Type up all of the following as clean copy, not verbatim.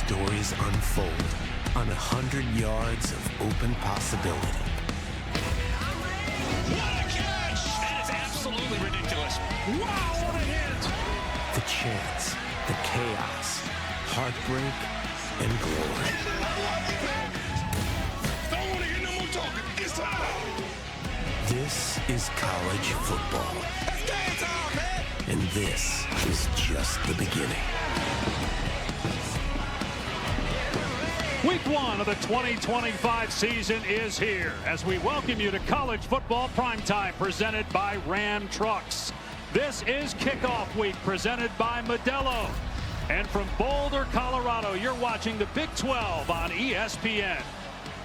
stories unfold on 100 yards of open possibility. What a catch! That is absolutely ridiculous. Wow, what a hit! The chance, the chaos, heartbreak, and glory. Don't want to hear no more talking. It's time! This is college football. It's game time, man! And this is just the beginning. Week 1 of the 2025 season is here as we welcome you to College Football Primetime presented by Ram Trucks. This is kickoff week presented by Modelo. And from Boulder, Colorado, you're watching the Big 12 on ESPN.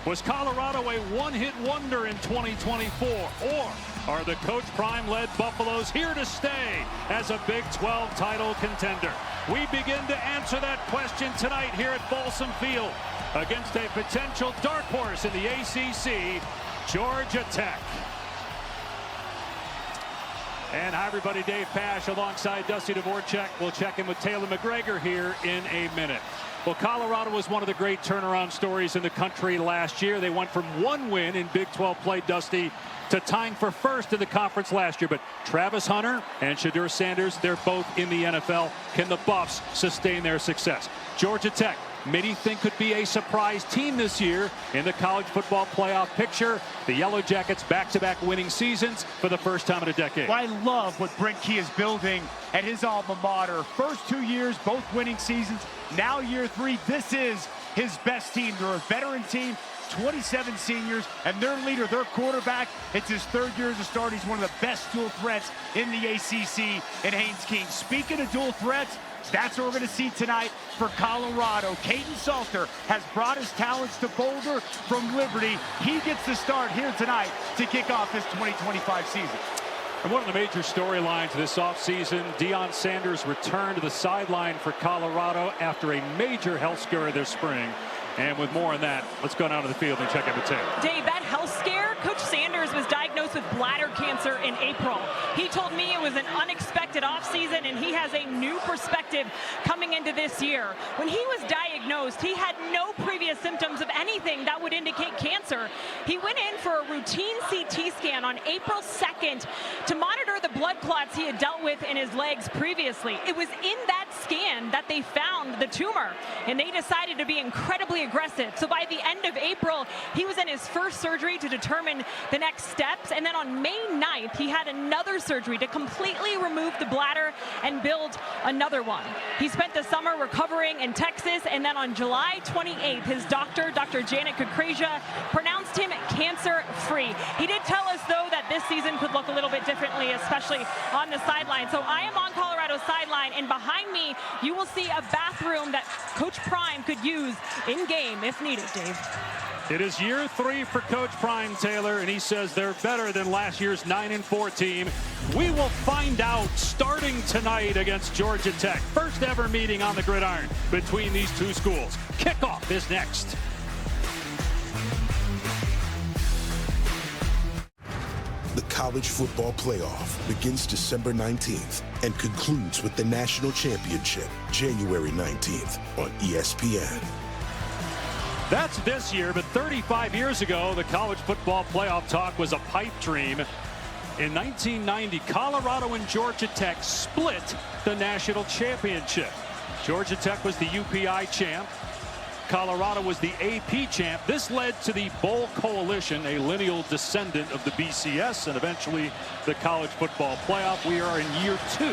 Was Colorado a one-hit wonder in 2024? Or are the Coach Prime-led Buffaloes here to stay as a Big 12 title contender? We begin to answer that question tonight here at Folsom Field against a potential dark horse in the ACC, Georgia Tech. And hi everybody, Dave Pasch alongside Dusty Dvorak. We'll check in with Taylor McGregor here in a minute. Well, Colorado was one of the great turnaround stories in the country last year. They went from one win in Big 12 play, Dusty, to tying for first in the conference last year. But Travis Hunter and Shedeur Sanders, they're both in the NFL. Can the Buffs sustain their success? Georgia Tech, many think could be a surprise team this year in the college football playoff picture. The Yellow Jackets back-to-back winning seasons for the first time in a decade. I love what Brent Key is building at his alma mater. First 2 years, both winning seasons. Now year 3, this is his best team. They're a veteran team, 27 seniors, and their leader, their quarterback, it's his 3rd year as a starter. He's one of the best dual threats in the ACC in Haynes King. Speaking of dual threats, that's what we're going to see tonight for Colorado. Caden Salter has brought his talents to Boulder from Liberty. He gets the start here tonight to kick off this 2025 season. And one of the major storylines this offseason, Deion Sanders returned to the sideline for Colorado after a major health scare this spring. And with more on that, let's go down to the field and check in with Taylor. Dave, that health scare, Coach Sanders was diagnosed with bladder cancer in April. He told me it was an unexpected offseason, and he has a new perspective coming into this year. When he was diagnosed, he had no previous symptoms of anything that would indicate cancer. He went in for a routine CT scan on April 2nd to monitor the blood clots he had dealt with in his legs previously. It was in that scan that they found the tumor, and they decided to be incredibly aggressive. So by the end of April, he was in his first surgery to determine the next steps. And then on May 9th, he had another surgery to completely remove the bladder and build another one. He spent the summer recovering in Texas. And then on July 28th, his doctor, Dr. Janet Kukrasia, pronounced him cancer-free. He did tell us, though, that this season could look a little bit differently, especially on the sideline. So I am on Colorado's sideline, and behind me, you will see a bathroom that Coach Prime could use in game if needed, Dave. It is year 3 for Coach Prime, Taylor, and he says they're better than last year's 9-4 team. We will find out starting tonight against Georgia Tech. First ever meeting on the gridiron between these two schools. Kickoff is next. The College Football Playoff begins December 19th and concludes with the National Championship January 19th on ESPN. That's this year, but 35 years ago, the College Football Playoff talk was a pipe dream. In 1990, Colorado and Georgia Tech split the national championship. Georgia Tech was the UPI champ. Colorado was the AP champ. This led to the Bowl Coalition, a lineal descendant of the BCS, and eventually the College Football Playoff. We are in year 2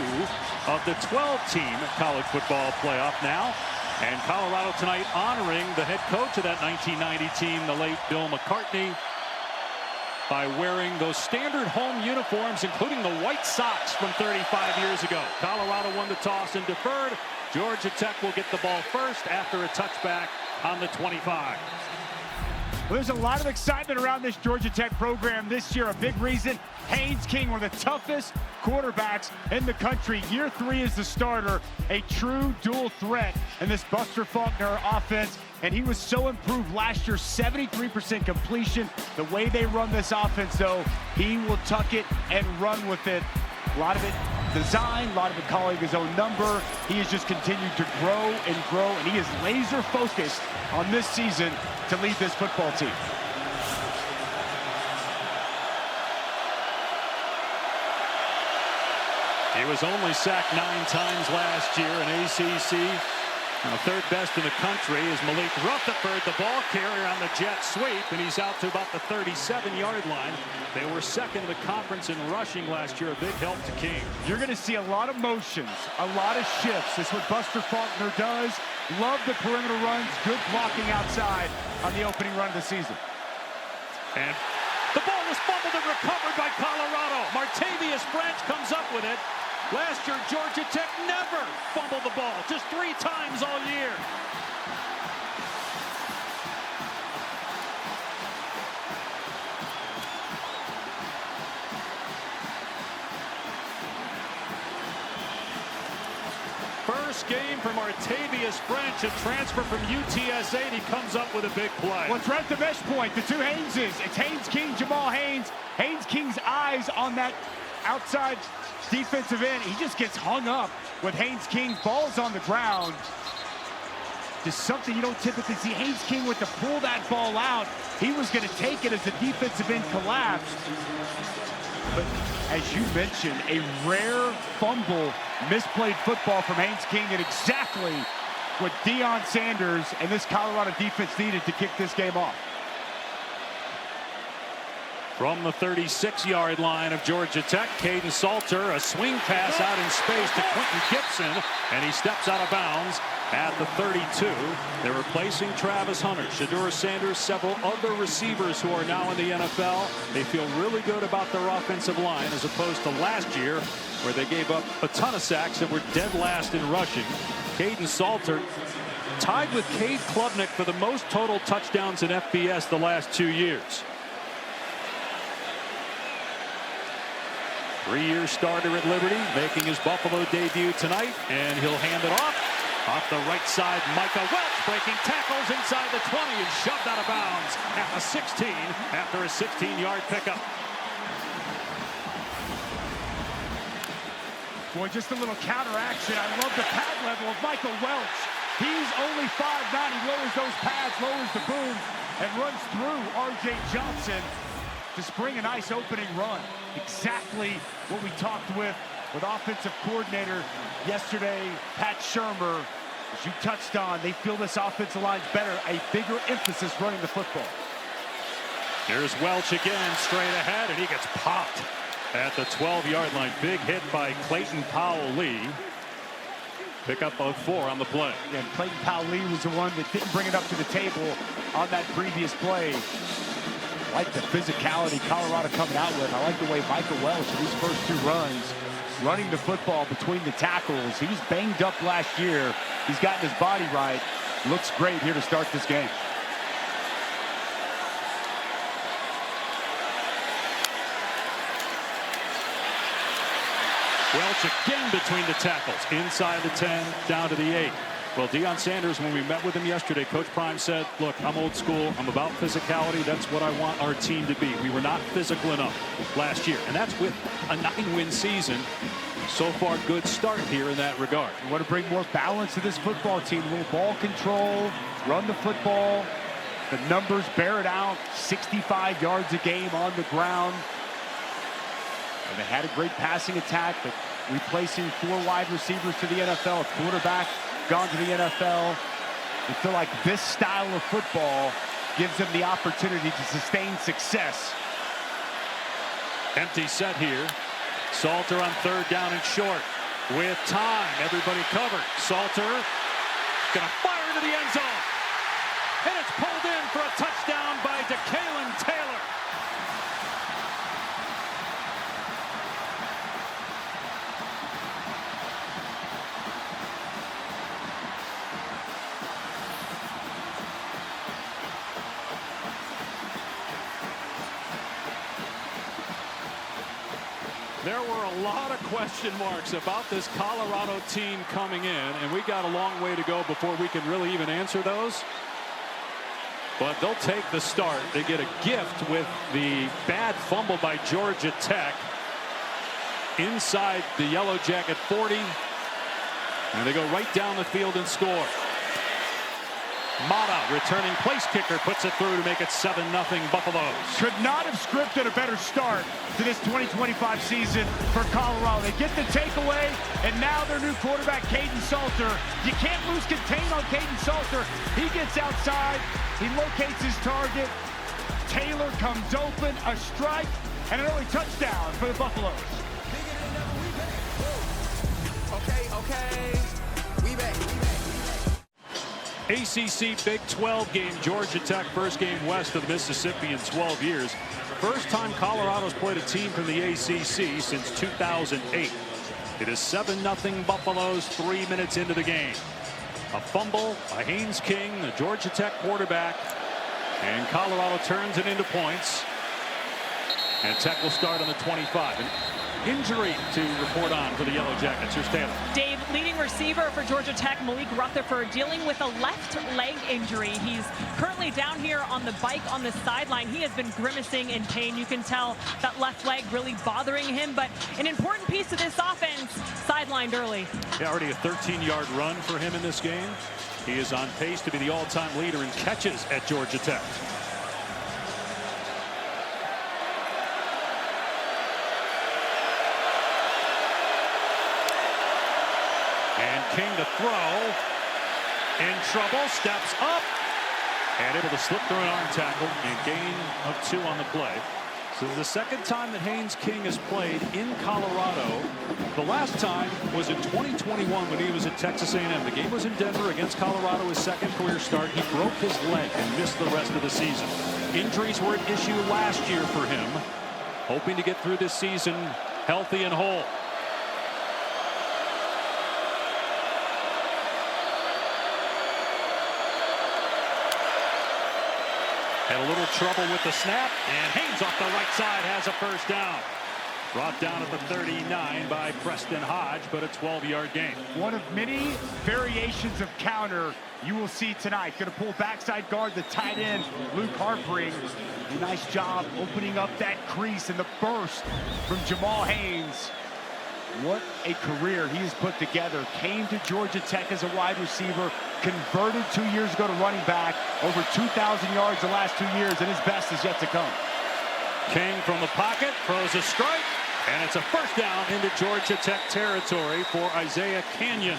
of the 12-team College Football Playoff now. And Colorado tonight honoring the head coach of that 1990 team, the late Bill McCartney, by wearing those standard home uniforms, including the white socks from 35 years ago. Colorado won the toss and deferred. Georgia Tech will get the ball first after a touchback on the 25. Well, there's a lot of excitement around this Georgia Tech program this year. A big reason, Haynes King, one of the toughest quarterbacks in the country. Year 3 is the starter, a true dual threat in this Buster Faulkner offense. And he was so improved last year, 73% completion. The way they run this offense, though, he will tuck it and run with it. A lot of it design, a lot of it calling his own number. He has just continued to grow, and he is laser focused on this season to lead this football team. He was only sacked 9 times last year in ACC. Third best in the country is Malik Rutherford, the ball carrier on the jet sweep, and he's out to about the 37-yard line. They were second in the conference in rushing last year, a big help to King. You're going to see a lot of motions, a lot of shifts. That's what Buster Faulkner does. Love the perimeter runs, good blocking outside on the opening run of the season. And the ball was fumbled and recovered by Colorado. Martavius Branch comes up with it. Last year, Georgia Tech never fumbled the ball, just 3 times all year. First game for Martavius Branch, a transfer from UTSA, and he comes up with a big play. Well, it's right at the mesh point, the two Hayneses. It's Haynes King, Jamal Haynes. Haynes King's eyes on that outside defensive end. He just gets hung up with Haynes King. Ball's on the ground. Just something you don't typically see. Haynes King went to pull that ball out. He was going to take it as the defensive end collapsed. But as you mentioned, a rare fumble, misplayed football from Haynes King, and exactly what Deion Sanders and this Colorado defense needed to kick this game off. From the 36-yard line of Georgia Tech, Caden Salter, a swing pass out in space to Quentin Gibson, and he steps out of bounds at the 32. They're replacing Travis Hunter, Shedeur Sanders, several other receivers who are now in the NFL. They feel really good about their offensive line as opposed to last year where they gave up a ton of sacks and were dead last in rushing. Caden Salter tied with Cade Klubnik for the most total touchdowns in FBS the last 2 years. 3-year starter at Liberty, making his Buffalo debut tonight, and he'll hand it off. Off the right side, Micah Welch breaking tackles inside the 20 and shoved out of bounds at the 16 after a 16-yard pickup. Boy, just a little counter action. I love the pad level of Michael Welch. He's only 5'9". He lowers those pads, lowers the boom, and runs through R.J. Johnson to spring a nice opening run. Exactly what we talked with offensive coordinator yesterday, Pat Shurmur. As you touched on, they feel this offensive line's better, a bigger emphasis running the football. Here's Welch again, straight ahead, and he gets popped at the 12-yard line. Big hit by Clayton Powell-Lee. Pickup of 4 on the play. And Clayton Powell-Lee was the one that didn't bring it up to the table on that previous play. I like the physicality Colorado coming out with. I like the way Michael Welch in these first 2 runs, running the football between the tackles. He was banged up last year. He's gotten his body right. Looks great here to start this game. Welch again between the tackles, inside the 10, down to the 8. Well, Deion Sanders, when we met with him yesterday, Coach Prime said, look, I'm old school. I'm about physicality. That's what I want our team to be. We were not physical enough last year, and that's with a 9-win season. So far, good start here in that regard. We want to bring more balance to this football team. A little ball control, run the football. The numbers bear it out. 65 yards a game on the ground. And they had a great passing attack, but replacing 4 wide receivers to the NFL, a quarterback gone to the NFL. They feel like this style of football gives them the opportunity to sustain success. Empty set here. Salter on 3rd down and short. With time, everybody covered. Salter gonna fire into the end zone. And it's pulled in for a touchdown by DeKalen Taylor. There were a lot of question marks about this Colorado team coming in, and we got a long way to go before we can really even answer those. But they'll take the start. They get a gift with the bad fumble by Georgia Tech. inside the Yellow Jacket 40. And they go right down the field and score. Mata, returning place kicker, puts it through to make it 7-0 Buffaloes. Could not have scripted a better start to this 2025 season for Colorado. They get the takeaway, and now their new quarterback, Kaidon Salter. You can't lose contain on Kaidon Salter. He gets outside, he locates his target. Taylor comes open, a strike, and an early touchdown for the Buffaloes. Okay, we back. ACC Big 12 game, Georgia Tech, first game west of the Mississippi in 12 years. First time Colorado's played a team from the ACC since 2008. It is 7-0 Buffaloes 3 minutes into the game. A fumble by Haynes King, the Georgia Tech quarterback, and Colorado turns it into points. And Tech will start on the 25. An injury to report on for the Yellow Jackets. Here's Taylor. Dave, leading receiver for Georgia Tech, Malik Rutherford, dealing with a left leg injury. He's currently down here on the bike on the sideline. He has been grimacing in pain. You can tell that left leg really bothering him, but an important piece of this offense, sidelined early. Yeah, already a 13-yard run for him in this game. He is on pace to be the all-time leader in catches at Georgia Tech. And King to throw. In trouble, steps up. And able to slip through an arm tackle and gain of 2 on the play. So the second time that Haynes King has played in Colorado. The last time was in 2021 when he was at Texas A&M. The game was in Denver against Colorado, his second career start. He broke his leg and missed the rest of the season. Injuries were an issue last year for him. Hoping to get through this season healthy and whole. Had a little trouble with the snap, and Haynes off the right side has a first down. Brought down at the 39 by Preston Hodge, but a 12-yard gain. One of many variations of counter you will see tonight. Going to pull backside guard, the tight end, Luke Harpring. A nice job opening up that crease and the burst from Jamal Haynes. What a career he has put together. Came to Georgia Tech as a wide receiver, converted 2 years ago to running back, over 2,000 yards the last 2 years, and his best is yet to come. King from the pocket, throws a strike, and it's a first down into Georgia Tech territory for Isaiah Canyon.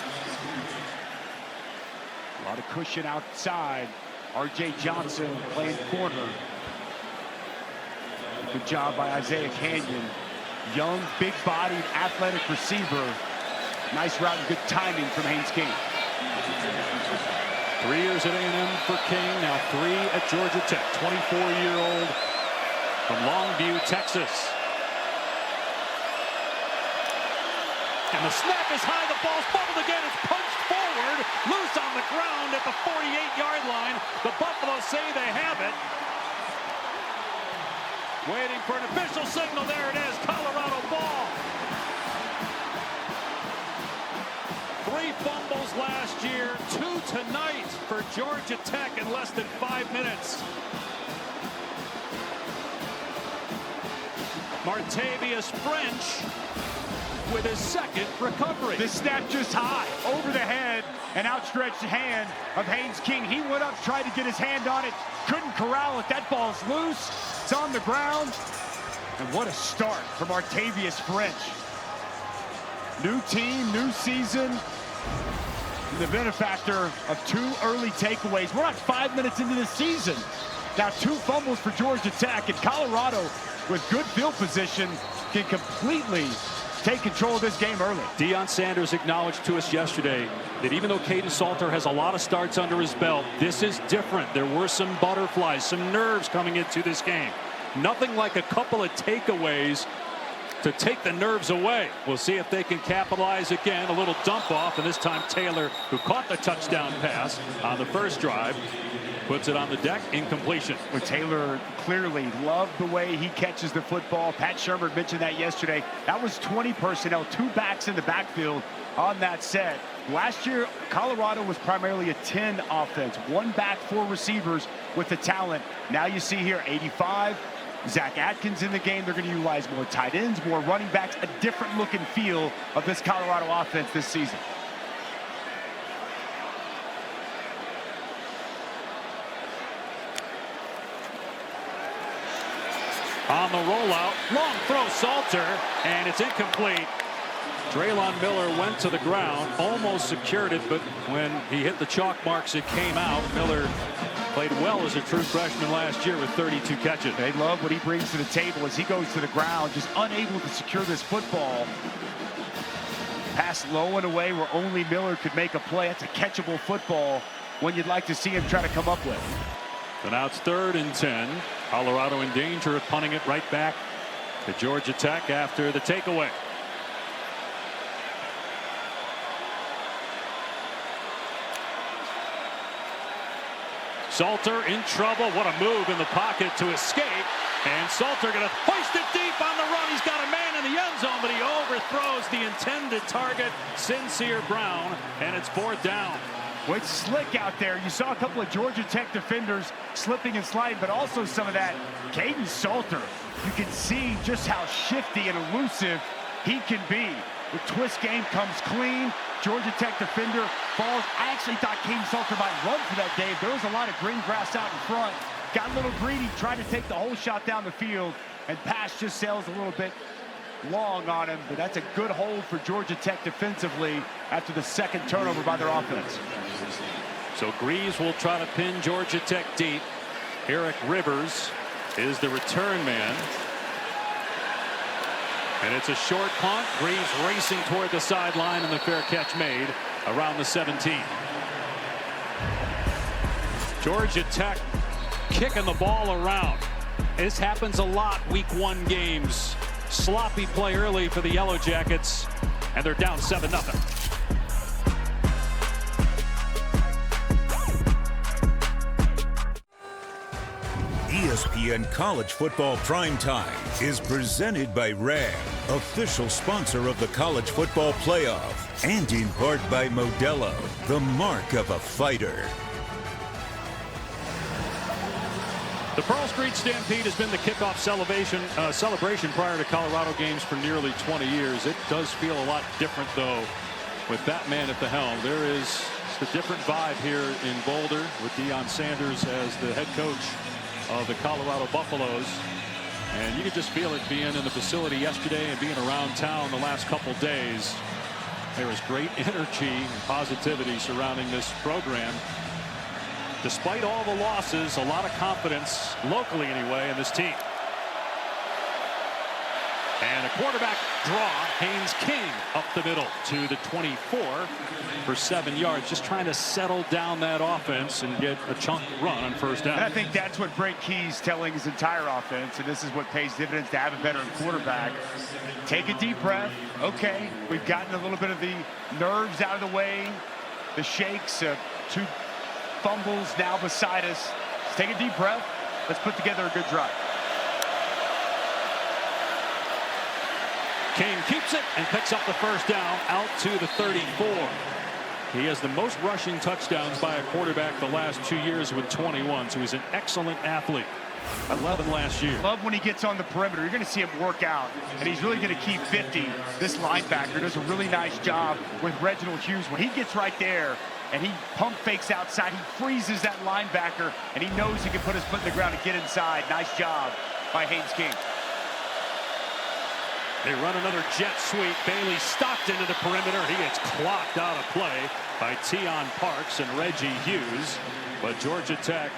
A lot of cushion outside. R.J. Johnson playing corner. Good job by Isaiah Canyon. Young, big-bodied, athletic receiver. Nice route and good timing from Haynes King. 3 years at A&M for King, now 3 at Georgia Tech. 24-year-old from Longview, Texas. And the snap is high, the ball's bubbled again, it's punched forward, loose on the ground at the 48-yard line. The Buffaloes say they have it. Waiting for an official signal, there it is, Colorado ball. 3 fumbles last year, 2 tonight for Georgia Tech in less than 5 minutes. Martavius French with his second recovery. This snap just high, over the head, an outstretched hand of Haynes King. He went up, tried to get his hand on it, couldn't corral it. That ball's loose, it's on the ground. And what a start from Martavius French. New team, new season. The benefactor of 2 early takeaways. We're not 5 minutes into the season. Now 2 fumbles for Georgia Tech, and Colorado with good field position can completely take control of this game early. Deion Sanders acknowledged to us yesterday that even though Kaidon Salter has a lot of starts under his belt, this is different. There were some butterflies, some nerves coming into this game. Nothing like a couple of takeaways to take the nerves away. We'll see if they can capitalize again. A little dump off, and this time Taylor, who caught the touchdown pass on the first drive, puts it on the deck, incompletion. Well, Taylor clearly loved the way he catches the football. Pat Shurmur mentioned that yesterday. That was 20 personnel, 2 backs in the backfield on that set. Last year, Colorado was primarily a 10 offense. 1 back, 4 receivers with the talent. Now you see here 85, Zach Atkins in the game. They're going to utilize more tight ends, more running backs, a different look and feel of this Colorado offense this season. On the rollout, long throw, Salter, and it's incomplete. Draylon Miller went to the ground, almost secured it, but when he hit the chalk marks, it came out. Miller played well as a true freshman last year with 32 catches. They love what he brings to the table as he goes to the ground, just unable to secure this football. Pass low and away where only Miller could make a play. That's a catchable football, one you'd like to see him try to come up with. So now it's 3rd and 10. Colorado in danger of punting it right back to Georgia Tech after the takeaway. Salter in trouble. What a move in the pocket to escape. And Salter going to hoist it deep on the run. He's got a man in the end zone, but he overthrows the intended target, Sincere Brown, and it's 4th down. Well, it's slick out there. You saw a couple of Georgia Tech defenders slipping and sliding, but also some of that Kaidon Salter. You can see just how shifty and elusive he can be. The twist game comes clean. Georgia Tech defender falls. I actually thought Kaidon Salter might run for that, Dave. There was a lot of green grass out in front. Got a little greedy, tried to take the whole shot down the field, and pass just sails a little bit long on him. But that's a good hold for Georgia Tech defensively after the 2nd turnover by their offense. So Greaves will try to pin Georgia Tech deep. Eric Rivers is the return man. And it's a short punt. Greaves racing toward the sideline, and the fair catch made around the 17. Georgia Tech kicking the ball around. This happens a lot week 1 games. Sloppy play early for the Yellow Jackets, and they're down 7-0. ESPN College Football Primetime is presented by RAM, official sponsor of the College Football Playoff, and in part by Modelo, the mark of a fighter. The Pearl Street Stampede has been the kickoff celebration prior to Colorado games for nearly 20 years. It does feel a lot different, though, with that man at the helm. There is a different vibe here in Boulder with Deion Sanders as the head coach of the Colorado Buffaloes. And you could just feel it being in the facility yesterday and being around town the last couple days. There is great energy and positivity surrounding this program. Despite all the losses, a lot of confidence, locally anyway, in this team. And a quarterback draw, Haynes King up the middle to the 24 for 7 yards. Just trying to settle down that offense and get a chunk run on 1st down. And I think that's what Brent Key's telling his entire offense, and this is what pays dividends to have a veteran quarterback. Take a deep breath. Okay, we've gotten a little bit of the nerves out of the way, the shakes, 2 fumbles now beside us. Let's take a deep breath. Let's put together a good drive. King keeps it and picks up the 1st down out to the 34. He has the most rushing touchdowns by a quarterback the last 2 years with 21, so he's an excellent athlete. 11 last year. Love when he gets on the perimeter. You're going to see him work out, and he's really going to keep 50. This linebacker does a really nice job with Reginald Hughes. When he gets right there and he pump fakes outside, he freezes that linebacker, and he knows he can put his foot in the ground and get inside. Nice job by Haynes King. They run another jet sweep. Bailey Stockton to the perimeter. He gets clocked out of play by Tion Parks and Reggie Hughes. But Georgia Tech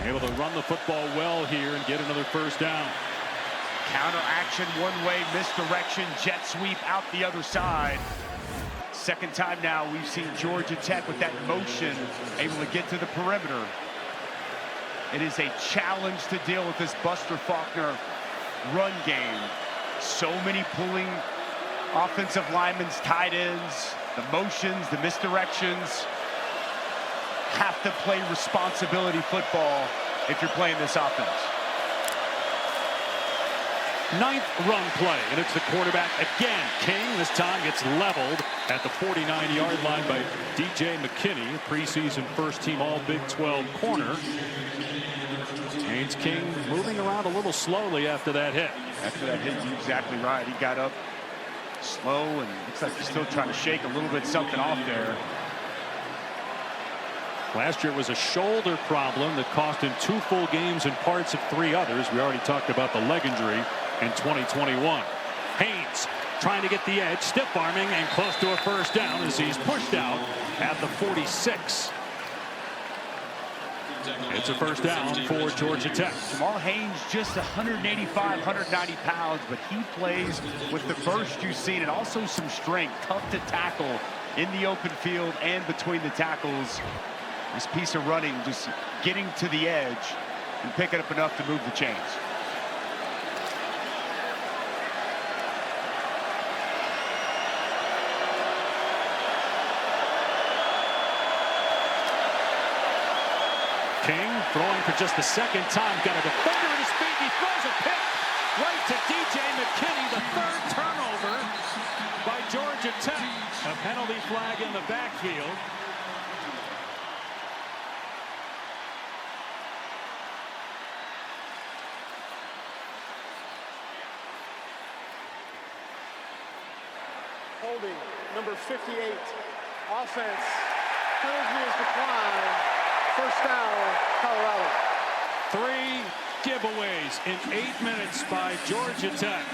able to run the football well here and get another 1st down. Counter action one way, misdirection, jet sweep out the other side. 2nd time now we've seen Georgia Tech with that motion able to get to the perimeter. It is a challenge to deal with this Buster Faulkner run game. So many pulling offensive linemen's tight ends, the motions, the misdirections. Have to play responsibility football if you're playing this offense. 9th run play, and it's the quarterback again. King this time gets leveled at the 49-yard line by DJ McKinney, preseason first-team All-Big 12 corner. Haynes King moving around a little slowly after that hit. After that hit, you're exactly right. He got up slow and looks like he's still trying to shake a little bit something off there. Last year it was a shoulder problem that cost him 2 full games and parts of 3 others. We already talked about the leg injury in 2021. Haynes trying to get the edge, stiff arming and close to a first down as he's pushed out at the 46. It's a first down for Georgia Tech. Jamal Haynes just 185, 190 pounds, but he plays with the burst you've seen and also some strength, tough to tackle in the open field and between the tackles. This piece of running, just getting to the edge and picking up enough to move the chains. King throwing for just the second time. Got a defender at his feet. He throws a pick right to DJ McKinney. The 3rd turnover by Georgia Tech. A penalty flag in the backfield. Holding number 58. Offense. Penalty is declined. First down, Colorado. 3 giveaways in 8 minutes by Georgia Tech.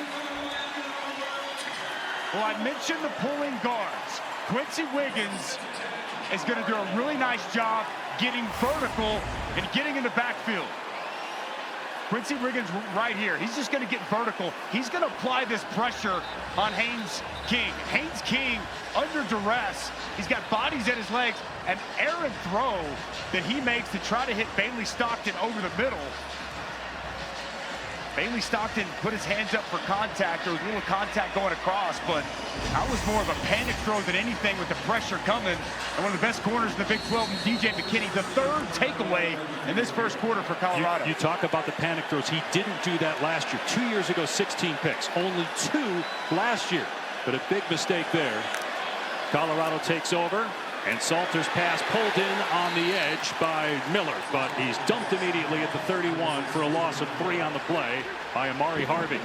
Well, I mentioned the pulling guards. Quincy Wiggins is going to do a really nice job getting vertical and getting in the backfield. Quincy Wiggins right here. He's just going to get vertical. He's going to apply this pressure on Haynes King. Haynes King under duress. He's got bodies at his legs. An errant throw that he makes to try to hit Bailey Stockton over the middle. Bailey Stockton put his hands up for contact. There was a little contact going across, but that was more of a panic throw than anything with the pressure coming. And one of the best corners in the Big 12, DJ McKinney, the 3rd takeaway in this first quarter for Colorado. You talk about the panic throws. He didn't do that last year. 2 years ago, 16 picks. Only 2 last year. But a big mistake there. Colorado takes over. And Salter's pass pulled in on the edge by Miller, but he's dumped immediately at the 31 for a loss of 3 on the play by Amari Harvey.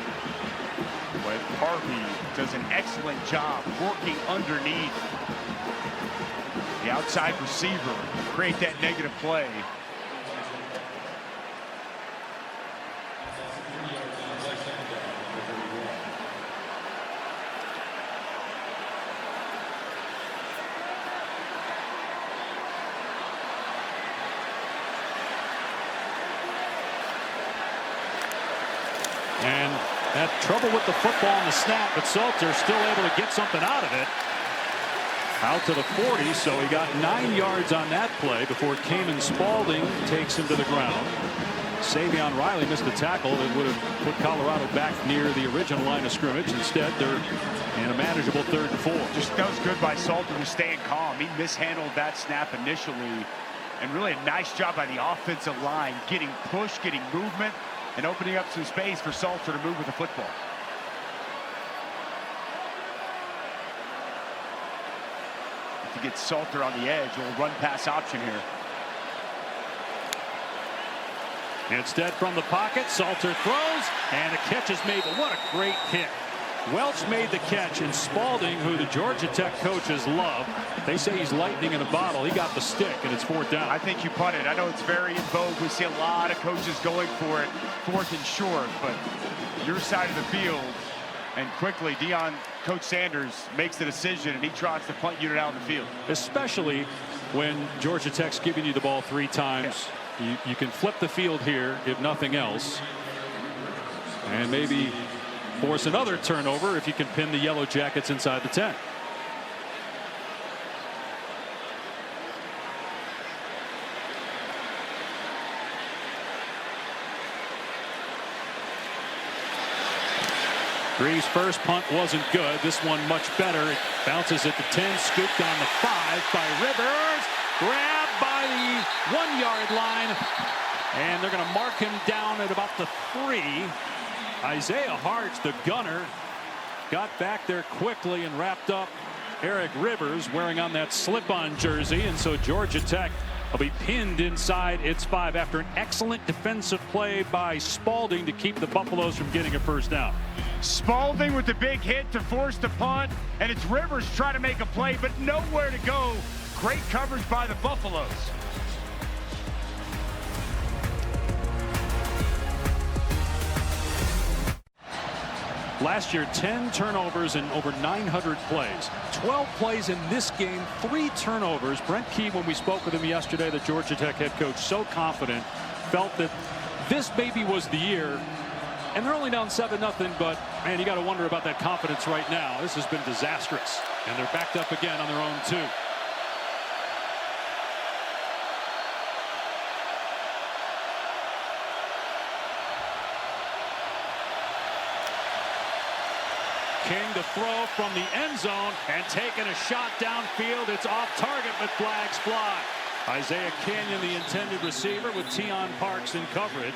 But Harvey does an excellent job working underneath the outside receiver to create that negative play. And had trouble with the football on the snap, but Salter still able to get something out of it. Out to the 40, so he got 9 yards on that play before Cayman Spalding takes him to the ground. Savion Riley missed a tackle that would have put Colorado back near the original line of scrimmage. Instead, they're in a manageable 3rd and 4. Just that was good by Salter to staying calm. He mishandled that snap initially, and really a nice job by the offensive line, getting push, getting movement, and opening up some space for Salter to move with the football. To get Salter on the edge, a little run pass option here. Instead, from the pocket, Salter throws, and a catch is made. But what a great hit. Welch made the catch, and Spalding, who the Georgia Tech coaches love, they say he's lightning in a bottle. He got the stick, and it's 4th down. I think you punted. I know it's very in vogue. We see a lot of coaches going for it, 4th and short, but your side of the field, and quickly, Coach Sanders makes the decision, and he trots the punt unit out in the field. Especially when Georgia Tech's giving you the ball 3 times. Yeah. You can flip the field here, if nothing else, and maybe force another turnover if you can pin the Yellow Jackets inside the 10. Greaves' first punt wasn't good. This one much better. It bounces at the 10, scooped on the 5 by Rivers. Grabbed by the 1-yard line. And they're going to mark him down at about the 3. Isaiah Hart, the gunner, got back there quickly and wrapped up Eric Rivers wearing on that slip-on jersey, and so Georgia Tech will be pinned inside its 5 after an excellent defensive play by Spalding to keep the Buffaloes from getting a first down. Spalding with the big hit to force the punt, and it's Rivers trying to make a play, but nowhere to go. Great coverage by the Buffaloes. Last year, 10 turnovers in over 900 plays. 12 plays in this game, 3 turnovers. Brent Key, when we spoke with him yesterday, the Georgia Tech head coach, so confident, felt that this maybe was the year. And they're only down 7-0, but, man, you got to wonder about that confidence right now. This has been disastrous. And they're backed up again on their own, too. King to throw from the end zone and taking a shot downfield. It's off target, but flags fly. Isaiah Canyon, the intended receiver, with Tion Parks in coverage.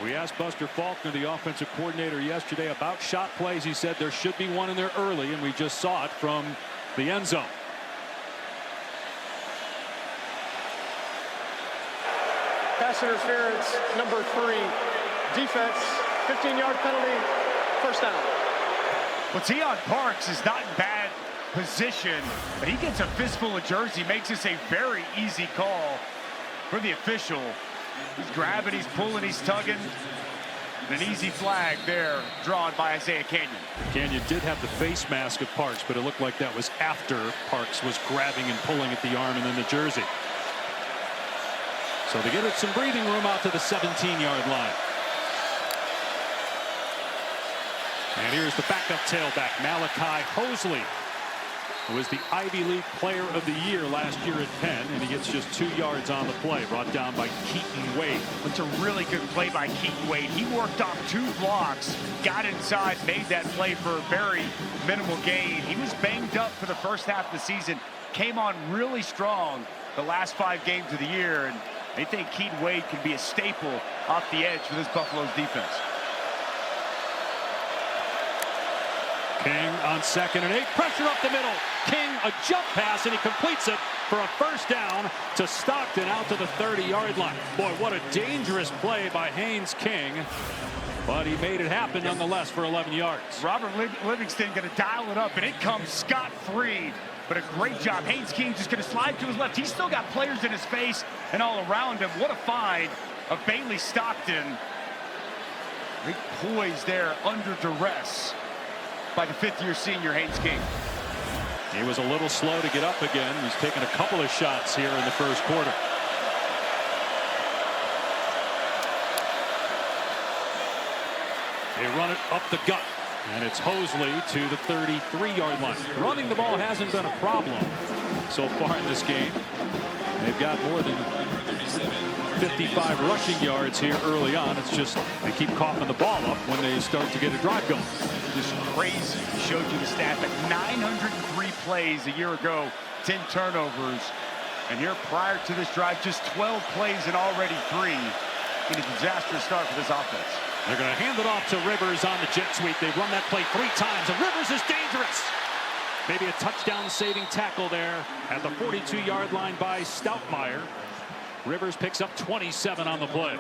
We asked Buster Faulkner, the offensive coordinator, yesterday about shot plays. He said there should be one in there early, and we just saw it from the end zone. Pass interference, number 3. Defense, 15-yard penalty, first down. Well, Tion Parks is not in bad position, but he gets a fistful of jersey, makes this a very easy call for the official. He's grabbing, he's pulling, he's tugging. And an easy flag there drawn by Isaiah Canyon. Canyon did have the face mask of Parks, but it looked like that was after Parks was grabbing and pulling at the arm and then the jersey. So they get it some breathing room out to the 17-yard line. And here's the backup tailback, Malachi Hosley, who was the Ivy League Player of the Year last year at Penn, and he gets just 2 yards on the play, brought down by Keaton Wade. It's a really good play by Keaton Wade. He worked off 2 blocks, got inside, made that play for a very minimal gain. He was banged up for the first half of the season, came on really strong the last 5 games of the year, and they think Keaton Wade can be a staple off the edge for this Buffaloes defense. King on 2nd and 8, pressure up the middle. King, a jump pass, and he completes it for a first down to Stockton out to the 30-yard line. Boy, what a dangerous play by Haynes King, but he made it happen nonetheless for 11 yards. Robert Livingston going to dial it up, and it comes scot-free. But a great job. Haynes King just going to slide to his left. He's still got players in his face and all around him. What a find of Bailey Stockton. Big poise there under duress by the 5th-year senior Haynes King. He was a little slow to get up again. He's taken a couple of shots here in the first quarter. They run it up the gut, and it's Hosley to the 33-yard line. Running the ball hasn't been a problem so far in this game. They've got more than 55 rushing yards here early on. It's just they keep coughing the ball up when they start to get a drive going. Just crazy. Showed you the stat that 903 plays a year ago, 10 turnovers. And here prior to this drive, just 12 plays and already 3. In a disastrous start for this offense. They're going to hand it off to Rivers on the jet sweep. They've run that play 3 times, and Rivers is dangerous. Maybe a touchdown-saving tackle there at the 42-yard line by Stoutmeyer. Rivers picks up 27 on the play.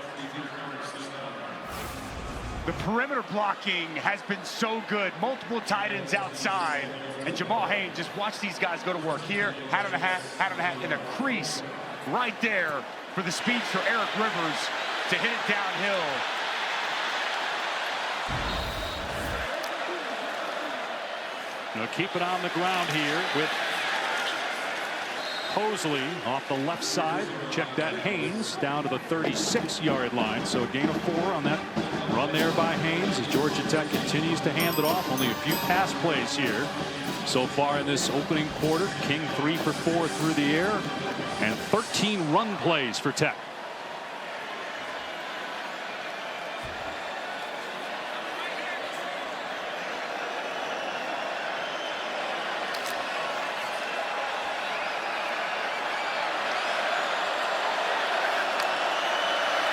The perimeter blocking has been so good. Multiple tight ends outside. And Jamal Haynes, just watch these guys go to work here. Hat on a hat, in a crease right there for the speedster Eric Rivers to hit it downhill. They'll keep it on the ground here with Hosley off the left side. Check that, Haynes down to the 36-yard line. So a gain of 4 on that run there by Haynes as Georgia Tech continues to hand it off. Only a few pass plays here so far in this opening quarter. King 3 for 4 through the air and 13 run plays for Tech.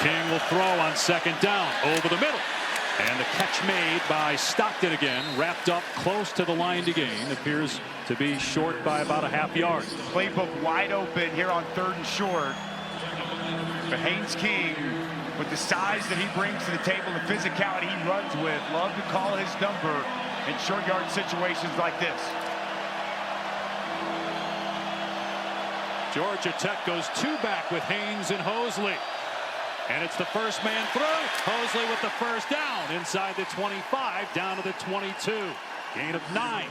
King will throw on second down over the middle. And the catch made by Stockton again, wrapped up close to the line to gain. Appears to be short by about a half yard. Playbook wide open here on 3rd and short. But Haynes King, with the size that he brings to the table, the physicality he runs with, love to call his number in short yard situations like this. Georgia Tech goes 2 back with Haynes and Hosley. And it's the first man through. Hosley with the first down inside the 25, down to the 22. Gain of 9.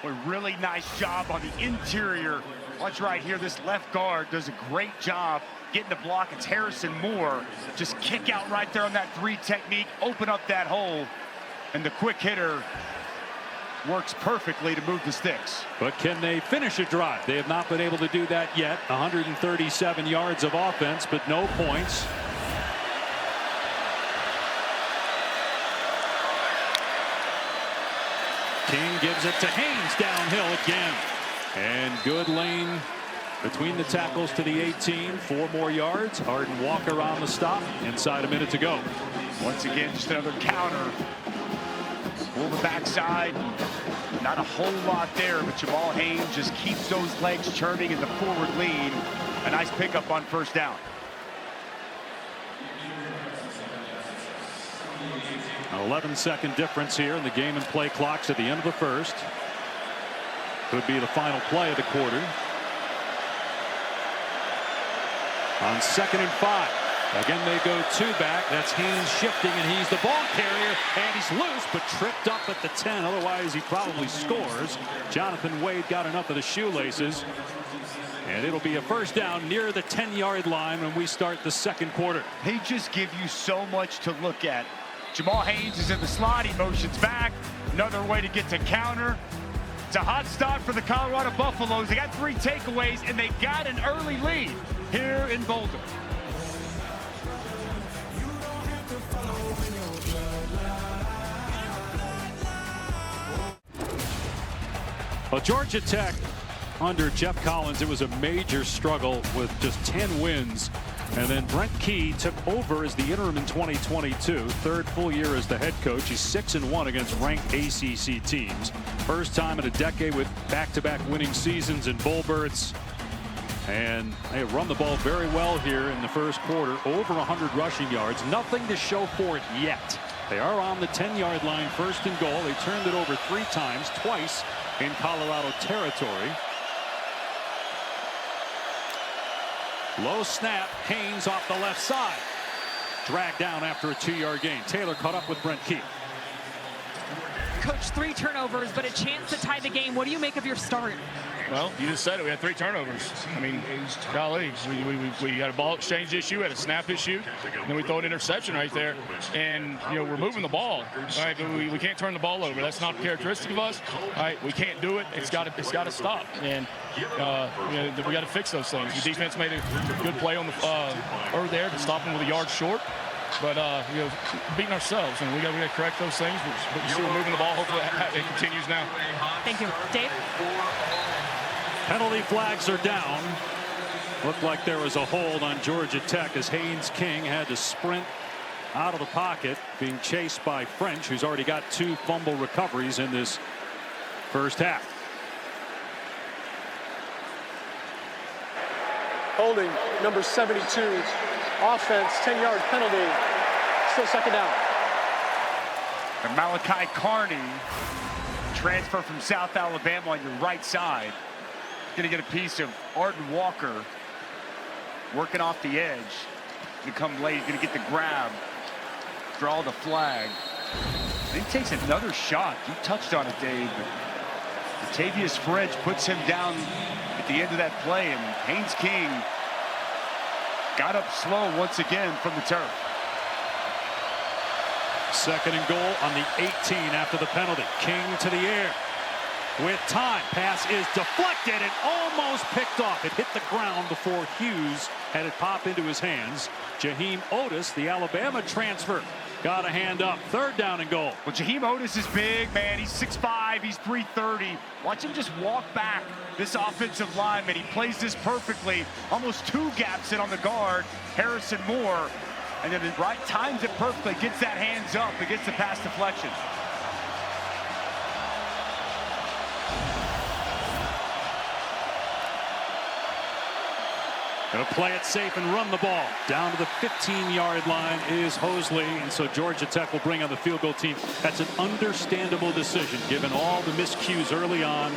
A really nice job on the interior. Watch right here. This left guard does a great job getting the block. It's Harrison Moore. Just kick out right there on that 3 technique. Open up that hole. And the quick hitter works perfectly to move the sticks. But can they finish a drive? They have not been able to do that yet. 137 yards of offense, but no points. King gives it to Haynes downhill again. And good lane between the tackles to the 18. 4 more yards. Arden Walker on the stop. Inside a minute to go. Once again, just another counter. Pull the backside. Not a whole lot there, but Jamal Haynes just keeps those legs churning in the forward lean. A nice pickup on first down. An 11-second difference here in the game and play clocks at the end of the first. Could be the final play of the quarter. On 2nd and 5. Again, they go 2 back. That's Haynes shifting, and he's the ball carrier, and he's loose, but tripped up at the 10. Otherwise, he probably scores. Jonathan Wade got enough of the shoelaces, and it'll be a first down near the 10-yard line when we start the second quarter. They just give you so much to look at. Jamal Haynes is in the slot. He motions back. Another way to get to counter. It's a hot start for the Colorado Buffaloes. They got 3 takeaways, and they got an early lead here in Boulder. Well, Georgia Tech under Jeff Collins, it was a major struggle with just 10 wins. And then Brent Key took over as the interim in 2022. 3rd full year as the head coach. He's 6-1 against ranked ACC teams. First time in a decade with back-to-back winning seasons in Bullbirds. And they run the ball very well here in the first quarter. Over 100 rushing yards. Nothing to show for it yet. They are on the 10-yard line, 1st and goal. They turned it over 3 times, twice in Colorado territory. Low snap. Haynes off the left side. Dragged down after a 2-yard gain. Taylor caught up with Brent Key. Coach, 3 turnovers, but a chance to tie the game. What do you make of your start? Well, you just said it. We had 3 turnovers. I mean, golly, we had a ball exchange issue, had a snap issue, and then we throw an interception right there. And, you know, we're moving the ball. All right, but we can't turn the ball over. That's not characteristic of us. All right, we can't do it. It's got to stop. And you know, we got to fix those things. The defense made a good play on the early there to stop him with a yard short. But you know, beating ourselves, and we got to correct those things. But you see, we're moving the ball. Hopefully, it continues now. Thank you, Dave. Penalty flags are down. Looked like there was a hold on Georgia Tech as Haynes King had to sprint out of the pocket, being chased by French, who's already got 2 fumble recoveries in this first half. Holding number 72. Offense, 10-yard penalty. Still 2nd down. And Malachi Carney, transfer from South Alabama on your right side. Going to get a piece of Arden Walker working off the edge. Going to come late. Going to get the grab. Draw the flag. Then he takes another shot. You touched on it, Dave. Latavius French puts him down at the end of that play, and Haynes King got up slow once again from the turf. 2nd and goal on the 18 after the penalty. King to the air. With time, pass is deflected and almost picked off. It hit the ground before Hughes had it pop into his hands. Jaheim Otis, the Alabama transfer, got a hand up. 3rd down and goal. Well, Jaheim Otis is big, man. He's 6'5", he's 330. Watch him just walk back this offensive lineman. He plays this perfectly. Almost 2 gaps in on the guard, Harrison Moore. And then right times it perfectly, gets that hands up, and gets the pass deflection. Going to play it safe and run the ball. Down to the 15-yard line is Hosley, and so Georgia Tech will bring on the field goal team. That's an understandable decision, given all the miscues early on,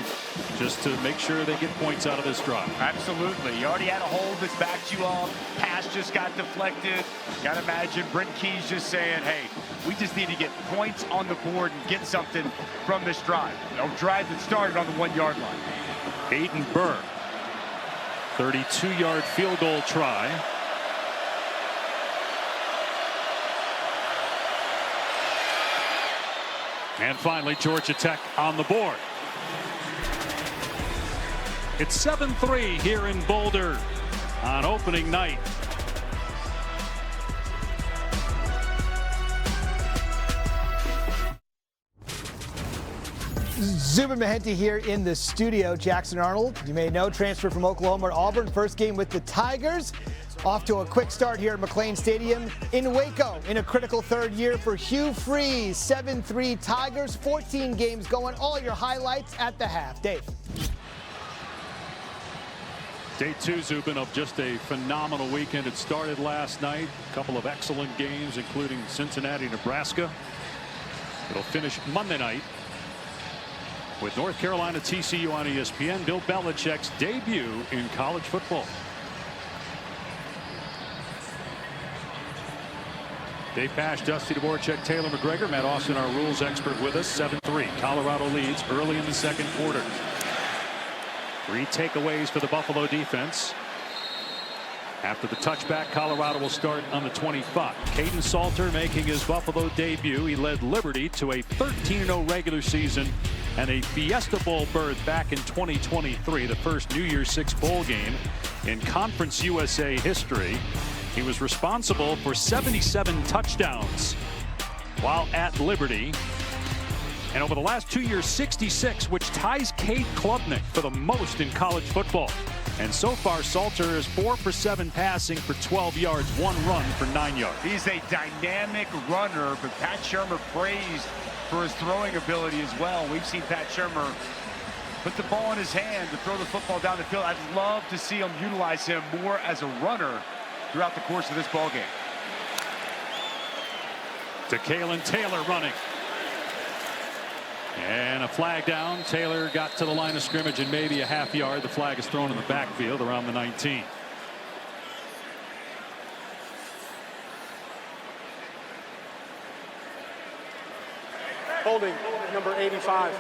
just to make sure they get points out of this drive. Absolutely. You already had a hold that's backed you up. Pass just got deflected. Got to imagine Brent Key's just saying, hey, we just need to get points on the board and get something from this drive. A drive that started on the 1-yard line. Aiden Burr. 32-yard field goal try. And finally, Georgia Tech on the board. It's 7-3 here in Boulder on opening night. Zubin Mehenti here in the studio. Jackson Arnold, you may know, transfer from Oklahoma to Auburn. First game with the Tigers. Off to a quick start here at McLean Stadium in Waco in a critical 3rd year for Hugh Freeze. 7-3 Tigers, 14 games going. All your highlights at the half. Dave. Day 2, Zubin, of just a phenomenal weekend. It started last night. A couple of excellent games, including Cincinnati, Nebraska. It'll finish Monday night with North Carolina TCU on ESPN. Bill Belichick's debut in college football. Dave Pasch, Dusty Dvorak, Taylor McGregor, Matt Austin, our rules expert, with us. 7-3. Colorado leads early in the 2nd quarter. 3 takeaways for the Buffalo defense. After the touchback, Colorado will start on the 25. Caden Salter making his Buffalo debut. He led Liberty to a 13-0 regular season and a Fiesta Bowl berth back in 2023, the first New Year's Six bowl game in Conference USA history. He was responsible for 77 touchdowns while at Liberty. And over the last 2 years, 66, which ties Cade Klubnik for the most in college football. And so far, Salter is 4 for 7 passing for 12 yards, 1 run for 9 yards. He's a dynamic runner, but Pat Shurmur praised for his throwing ability as well. We've seen Pat Shurmur put the ball in his hand to throw the football down the field. I'd love to see him utilize him more as a runner throughout the course of this ball game. To Kalen Taylor running. And a flag down. Taylor got to the line of scrimmage and maybe a half yard. The flag is thrown in the backfield around the 19. Holding, number 85.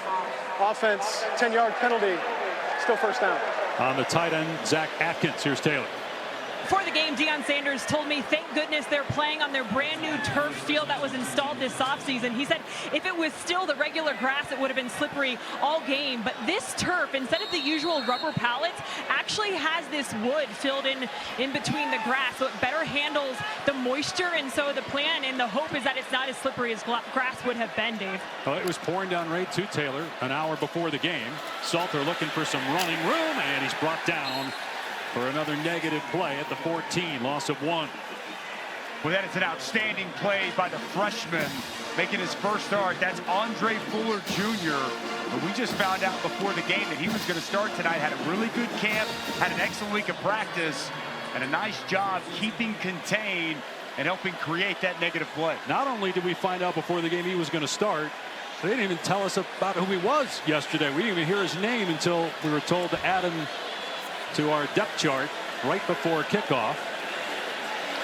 Offense, 10-yard penalty. Still 1st down. On the tight end, Zach Atkins. Here's Taylor. Before the game, Deion Sanders told me, thank goodness they're playing on their brand new turf field that was installed this offseason. He said if it was still the regular grass, it would have been slippery all game. But this turf, instead of the usual rubber pallets, actually has this wood filled in between the grass, so it better handles the moisture. And so the plan and the hope is that it's not as slippery as grass would have been, Dave. Well, it was pouring down right to Taylor an hour before the game. Salter looking for some running room, and he's brought down for another negative play at the 14, loss of 1. Well, that is an outstanding play by the freshman making his first start. That's Andre Fuller Jr. And we just found out before the game that he was going to start tonight. Had a really good camp, had an excellent week of practice, and a nice job keeping contained and helping create that negative play. Not only did we find out before the game he was going to start, they didn't even tell us about who he was yesterday. We didn't even hear his name until we were told to add him to our depth chart right before kickoff.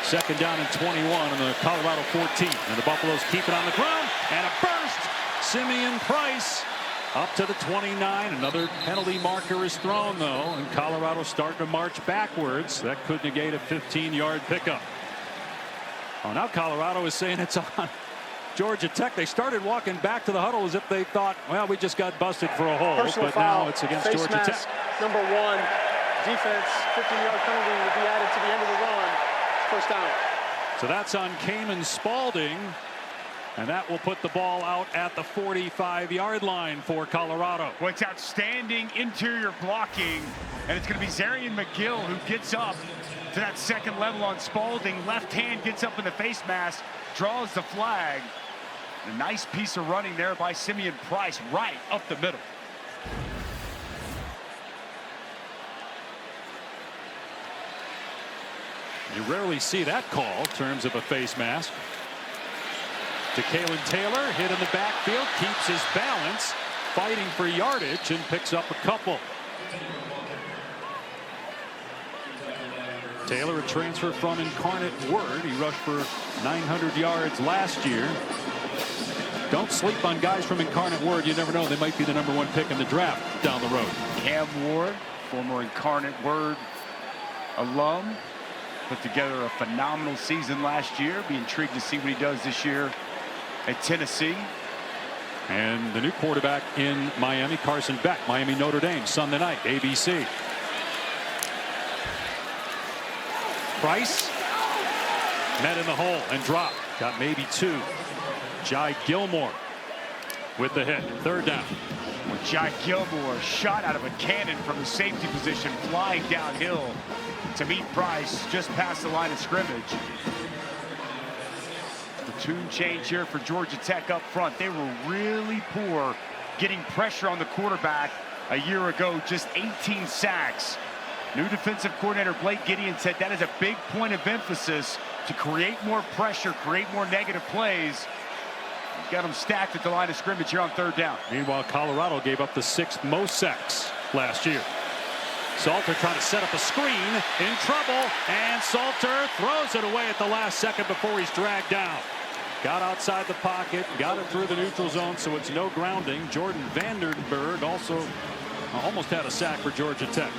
2nd down and 21 on the Colorado 14. And the Buffaloes keep it on the ground. And a burst. Simeon Price up to the 29. Another penalty marker is thrown, though. And Colorado starting to march backwards. That could negate a 15-yard pickup. Oh, now Colorado is saying it's on Georgia Tech. They started walking back to the huddle as if they thought, well, we just got busted for a hold. Personal but foul, now it's against face Georgia mask, Tech. number 1. Defense, 15-yard penalty will be added to the end of the run. 1st down. So that's on Cayman Spalding. And that will put the ball out at the 45-yard line for Colorado. Well, it's outstanding interior blocking, and it's going to be Zarian McGill who gets up to that second level on Spalding. Left hand gets up in the face mask, draws the flag. A nice piece of running there by Simeon Price right up the middle. You rarely see that call in terms of a face mask. To Kalen Taylor, hit in the backfield, keeps his balance, fighting for yardage, and picks up a couple. Taylor, a transfer from Incarnate Word. He rushed for 900 yards last year. Don't sleep on guys from Incarnate Word. You never know, they might be the #1 pick in the draft down the road. Cam Ward, former Incarnate Word alum, put together a phenomenal season last year. Be intrigued to see what he does this year at Tennessee. And the new quarterback in Miami, Carson Beck, Miami Notre Dame, Sunday night, ABC. Price met in the hole and dropped. Got maybe 2. Jai Gilmore with the hit. 3rd down. Well, Jai Gilmore shot out of a cannon from the safety position, flying downhill to meet Price just past the line of scrimmage. Platoon change here for Georgia Tech up front. They were really poor getting pressure on the quarterback a year ago, just 18 sacks. New defensive coordinator Blake Gideon said that is a big point of emphasis to create more pressure, create more negative plays. He's got them stacked at the line of scrimmage here on 3rd down. Meanwhile, Colorado gave up the 6th most sacks last year. Salter trying to set up a screen, in trouble, and Salter throws it away at the last second before he's dragged down. Got outside the pocket, got it through the neutral zone, so it's no grounding. Jordan Vandenberg also almost had a sack for Georgia Tech.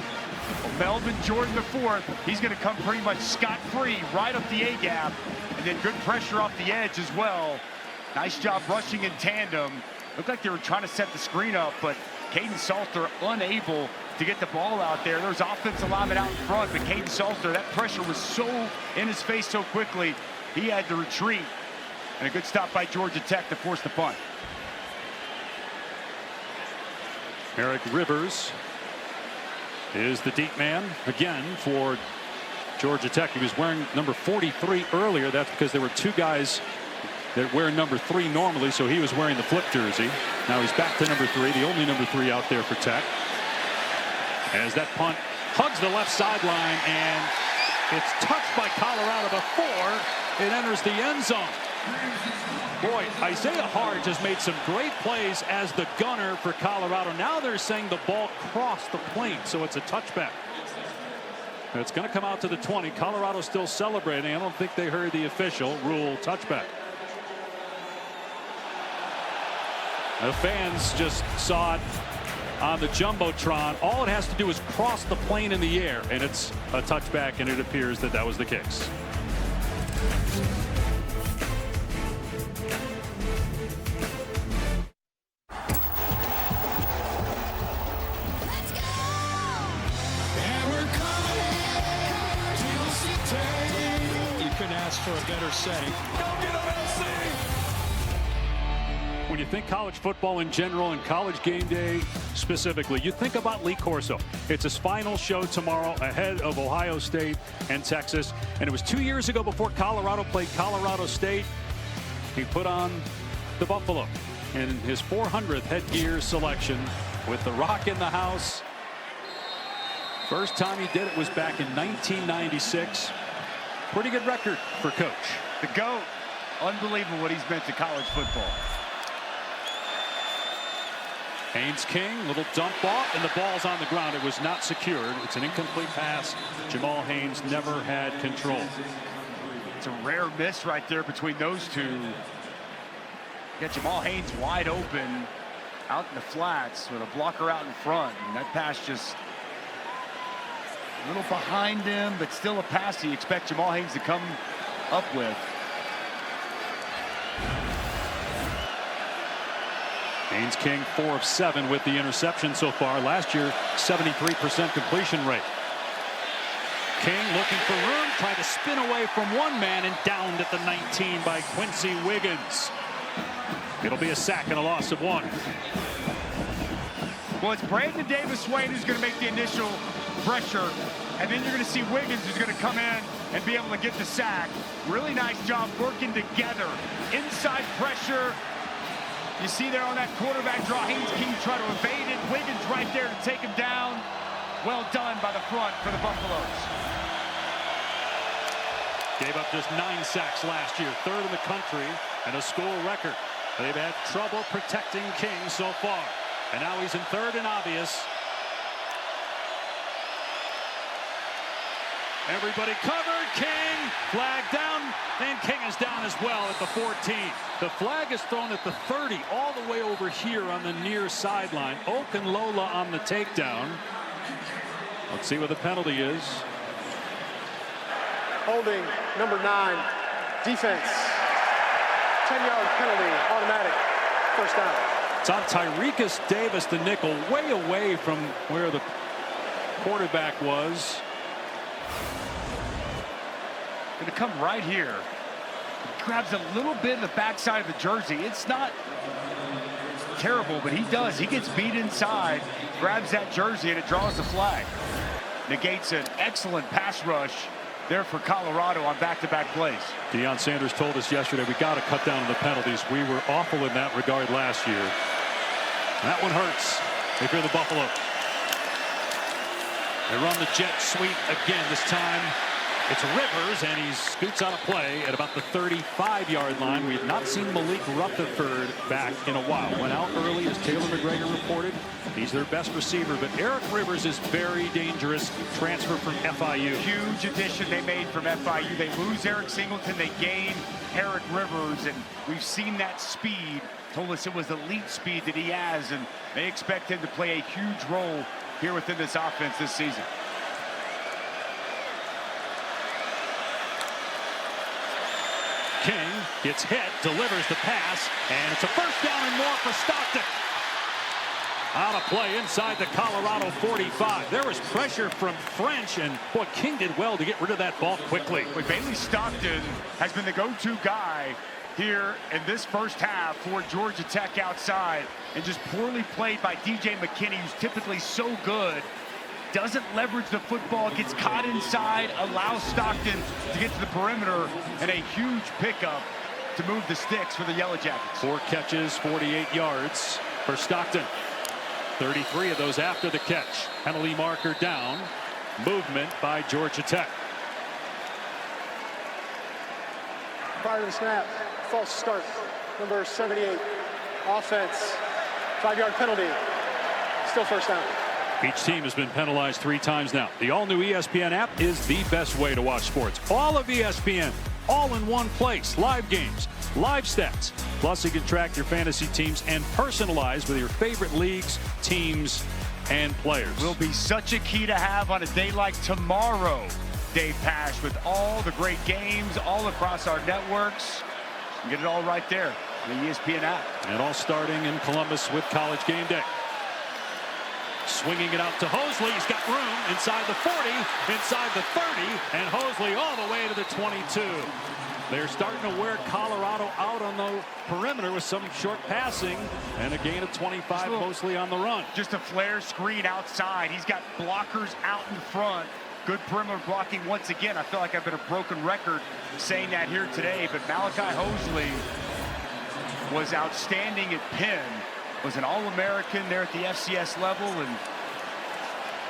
Well, Melvin Jordan IV, he's going to come pretty much scot-free right up the A-gap, and then good pressure off the edge as well. Nice job rushing in tandem. Looked like they were trying to set the screen up, but Caden Salter unable to get the ball out there. There's offensive lineman out in front, but Caden Salter, that pressure was so in his face so quickly, he had to retreat. And a good stop by Georgia Tech to force the punt. Eric Rivers is the deep man again for Georgia Tech. He was wearing number 43 earlier. That's because there were 2 guys that wear number 3 normally, so he was wearing the flip jersey. Now he's back to number 3, the only number 3 out there for Tech. As that punt hugs the left sideline, and it's touched by Colorado before it enters the end zone. Boy, Isaiah Hart just made some great plays as the gunner for Colorado. Now they're saying the ball crossed the plane, so it's a touchback. It's going to come out to the 20. Colorado still celebrating. I don't think they heard the official rule touchback. The fans just saw it on the Jumbotron. All it has to do is cross the plane in the air, and it's a touchback, and it appears that that was the case. For a better setting. When you think college football in general and college game day specifically, you think about Lee Corso. It's his final show tomorrow ahead of Ohio State and Texas. And it was 2 years ago before Colorado played Colorado State. He put on the Buffalo in his 400th headgear selection with the Rock in the house. First time he did it was back in 1996. Pretty good record for Coach. The GOAT. Unbelievable what he's meant to college football. Haynes King, little dump off, and the ball's on the ground. It was not secured. It's an incomplete pass. Jamal Haynes never had control. It's a rare miss right there between those two. Got Jamal Haynes wide open out in the flats with a blocker out in front. And that pass just a little behind him, but still a pass you expect Jamal Haynes to come up with. Haynes King 4 of 7 with the interception so far. Last year, 73% completion rate. King looking for room, trying to spin away from one man and downed at the 19 by Quincy Wiggins. It'll be a sack and a loss of 1. Well, it's Brandon Davis-Wade who's going to make the initial pressure, and then you're going to see Wiggins who's going to come in and be able to get the sack. Really nice job working together. Inside pressure. You see there on that quarterback draw, Haynes King try to evade it. Wiggins right there to take him down. Well done by the front for the Buffaloes. Gave up just 9 sacks last year, 3rd in the country, and a school record. They've had trouble protecting King so far. And now he's in 3rd and obvious. Everybody covered. King flag down, and King is down as well at the 14. The flag is thrown at the 30, all the way over here on the near sideline. Okunlola on the takedown. Let's see what the penalty is. Holding number 9, defense. 10-yard penalty, automatic, first down. It's on Tyrekus Davis, the nickel, way away from where the quarterback was. Going to come right here. Grabs a little bit of the backside of the jersey. It's not terrible, but he does. He gets beat inside, grabs that jersey, and it draws the flag. Negates an excellent pass rush there for Colorado on back-to-back plays. Deion Sanders told us yesterday we got to cut down on the penalties. We were awful in that regard last year. That one hurts if you're the Buffalo. They run the jet sweep again. This time it's Rivers, and he scoots out of play at about the 35-yard line. We have not seen Malik Rutherford back in a while. Went out early, as Taylor McGregor reported. He's their best receiver, but Eric Rivers is very dangerous. Transfer from FIU. Huge addition they made from FIU. They lose Eric Singleton, they gain Eric Rivers, and we've seen that speed. Told us it was elite speed that he has, and they expect him to play a huge role here within this offense this season. King gets hit, delivers the pass, and it's a first down and more for Stockton. Out of play inside the Colorado 45. There was pressure from French, and boy, King did well to get rid of that ball quickly. But Bailey Stockton has been the go-to guy here in this first half for Georgia Tech outside, and just poorly played by DJ McKinney, who's typically so good. Doesn't leverage the football, gets caught inside, allows Stockton to get to the perimeter, and a huge pickup to move the sticks for the Yellow Jackets. 4 catches, 48 yards for Stockton. 33 of those after the catch. Penalty marker down. Movement by Georgia Tech. Prior to the snap, false start, number 78. Offense, 5-yard penalty, still first down. Each team has been penalized 3 times now. The all-new ESPN app is the best way to watch sports. All of ESPN, all in one place. Live games, live stats. Plus, you can track your fantasy teams and personalize with your favorite leagues, teams, and players. Will be such a key to have on a day like tomorrow, Dave Pasch, with all the great games all across our networks. You get it all right there, the ESPN app. And all starting in Columbus with College Game Day. Swinging it out to Hosley. He's got room inside the 40, inside the 30, and Hosley all the way to the 22. They're starting to wear Colorado out on the perimeter with some short passing and a gain of 25 mostly on the run. Just a flare screen outside. He's got blockers out in front. Good perimeter blocking once again. I feel like I've been a broken record saying that here today, but Malachi Hosley was outstanding at Penn. Was an All-American there at the FCS level and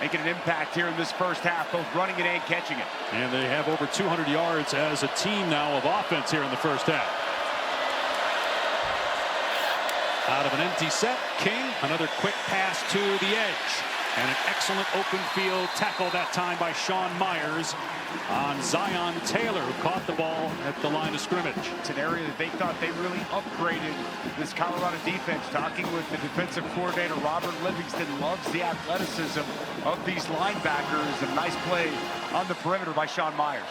making an impact here in this first half, both running it and catching it. And they have over 200 yards as a team now of offense here in the first half. Out of an empty set, King, another quick pass to the edge. And an excellent open field tackle that time by Sean Myers on Zion Taylor, who caught the ball at the line of scrimmage. It's an area that they thought they really upgraded this Colorado defense. Talking with the defensive coordinator, Robert Livingston, loves the athleticism of these linebackers. A nice play on the perimeter by Sean Myers.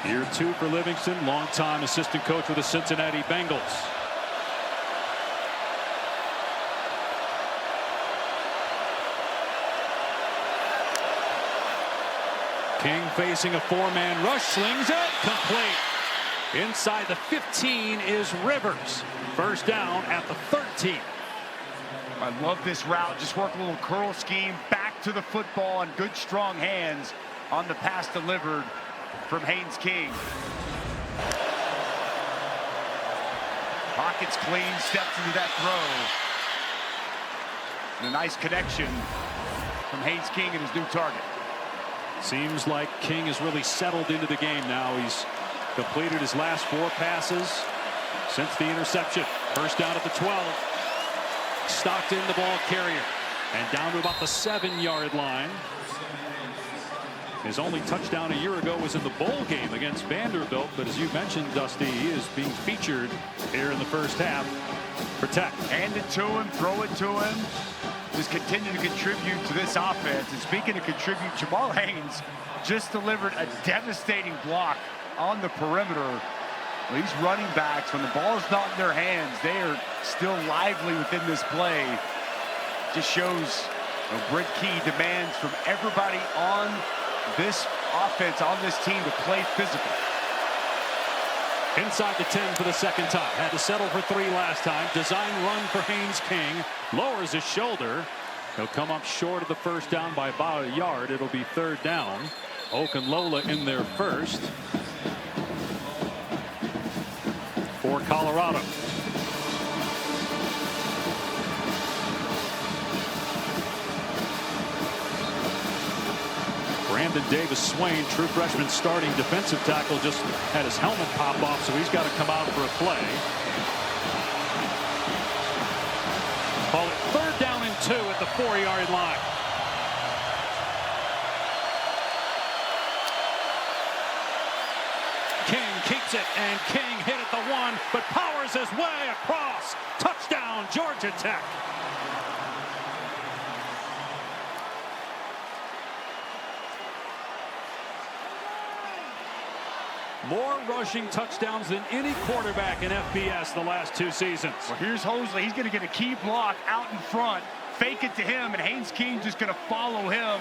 Year 2 for Livingston, longtime assistant coach with the Cincinnati Bengals. King facing a 4-man rush, slings it, complete. Inside the 15 is Rivers. First down at the 13. I love this route. Just work a little curl scheme, back to the football, and good strong hands on the pass delivered from Haynes King. Pockets clean, steps into that throw. And a nice connection from Haynes King and his new target. Seems like King has really settled into the game now. He's completed his last 4 passes since the interception. First down at the 12. Stockton, the ball carrier, and down to about the 7-yard line. His only touchdown a year ago was in the bowl game against Vanderbilt, but as you mentioned, Dusty, he is being featured here in the first half for Tech. Hand it to him, throw it to him. Just continue to contribute to this offense. And speaking of contribute, Jamal Haynes just delivered a devastating block on the perimeter. These running backs, when the ball is not in their hands, they are still lively within this play. Just shows Brent Key demands from everybody on this offense, on this team, to play physical. Inside the 10 for the second time. Had to settle for 3 last time. Design run for Haynes King. Lowers his shoulder. He'll come up short of the first down by about a yard. It'll be third down. Okunlola in there first for Colorado. Brandon Davis-Swain, true freshman starting defensive tackle, just had his helmet pop off, so he's got to come out for a play. Call it third down and 2 at the 4-yard line. King keeps it, and King hit at the 1, but powers his way across. Touchdown, Georgia Tech. More rushing touchdowns than any quarterback in FBS the last 2 seasons. Well, here's Hosley. He's going to get a key block out in front. Fake it to him, and Haynes King just going to follow him.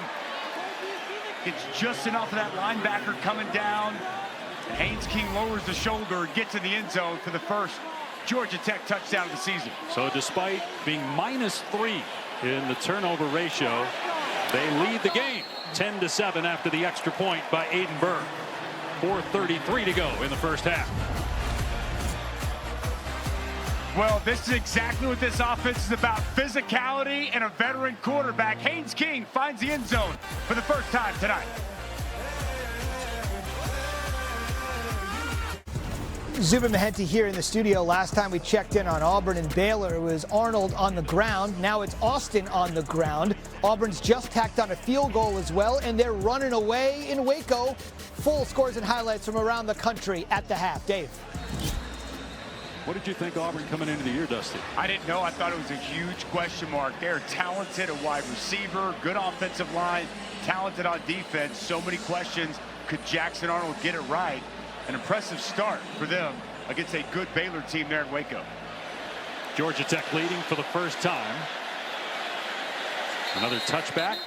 It's just enough of that linebacker coming down. And Haynes King lowers the shoulder and gets in the end zone for the first Georgia Tech touchdown of the season. So despite being -3 in the turnover ratio, they lead the game 10-7 after the extra point by Aiden Berg. 4:33 to go in the first half. Well, this is exactly what this offense is about. Physicality and a veteran quarterback. Haynes King finds the end zone for the first time tonight. Zubin Mehenti here in the studio. Last time we checked in on Auburn and Baylor, it was Arnold on the ground. Now it's Austin on the ground. Auburn's just tacked on a field goal as well, and they're running away in Waco. Full scores and highlights from around the country at the half. Dave. What did you think Auburn coming into the year, Dusty? I didn't know. I thought it was a huge question mark. They're talented, a wide receiver, good offensive line, talented on defense. So many questions. Could Jackson Arnold get it right? An impressive start for them against a good Baylor team there in Waco. Georgia Tech leading for the first time. Another touchback.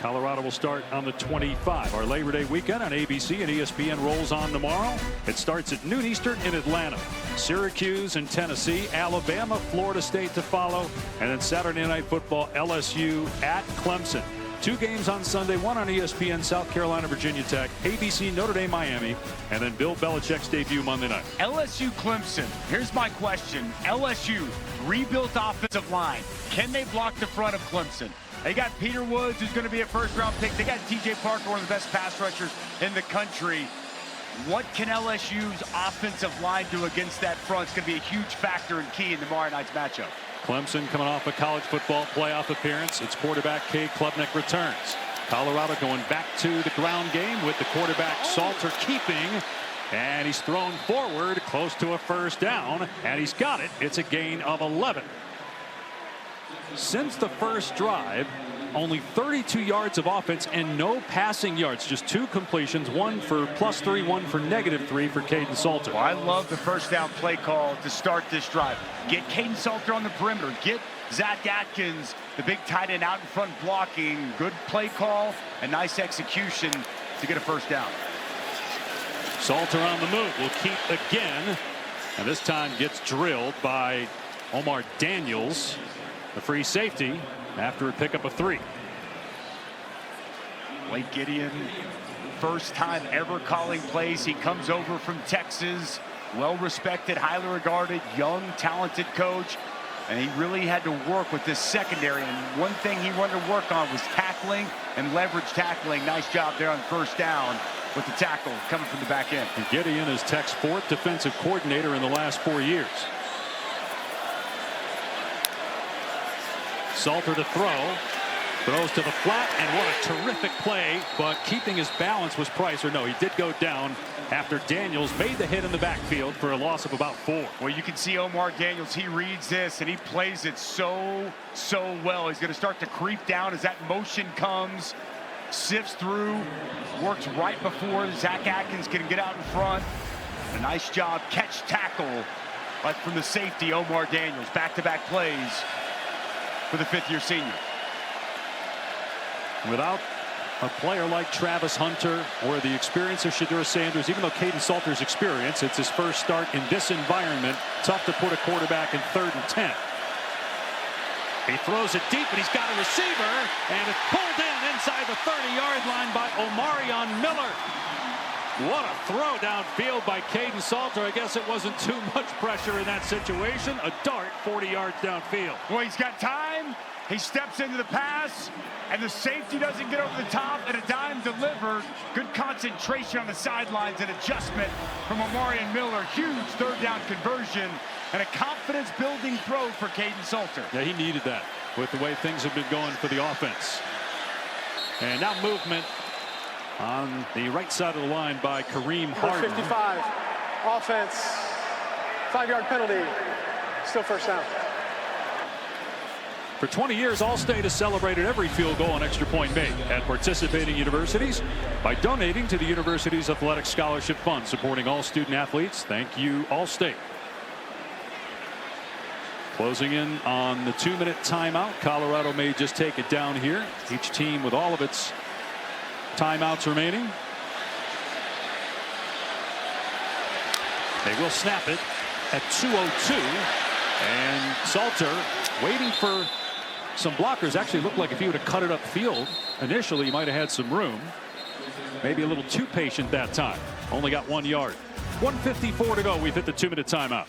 Colorado will start on the 25. Our Labor Day weekend on ABC and ESPN rolls on tomorrow. It starts at noon Eastern in Atlanta. Syracuse and Tennessee, Alabama, Florida State to follow, and then Saturday Night Football, LSU at Clemson. 2 games on Sunday, 1 on ESPN, South Carolina, Virginia Tech, ABC, Notre Dame, Miami, and then Bill Belichick's debut Monday night. LSU Clemson. Here's my question. LSU, rebuilt offensive line. Can they block the front of Clemson? They got Peter Woods, who's going to be a first-round pick. They got TJ Parker, one of the best pass rushers in the country. What can LSU's offensive line do against that front? It's going to be a huge factor and key in tomorrow night's matchup. Clemson coming off a college football playoff appearance. Its quarterback Cade Klubnik returns. Colorado going back to the ground game with the quarterback Salter keeping. And he's thrown forward close to a first down. And he's got it. It's a gain of 11. Since the first drive, only 32 yards of offense and no passing yards. Just 2 completions, 1 for +3, 1 for -3 for Caden Salter. Well, I love the first down play call to start this drive. Get Caden Salter on the perimeter. Get Zach Atkins, the big tight end, out in front blocking. Good play call and nice execution to get a first down. Salter on the move. Will keep again. And this time gets drilled by Omar Daniels, the free safety, after a pickup of 3. Blake Gideon, first time ever calling plays. He comes over from Texas. Well-respected, highly regarded, young, talented coach. And he really had to work with this secondary. And one thing he wanted to work on was tackling and leverage tackling. Nice job there on first down with the tackle coming from the back end. And Gideon is Tech's 4th defensive coordinator in the last 4 years. Salter to throw. Throws to the flat, and what a terrific play, but keeping his balance was Price. Or no, he did go down after Daniels made the hit in the backfield for a loss of about 4. Well, you can see Omar Daniels, he reads this, and he plays it so well. He's going to start to creep down as that motion comes, sifts through, works right before Zach Atkins can get out in front. A nice job, catch tackle, but from the safety, Omar Daniels. Back-to-back plays for the 5th-year senior. Without a player like Travis Hunter or the experience of Shedeur Sanders, even though Kaidon Salter's experience, it's his first start in this environment. Tough to put a quarterback in 3rd and 10. He throws it deep, and he's got a receiver, and it's pulled in inside the 30-yard line by Omarion Miller. What a throw downfield by Kaidon Salter. I guess it wasn't too much pressure in that situation. A dart 40 yards downfield. Well, he's got time. He steps into the pass, and the safety doesn't get over the top, and a dime delivered. Good concentration on the sidelines and adjustment from Omarion Miller. Huge 3rd down conversion and a confidence-building throw for Kaidon Salter. Yeah, he needed that with the way things have been going for the offense. And now movement on the right side of the line by Kareem Harden. 55, offense, 5-yard penalty, still first down. For 20 years, Allstate has celebrated every field goal and extra point made at participating universities by donating to the university's athletic scholarship fund, supporting all student athletes. Thank you, Allstate. Closing in on the 2-minute timeout. Colorado may just take it down here. Each team with all of its timeouts remaining. They will snap it at 2:02. And Salter waiting for some blockers. Actually looked like if he would have cut it upfield initially, he might have had some room. Maybe a little too patient that time. Only got 1 yard. 1:54 to go. We've hit the 2-minute timeout.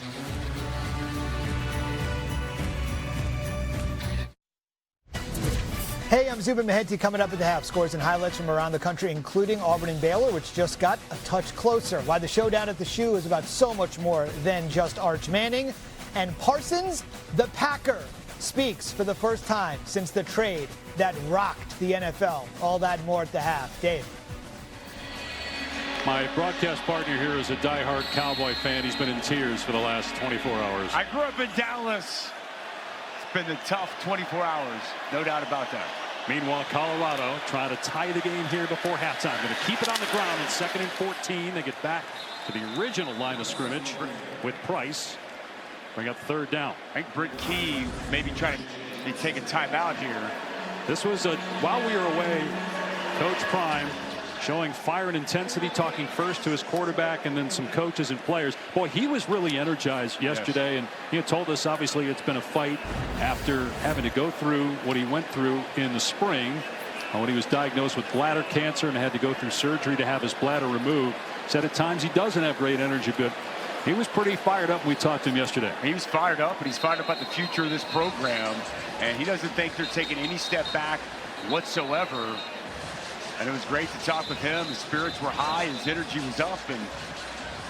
Hey, I'm Zubin Mehenti. Coming up at the half, scores and highlights from around the country, including Auburn and Baylor, which just got a touch closer. Why the showdown at the Shoe is about so much more than just Arch Manning. And Parsons, the Packer, speaks for the first time since the trade that rocked the NFL. All that and more at the half. Dave. My broadcast partner here is a diehard Cowboy fan. He's been in tears for the last 24 hours. I grew up in Dallas. It's been a tough 24 hours, no doubt about that. Meanwhile, Colorado trying to tie the game here before halftime. Going to keep it on the ground in 2nd and 14. They get back to the original line of scrimmage with Price. Bring up 3rd down. I think Britt Key maybe trying to take a timeout here. This was while we were away, Coach Prime showing fire and intensity, talking first to his quarterback and then some coaches and players. Boy, he was really energized yesterday, and he had told us obviously it's been a fight after having to go through what he went through in the spring when he was diagnosed with bladder cancer and had to go through surgery to have his bladder removed. Said at times he doesn't have great energy, but he was pretty fired up when we talked to him yesterday. He was fired up, and he's fired up about the future of this program, and he doesn't think they're taking any step back whatsoever. And it was great to talk with him. His spirits were high, his energy was up, and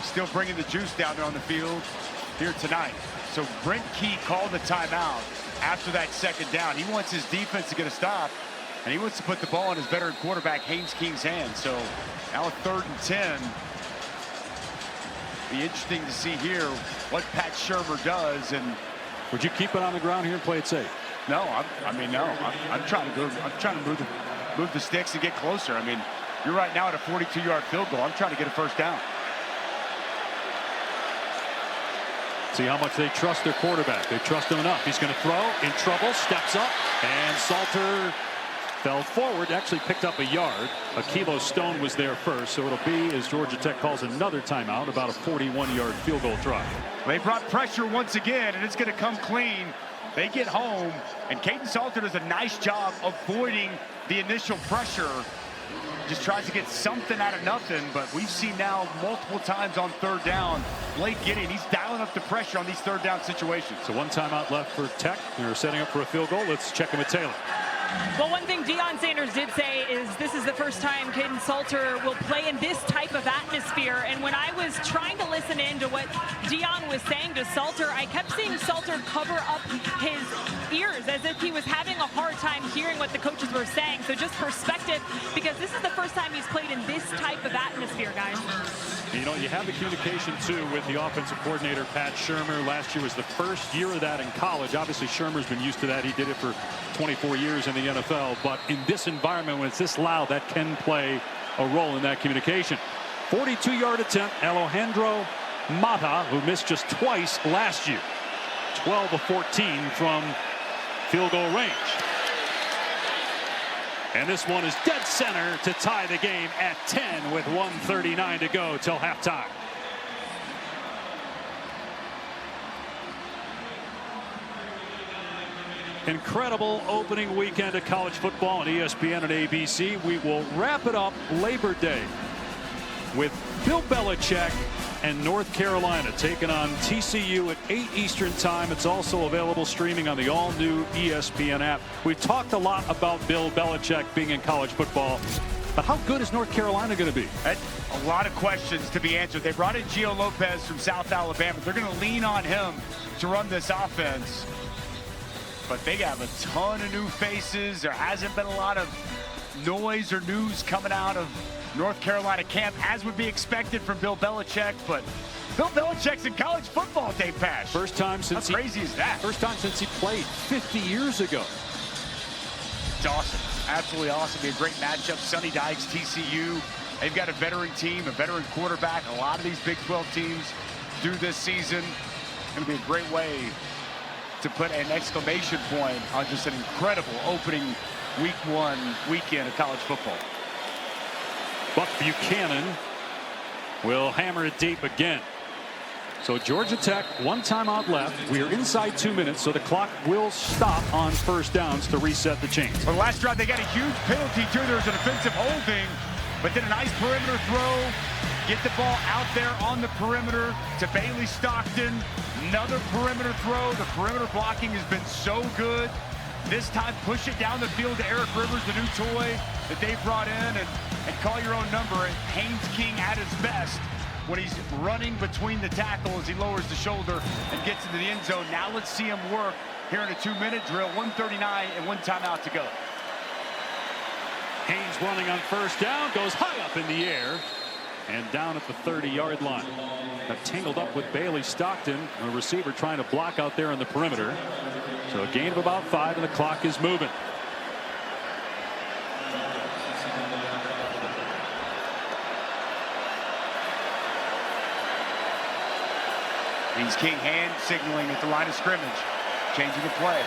still bringing the juice down there on the field here tonight. So Brent Key called the timeout after that 2nd down. He wants his defense to get a stop, and he wants to put the ball in his veteran quarterback Haynes King's hands. So now 3rd and 10. Be interesting to see here what Pat Shurmur does. And would you keep it on the ground here and play it safe? No, I'm trying to move the sticks and get closer. I mean, you're right now at a 42-yard field goal. I'm trying to get a first down. See how much they trust their quarterback. They trust him enough. He's going to throw, in trouble, steps up, and Salter fell forward, actually picked up a yard. Akilo Stone was there first, so it'll be, as Georgia Tech calls another timeout, about a 41-yard field goal try. They brought pressure once again, and it's going to come clean. They get home, and Kaidon Salter does a nice job avoiding the initial pressure. Just tries to get something out of nothing, but we've seen now multiple times on third down, Blake Gideon, he's dialing up the pressure on these third down situations. So one timeout left for Tech. They're setting up for a field goal. Let's check in with Taylor. Well, one thing Deion Sanders did say is this is the first time Kaidon Salter will play in this type of atmosphere. And when I was trying to listen in to what Deion was saying to Salter, I kept seeing Salter cover up his ears as if he was having a hard time hearing what the coaches were saying. So just perspective, because this is the first time he's played in this type of atmosphere, guys. You know, you have the communication, too, with the offensive coordinator, Pat Shurmur. Last year was the first year of that in college. Obviously, Shurmur's been used to that. He did it for 24 years in the NFL. But in this environment, when it's this loud, that can play a role in that communication. 42-yard attempt, Alejandro Mata, who missed just twice last year. 12 of 14 from field goal range. And this one is dead center to tie the game at 10 with 1:39 to go till halftime. Incredible opening weekend of college football on ESPN and ABC. We will wrap it up Labor Day with Bill Belichick and North Carolina taking on TCU at 8 Eastern time. It's also available streaming on the all-new ESPN app. We've talked a lot about Bill Belichick being in college football, but how good is North Carolina going to be? That's a lot of questions to be answered. They brought in Gio Lopez from South Alabama. They're going to lean on him to run this offense. But they have a ton of new faces. There hasn't been a lot of noise or news coming out of North Carolina camp, as would be expected from Bill Belichick. But Bill Belichick's in college football, Dave Pasch. First time since How crazy is that? First time since he played 50 years ago. It's awesome. Absolutely awesome. Be a great matchup. Sonny Dykes, TCU. They've got a veteran team, a veteran quarterback. A lot of these Big 12 teams do this season. It's going to be a great way to put an exclamation point on just an incredible opening week one weekend of college football. Buck Buchanan will hammer it deep again. So Georgia Tech, one timeout left. We are inside 2 minutes, so the clock will stop on first downs to reset the chains. For the last drive, they got a huge penalty, too. There was an offensive holding, but then a nice perimeter throw. Get the ball out there on the perimeter to Bailey Stockton. Another perimeter throw. The perimeter blocking has been so good. This time, push it down the field to Eric Rivers, the new toy that they brought in, and call your own number. And Haynes King at his best when he's running between the tackles as he lowers the shoulder and gets into the end zone. Now let's see him work here in a 2-minute drill. 1:39 and one timeout to go. Haynes running on first down, goes high up in the air and down at the 30-yard line. Got tangled up with Bailey Stockton, a receiver trying to block out there on the perimeter. So a gain of about 5, and the clock is moving. Haynes King hand signaling at the line of scrimmage, changing the play.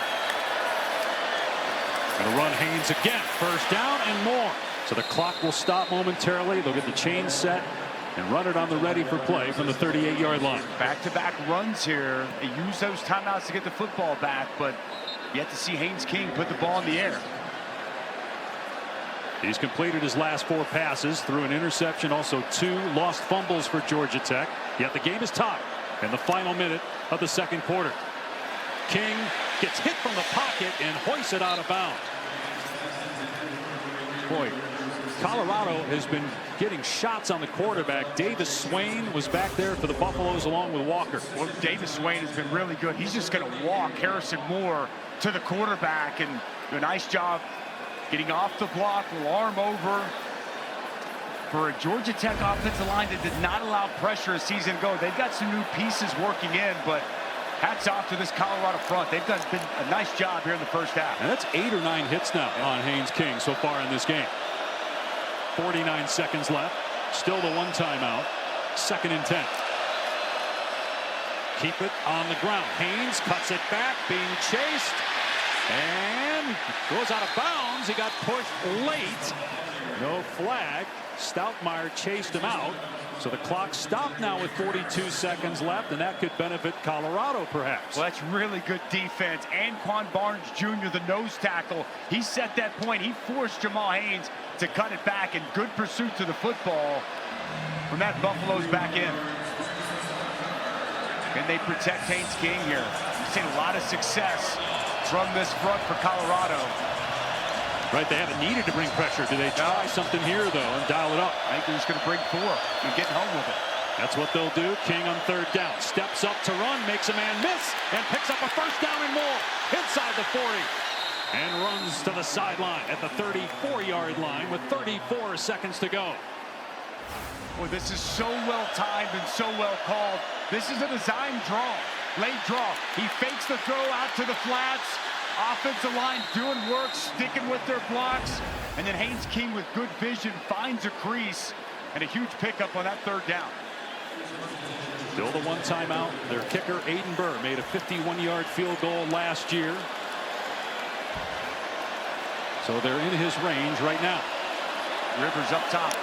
Gonna run Haynes again, first down and more. So the clock will stop momentarily. They'll get the chain set and run it on the ready for play from the 38-yard line. Back-to-back runs here. They use those timeouts to get the football back, but yet to see Haynes King put the ball in the air. He's completed his last 4 passes, through an interception, also 2 lost fumbles for Georgia Tech. Yet the game is tied in the final minute of the second quarter. King gets hit from the pocket and hoists it out of bounds. Boy, Colorado has been getting shots on the quarterback. Davis Swain was back there for the Buffaloes along with Walker. Well, Davis Swain has been really good. He's just going to walk Harrison Moore to the quarterback and do a nice job getting off the block, will arm over. For a Georgia Tech offensive line that did not allow pressure a season ago, they've got some new pieces working in, but hats off to this Colorado front. They've done a nice job here in the first half. And that's 8 or 9 hits now on Haynes King so far in this game. 49 seconds left. Still the one timeout. 2nd and 10. Keep it on the ground. Haynes cuts it back, being chased. And goes out of bounds. He got pushed late. No flag. Stoutmire chased him out. So the clock stopped now with 42 seconds left, and that could benefit Colorado perhaps. Well, that's really good defense. Anquan Barnes Jr., the nose tackle, he set that point. He forced Jamal Haynes to cut it back, and good pursuit to the football from that Buffalo's back in. Can they protect Haynes King here? We've seen a lot of success from this front for Colorado. Right, they haven't needed to bring pressure. Do they try something here, though, and dial it up? I think they're just going to bring 4 and get home with it. That's what they'll do. King on 3rd down. Steps up to run, makes a man miss, and picks up a 1st down and more. Inside the 40. And runs to the sideline at the 34-yard line with 34 seconds to go. Boy, this is so well timed and so well called. This is a design draw, late draw. He fakes the throw out to the flats. Offensive line doing work, sticking with their blocks. And then Haynes King with good vision finds a crease and a huge pickup on that 3rd down. Still the one timeout. Their kicker, Aiden Burr, made a 51-yard field goal last year. So they're in his range right now. Rivers up top.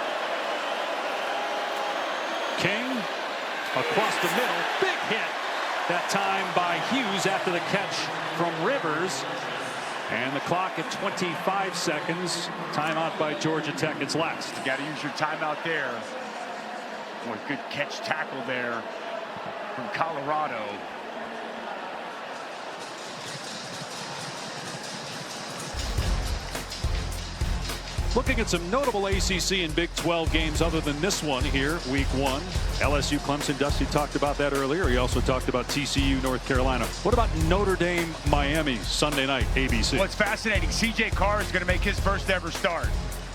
King across the middle. Big hit that time by Hughes after the catch from Rivers. And the clock at 25 seconds. Timeout by Georgia Tech. It's last. You got to use your timeout there. Boy, good catch tackle there from Colorado. Looking at some notable ACC and Big 12 games other than this one here, week 1. LSU Clemson, Dusty talked about that earlier. He also talked about TCU North Carolina. What about Notre Dame Miami Sunday night, ABC? Well, it's fascinating. CJ Carr is going to make his first ever start.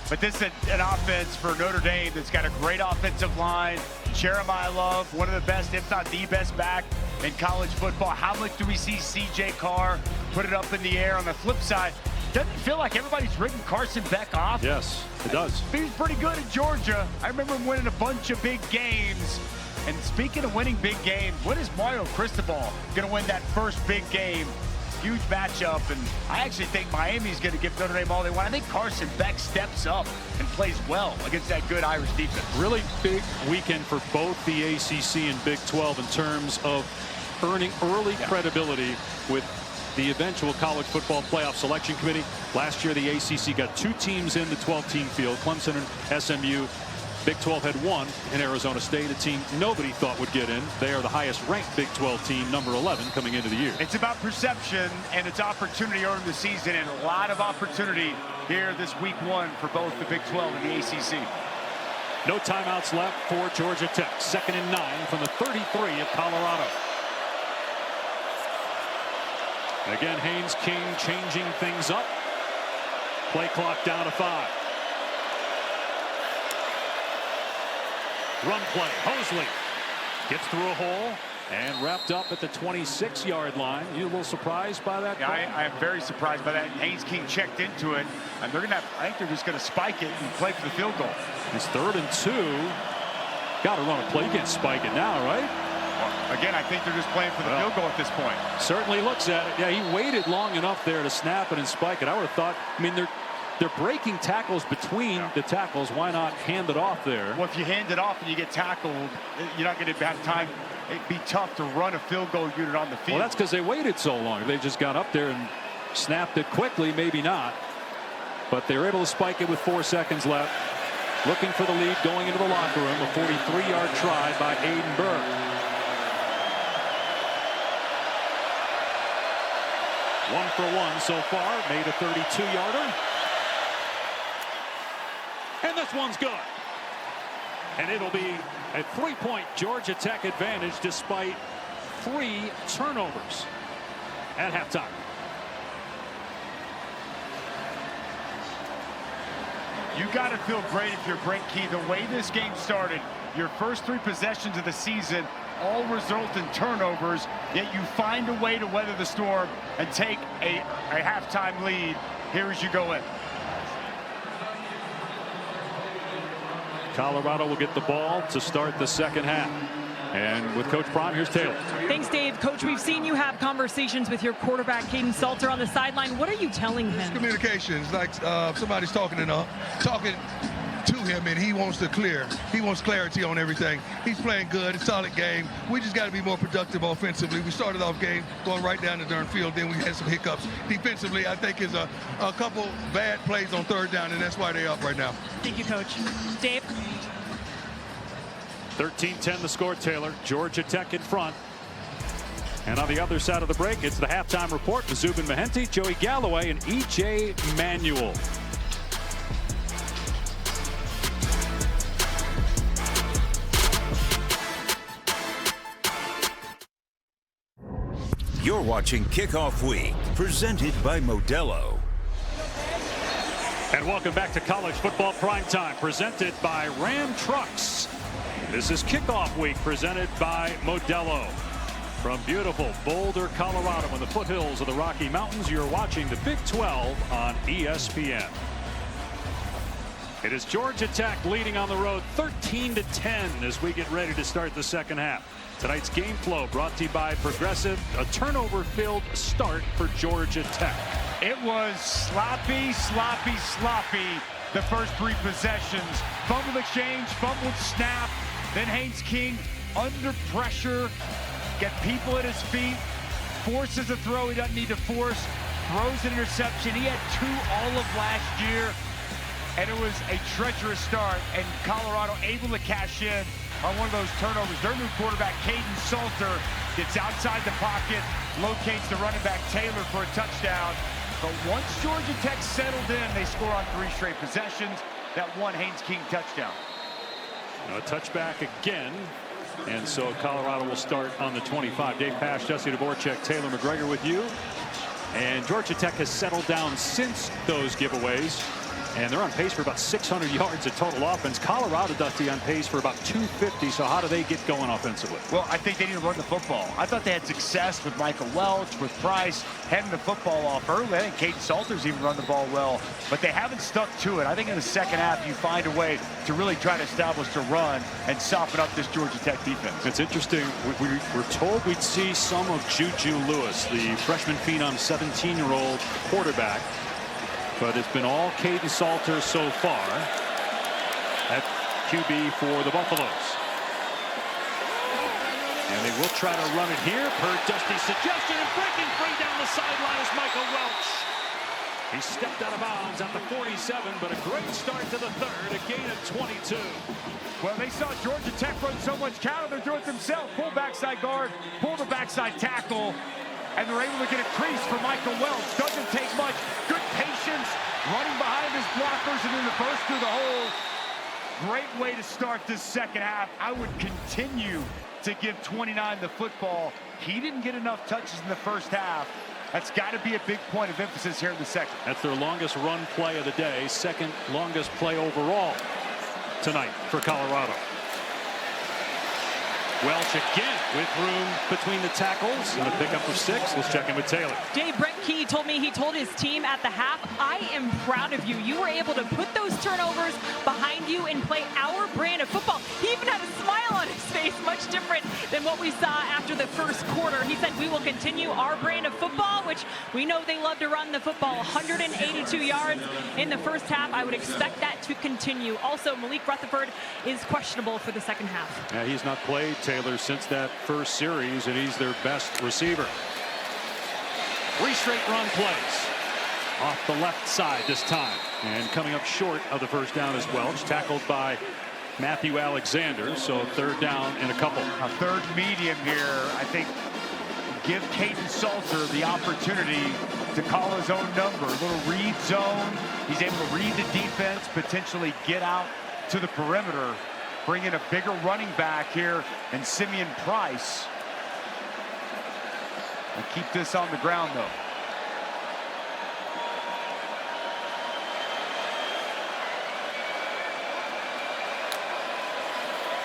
But this is an offense for Notre Dame that's got a great offensive line. Jeremiah Love, one of the best, if not the best back in college football. How much do we see CJ Carr put it up in the air? On the flip side, doesn't it feel like everybody's written Carson Beck off? Yes, it does. He was pretty good at Georgia. I remember him winning a bunch of big games. And speaking of winning big games, what is Mario Cristobal going to win that first big game? Huge matchup, and I actually think Miami's going to give Notre Dame all they want. I think Carson Beck steps up and plays well against that good Irish defense. Really big weekend for both the ACC and Big 12 in terms of earning early credibility with the eventual college football playoff selection committee. Last year, the ACC got 2 teams in the 12-team field, Clemson and SMU. Big 12 had 1 in Arizona State, a team nobody thought would get in. They are the highest-ranked Big 12 team, number 11, coming into the year. It's about perception, and it's opportunity early in the season, and a lot of opportunity here this week 1 for both the Big 12 and the ACC. No timeouts left for Georgia Tech. 2nd and 9 from the 33 of Colorado. Again, Haynes King changing things up. Play clock down to 5. Run play. Hosley gets through a hole and wrapped up at the 26-yard line. You a little surprised by that? Yeah, I am very surprised by that. Haynes King checked into it, and they're going to have, I think they're just going to spike it and play for the field goal. It's 3rd and 2. Got to run a play. You can't spike it now, right? Well, again, I think they're just playing for the field goal at this point. Certainly looks at it. Yeah, he waited long enough there to snap it and spike it. I would have thought, I mean, they're breaking tackles between the tackles. Why not hand it off there? Well, if you hand it off and you get tackled, you're not going to have time. It'd be tough to run a field goal unit on the field. Well, that's because they waited so long. If they just got up there and snapped it quickly, maybe not. But they were able to spike it with 4 seconds left. Looking for the lead going into the locker room. A 43-yard try by Aiden Burr. 1 for 1 so far. Made a 32-yarder. And this one's good. And it'll be a 3-point Georgia Tech advantage despite 3 turnovers at halftime. You got to feel great if you're Brent Key. The way this game started, your first 3 possessions of the season all result in turnovers, yet you find a way to weather the storm and take a halftime lead here as you go in. Colorado will get the ball to start the second half. And with Coach Prime, here's Taylor. Thanks, Dave. Coach, we've seen you have conversations with your quarterback, Caden Salter, on the sideline. What are you telling him? Communications, like somebody's talking to him, and he wants to clear. He wants clarity on everything. He's playing good, a solid game. We just got to be more productive offensively. We started off game going right down the darn field, then we had some hiccups. Defensively, I think is a couple bad plays on third down, and that's why they're up right now. Thank you, Coach. Dave? 13-10 the score, Taylor. Georgia Tech in front. And on the other side of the break, it's the halftime report with Zubin Mehenti, Joey Galloway, and E.J. Manuel. You're watching Kickoff Week, presented by Modelo. And welcome back to College Football Primetime, presented by Ram Trucks. This is Kickoff Week, presented by Modelo. From beautiful Boulder, Colorado, in the foothills of the Rocky Mountains, you're watching the Big 12 on ESPN. It is Georgia Tech leading on the road 13-10 as we get ready to start the second half. Tonight's game flow brought to you by Progressive, a turnover-filled start for Georgia Tech. It was sloppy the first 3 possessions. Fumble exchange, fumbled snap, then Haynes King under pressure, get people at his feet, forces a throw he doesn't need to force, throws an interception. He had 2 all of last year, and it was a treacherous start, and Colorado able to cash in on one of those turnovers. Their new quarterback, Caden Salter, gets outside the pocket, locates the running back Taylor for a touchdown. But once Georgia Tech settled in, they score on 3 straight possessions. That one Haynes King touchdown. A touchback again. And so Colorado will start on the 25. Dave Pasch, Jesse Dvorak, Taylor McGregor with you. And Georgia Tech has settled down since those giveaways. And they're on pace for about 600 yards of total offense. Colorado, Dusty, on pace for about 250. So how do they get going offensively? Well, I think they need to run the football. I thought they had success with Michael Welch, with Price, heading the football off early. I think Caden Salter's even run the ball well, but they haven't stuck to it. I think in the second half, you find a way to really try to establish the run and soften up this Georgia Tech defense. It's interesting. We're told we'd see some of Juju Lewis, the freshman phenom 17-year-old quarterback. But it's been all Caden Salter so far at QB for the Buffaloes. And they will try to run it here per Dusty's suggestion, and breaking free down the sideline is Michael Welch. He stepped out of bounds at the 47, but a great start to the third, a gain of 22. Well, they saw Georgia Tech run so much counter, they're doing it themselves. Pull backside guard, pull the backside tackle, and they're able to get a crease for Michael Welch. Doesn't take much. Good patience, running behind his blockers, and then the burst through the hole. Great way to start this second half. I would continue to give 29 the football. He didn't get enough touches in the first half. That's got to be a big point of emphasis here in the second. That's their longest run play of the day, second longest play overall tonight for Colorado. Welch again with room between the tackles and a pickup of 6. Let's check in with Taylor. Jay, Brent Key told me, he told his team at the half, I am proud of you. You were able to put those turnovers behind you and play our brand of football. He even had a smile on his face, much different than what we saw after the first quarter. He said, we will continue our brand of football, which we know they love to run the football. 182 yards in the first half. I would expect that to continue. Also, Malik Rutherford is questionable for the second half. Yeah, he's not played, Taylor, since that first series, and he's their best receiver. 3 straight run plays off the left side this time, and coming up short of the first down is Welch, tackled by Matthew Alexander. So third down in a couple. A third medium here. I think give Caden Salter the opportunity to call his own number. A little read zone. He's able to read the defense, potentially get out to the perimeter. Bring in a bigger running back here and Simeon Price. And keep this on the ground, though.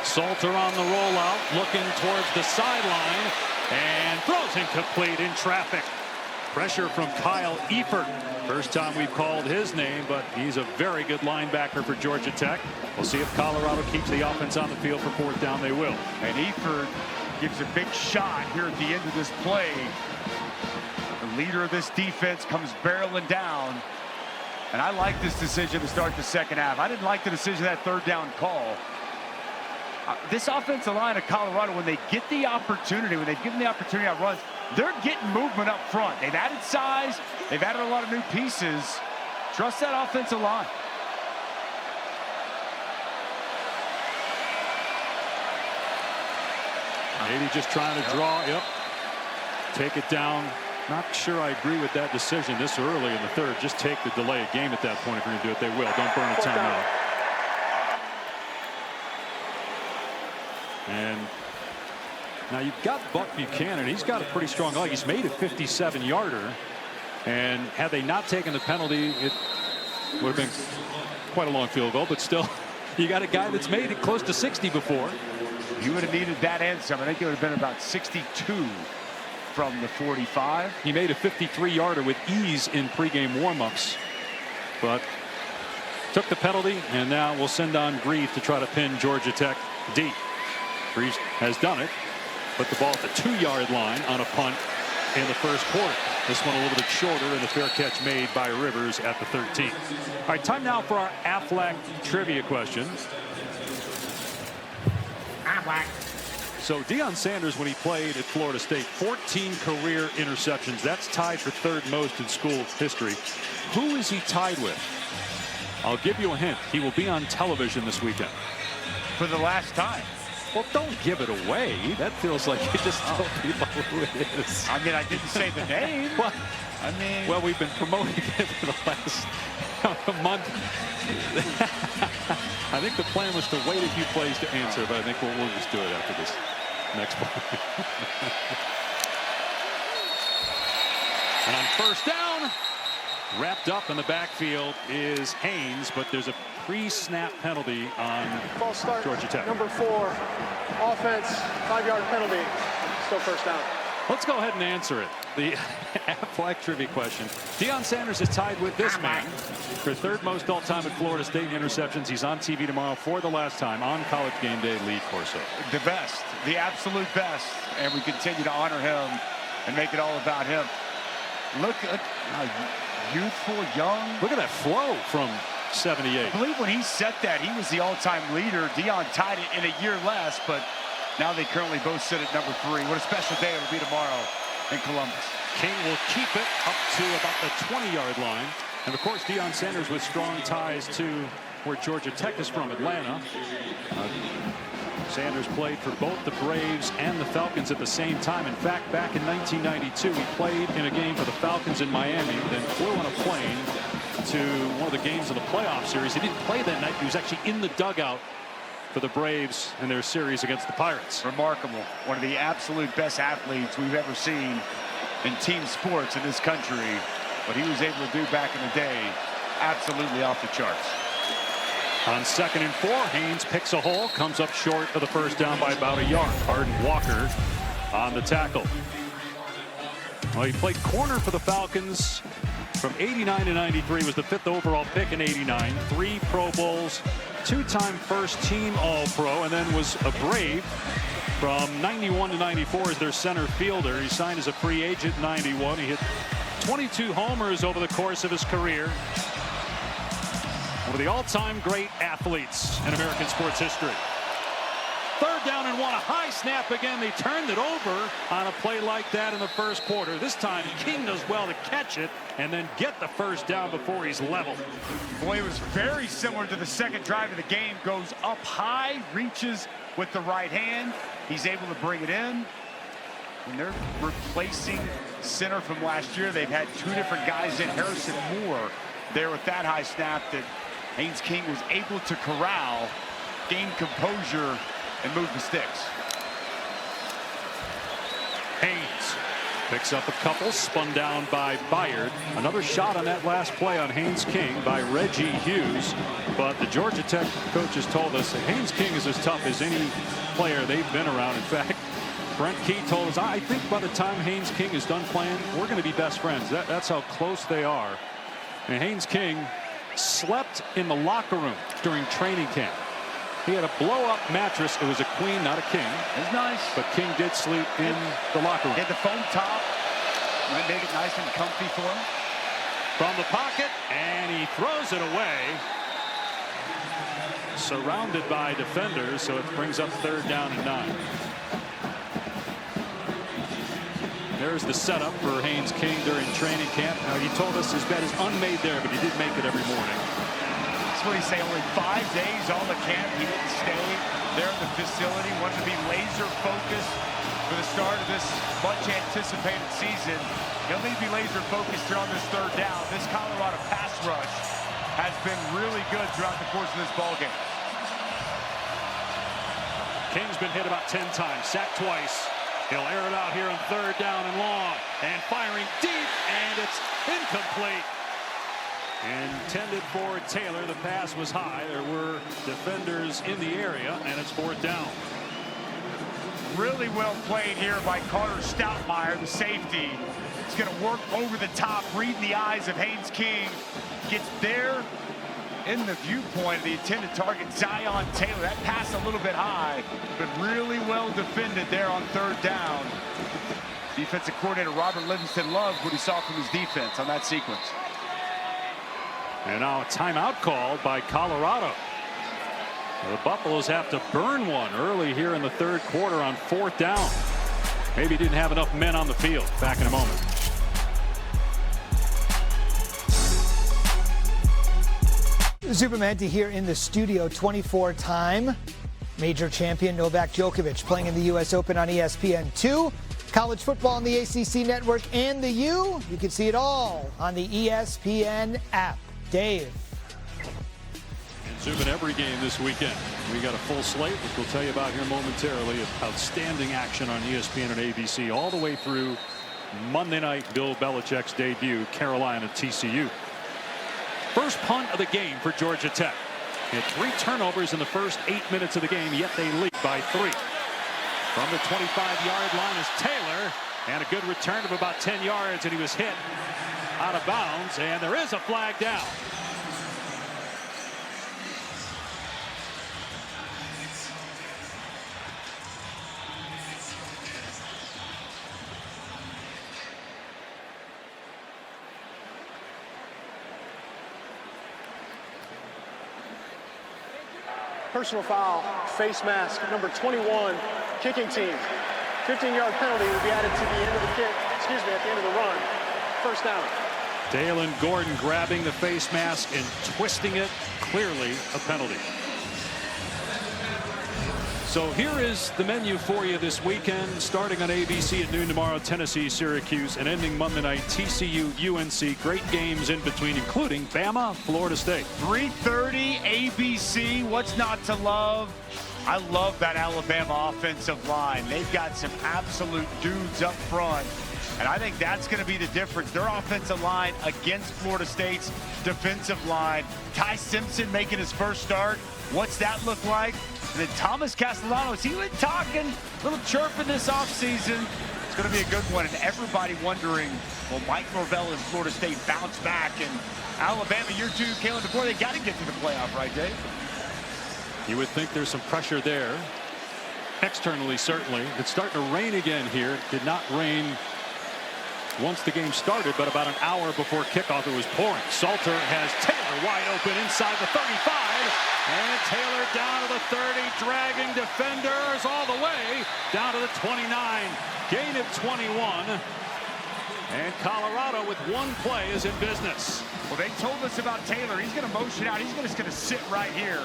Salter on the rollout, looking towards the sideline, and throws incomplete in traffic. Pressure from Kyle Eifert. First time we've called his name, but he's a very good linebacker for Georgia Tech. We'll see if Colorado keeps the offense on the field for fourth down. They will. And Eifert gives a big shot here at the end of this play. The leader of this defense comes barreling down. And I like this decision to start the second half. I didn't like the decision of that third down call. This offensive line of Colorado, when they get the opportunity, when they've given the opportunity on runs, they're getting movement up front. They've added size. They've added a lot of new pieces. Trust that offensive line. Maybe just trying to draw. Yep. Take it down. Not sure I agree with that decision this early in the third. Just take the delay of game at that point. If you're going to do it, they will. Don't burn a timeout. And now you've got Buck Buchanan. He's got a pretty strong leg. He's made a 57-yarder. And had they not taken the penalty, it would have been quite a long field goal. But still, you got a guy that's made it close to 60 before. You would have needed that and some. I think it would have been about 62 from the 45. He made a 53-yarder with ease in pregame warmups, but took the penalty, and now we'll send on Grieve to try to pin Georgia Tech deep. Grieve has done it, but the ball at the 2-yard line on a punt in the first quarter. This one a little bit shorter, and the fair catch made by Rivers at the 13. All right, time now for our Aflac trivia question. So Deion Sanders, when he played at Florida State, 14 career interceptions. That's tied for third most in school history. Who is he tied with? I'll give you a hint. He will be on television this weekend. For the last time. Well, don't give it away. That feels like you just tell people who it is. I mean, I didn't say the name. Well, I mean, well, we've been promoting it for the last month. I think the plan was to wait a few plays to answer, but I think we'll just do it after this next play. And on first down, wrapped up in the backfield is Haynes, but there's a pre-snap penalty on False start, Georgia Tech. Number 4, offense, 5-yard penalty. Still first down. Let's go ahead and answer it. The Aflac trivia question. Deion Sanders is tied with this man for third most all-time at Florida State in interceptions. He's on TV tomorrow for the last time on College Game Day. Lee Corso. The best, the absolute best, and we continue to honor him and make it all about him. Look at how youthful, young. Look at that flow from 78. I believe when he set that, he was the all-time leader. Deion tied it in a year less, but now they currently both sit at number 3. What a special day it'll be tomorrow in Columbus. King will keep it up to about the 20-yard line. And, of course, Deion Sanders with strong ties to where Georgia Tech is from, Atlanta. Sanders played for both the Braves and the Falcons at the same time. In fact, back in 1992, he played in a game for the Falcons in Miami, then flew on a plane to one of the games of the playoff series. He didn't play that night. He was actually in the dugout for the Braves in their series against the Pirates. Remarkable. One of the absolute best athletes we've ever seen in team sports in this country. What he was able to do back in the day, absolutely off the charts. On 2nd and 4, Haynes picks a hole, comes up short of the first down by about a yard. Arden Walker on the tackle. Well, he played corner for the Falcons from 89 to 93, was the 5th overall pick in 89, 3 Pro Bowls, 2-time first team All-Pro, and then was a Brave from 91 to 94 as their center fielder. He signed as a free agent in 91. He hit 22 homers over the course of his career. One of the all-time great athletes in American sports history. 3rd down and 1, a high snap again. They turned it over on a play like that in the first quarter. This time King does well to catch it and then get the first down before he's leveled. Boy, it was very similar to the second drive of the game. Goes up high, reaches with the right hand. He's able to bring it in. When they're replacing center from last year, they've had 2 different guys in. Harrison Moore there with that high snap that Haynes King was able to corral, gain composure, and move the sticks. Haynes picks up a couple, spun down by Byard. Another shot on that last play on Haynes King by Reggie Hughes. But the Georgia Tech coaches told us that Haynes King is as tough as any player they've been around. In fact, Brent Key told us, I think by the time Haynes King is done playing, we're going to be best friends. That's how close they are. And Haynes King slept in the locker room during training camp. He had a blow-up mattress. It was a queen, not a king. It's nice. But King did sleep in the locker room. He had the foam top. Might make it nice and comfy for him. From the pocket, and he throws it away. Surrounded by defenders, so it brings up 3rd down and 9. There's the setup for Haynes King during training camp. Now, he told us his bed is unmade there, but he did make it every morning. That's what he say. Only 5 days all the camp. He didn't stay there in the facility. Wanted to be laser focused for the start of this much anticipated season. He'll need to be laser focused here on this 3rd down. This Colorado pass rush has been really good throughout the course of this ball game. King's been hit about 10 times, sacked twice. He'll air it out here on 3rd down and long, and firing deep, and it's incomplete. Intended for Taylor. The pass was high. There were defenders in the area, and it's 4th down. Really well played here by Carter Stoutmeyer, the safety. He's going to work over the top, reading the eyes of Haynes King. Gets there in the viewpoint of the intended target, Zion Taylor. That pass a little bit high, but really well defended there on 3rd down. Defensive coordinator Robert Livingston loves what he saw from his defense on that sequence. And now a timeout called by Colorado. The Buffaloes have to burn one early here in the 3rd quarter on 4th down. Maybe didn't have enough men on the field. Back in a moment. Zubimandi here in the studio. 24-time major champion Novak Djokovic playing in the U.S. Open on ESPN2. College football on the ACC network and the U. You can see it all on the ESPN app. Dave. And Zubin, every game this weekend. We got a full slate, which we'll tell you about here momentarily, of outstanding action on ESPN and ABC all the way through Monday night, Bill Belichick's debut, Carolina TCU. First punt of the game for Georgia Tech. He had 3 turnovers in the first 8 minutes of the game, yet they lead by 3. From the 25-yard line is Taylor, and a good return of about 10 yards, and he was hit out of bounds, and there is a flag down. Personal foul, face mask, number 21, kicking team. 15-yard penalty will be added to the end of the kick, at the end of the run. 1st down. Dalen Gordon grabbing the face mask and twisting it, clearly a penalty. So here is the menu for you this weekend, starting on ABC at noon tomorrow, Tennessee, Syracuse, and ending Monday night, TCU, UNC. Great games in between, including Bama, Florida State. 3:30 ABC. What's not to love? I love that Alabama offensive line. They've got some absolute dudes up front. And I think that's going to be the difference. Their offensive line against Florida State's defensive line. Ty Simpson making his first start. What's that look like? And then Thomas Castellanos, he was talking, a little chirping this offseason. It's going to be a good one. And everybody wondering, will Mike Norvell and Florida State bounce back? And Alabama, year 2, Kalen DeBoer, they got to get to the playoff, right, Dave? You would think there's some pressure there. Externally, certainly. It's starting to rain again here. Did not rain once the game started, but about an hour before kickoff, it was pouring. Salter has Taylor wide open inside the 35, and Taylor down to the 30, dragging defenders all the way down to the 29. Gain of 21, and Colorado with 1 play is in business. Well, they told us about Taylor. He's going to motion out. He's just going to sit right here,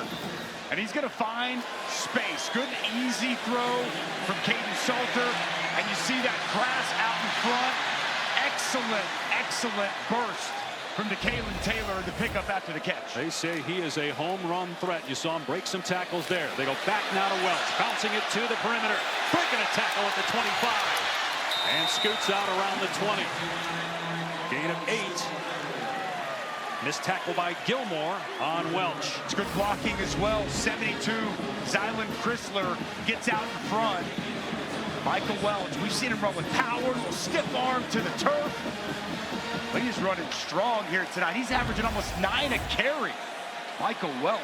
and he's going to find space. Good, easy throw from Kaidon Salter, and you see that grass out in front. Excellent burst from Kalen Taylor, the pickup after the catch. They say he is a home run threat. You saw him break some tackles there. They go back now to Welch, bouncing it to the perimeter, breaking a tackle at the 25, and scoots out around the 20. Gain of 8. Missed tackle by Gilmore on Welch. It's good blocking as well. 72, Zylan Chrysler gets out in front. Michael Welch, we've seen him run with power, a little stiff arm to the turf. But he's running strong here tonight. He's averaging almost 9 a carry. Michael Welch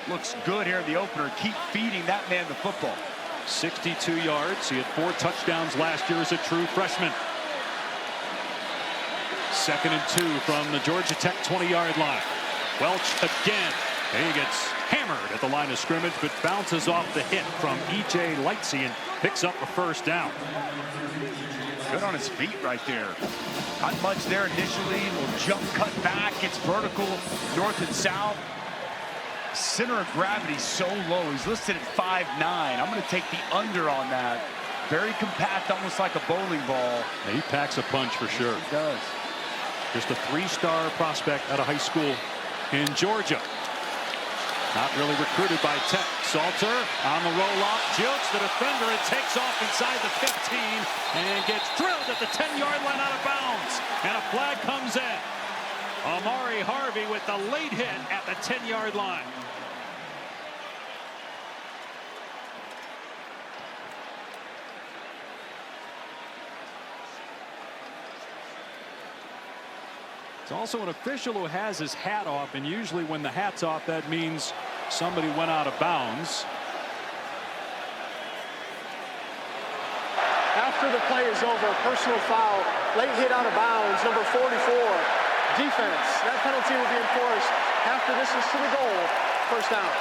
looks good here in the opener. Keep feeding that man the football. 62 yards. He had 4 touchdowns last year as a true freshman. 2nd and 2 from the Georgia Tech 20-yard line. Welch again. He gets hammered at the line of scrimmage, but bounces off the hit from E.J. Lightsey and picks up a first down. Good on his feet right there. Not much there initially. Little jump cut back. It's vertical north and south. Center of gravity so low. He's listed at 5'9". I'm going to take the under on that. Very compact, almost like a bowling ball. Yeah, he packs a punch for sure. He does. Just a 3-star prospect out of high school in Georgia. Not really recruited by Tech. Salter on the roll-off, jukes the defender and takes off inside the 15 and gets drilled at the 10-yard line out of bounds. And a flag comes in. Amari Harvey with the late hit at the 10-yard line. It's also an official who has his hat off, and usually when the hat's off, that means somebody went out of bounds. After the play is over, personal foul, late hit out of bounds, number 44. Defense, that penalty will be enforced after this is to the goal. First down.